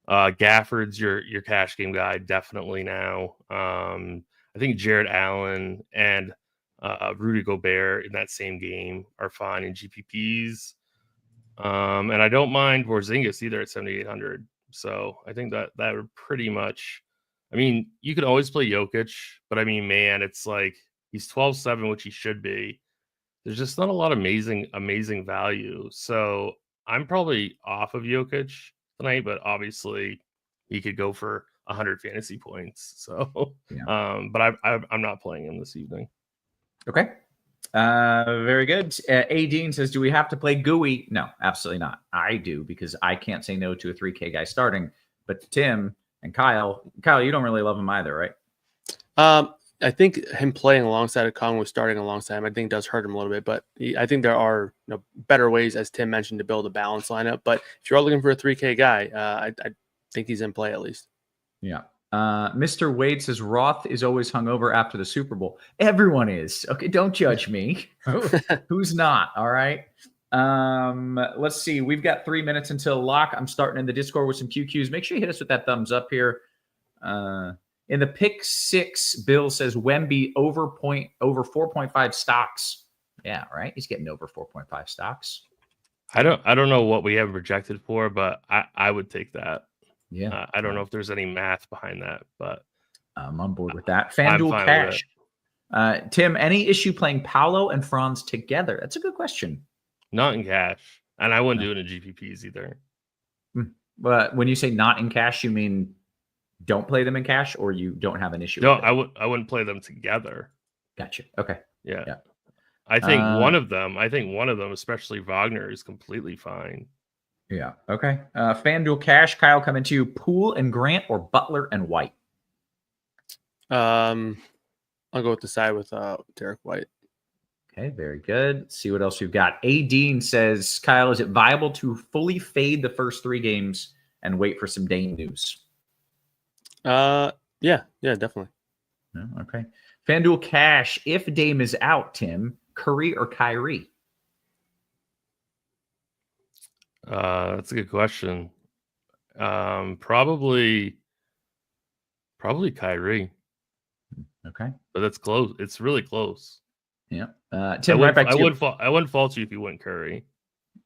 Gafford's your cash game guy, definitely now. I think Jared Allen and Rudy Gobert in that same game are fine in GPPs. And I don't mind Porzingis either at 7,800. So I think that would pretty much, I mean, you could always play Jokic, but I mean, man, it's like he's 12-7, which he should be. There's just not a lot of amazing value. So I'm probably off of Jokic tonight, but obviously he could go for 100 fantasy points. So, yeah. But I'm not playing him this evening. Okay. Very good. A. Dean says, do we have to play GUI? No, absolutely not. I do, because I can't say no to a 3K guy starting. But Tim and Kyle, you don't really love him either, right? I think him playing alongside Okongwu, starting alongside him, I think does hurt him a little bit. But I think there are better ways, as Tim mentioned, to build a balanced lineup. But if you're looking for a 3K guy, I think he's in play at least. Yeah. Mr. Wade says Roth is always hungover after the Super Bowl. Everyone is. Okay, don't judge me. Who's not? All right. Let's see. We've got 3 minutes until lock. I'm starting in the Discord with some QQs. Make sure you hit us with that thumbs up here. In the pick 6, Bill says Wemby over 4.5 stocks. Yeah, right. He's getting over 4.5 stocks. I don't know what we have projected for, but I would take that. Yeah. I don't know if there's any math behind that, but I'm on board with that. FanDuel Cash. Tim, any issue playing Paolo and Franz together? That's a good question. Not in cash. And I wouldn't do it in GPPs either. But when you say not in cash, you mean don't play them in cash, or you don't have an issue? No, with it? I wouldn't play them together. Gotcha. Okay. Yeah. I think one of them, especially Wagner, is completely fine. Yeah. Okay. FanDuel Cash, Kyle, coming to you. Poole and Grant or Butler and White? I'll go with the side with Derek White. Okay, very good. Let's see what else we've got. A. Dean says, Kyle, is it viable to fully fade the first 3 games and wait for some Dame news? Yeah, definitely. Okay. FanDuel Cash, if Dame is out, Tim, Curry or Kyrie? That's a good question. Probably Kyrie. Okay. But that's close. It's really close. Yeah. Tim, right back to you. I wouldn't fault you if you went Curry.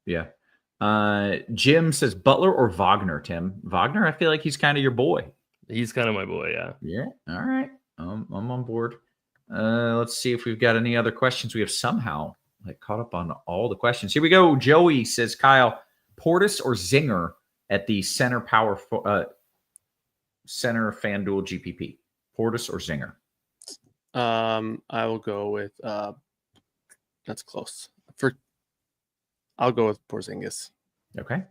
Yeah. Jim says Butler or Wagner, Tim. Wagner, I feel like he's kind of your boy. He's kind of my boy, yeah. Yeah. All right. I'm on board. Let's see if we've got any other questions. We have somehow caught up on all the questions. Here we go. Joey says, Kyle, Portis or Zinger at the center center FanDuel GPP? Portis or Zinger? I will go with that's close. I'll go with Porzingis. Okay.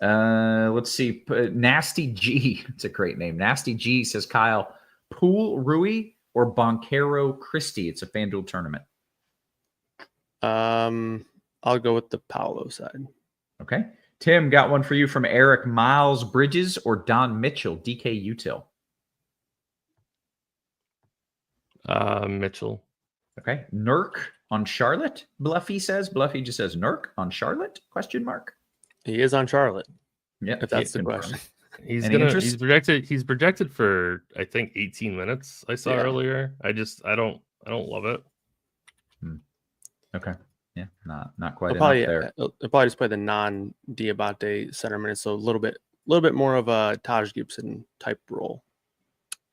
Let's see. Nasty G. It's a great name. Nasty G says, Kyle, Poole Rui or Boncaro Christie? It's a FanDuel tournament. I'll go with the Paolo side. Okay. Tim, got one for you from Eric. Miles Bridges or Don Mitchell? DK Util. Mitchell. Okay. Nurk on Charlotte, Bluffy says. Bluffy just says Nurk on Charlotte? Question mark. He is on Charlotte. Yeah, if that's the question. He's projected for I think 18 minutes. I saw earlier. I don't love it. Okay. Yeah, not quite enough there. He'll probably just play the non-Diabate center minutes, so a little bit more of a Taj Gibson type role.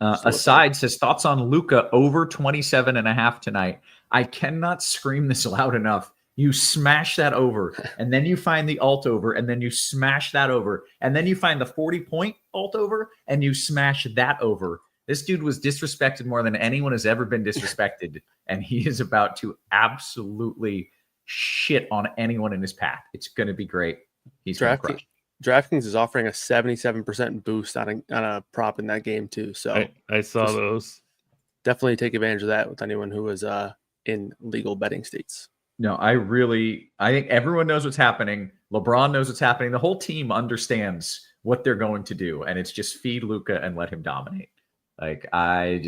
Aside says, thoughts on Luka over 27.5 tonight. I cannot scream this loud enough. You smash that over, and then you find the alt over, and then you smash that over, and then you find the 40-point alt over, and you smash that over. This dude was disrespected more than anyone has ever been disrespected, and he is about to absolutely shit on anyone in his path. It's going to be great. He's going to crush. DraftKings is offering a 77% boost on a prop in that game too. So I saw those. definitely take advantage of that with anyone who is in legal betting states. No, I think everyone knows what's happening. LeBron knows what's happening. The whole team understands what they're going to do, and it's just feed Luka and let him dominate. Like I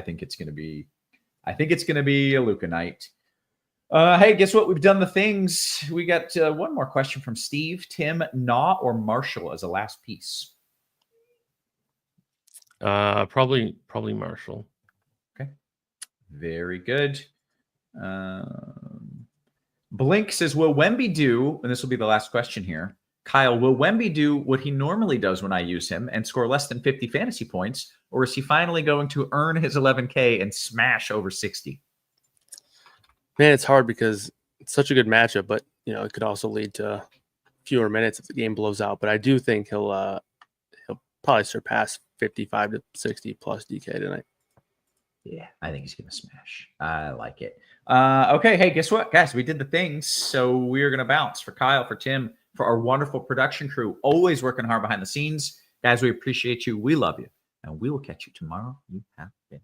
think it's going to be a Luka night. Hey, guess what? We've done the things. We got one more question from Steve. Tim, Nah, or Marshall as a last piece? Probably Marshall. Okay, very good. Blink says, will Wemby do, and this will be the last question here, Kyle, will Wemby do what he normally does when I use him and score less than 50 fantasy points, or is he finally going to earn his 11K and smash over 60? Man, it's hard because it's such a good matchup, but it could also lead to fewer minutes if the game blows out. But I do think he'll probably surpass 55 to 60 plus DK tonight. Yeah, I think he's going to smash. I like it. Okay, hey, guess what, guys? We did the things, so we're going to bounce. For Kyle, for Tim, for our wonderful production crew, always working hard behind the scenes. Guys, we appreciate you. We love you. And we will catch you tomorrow. You have been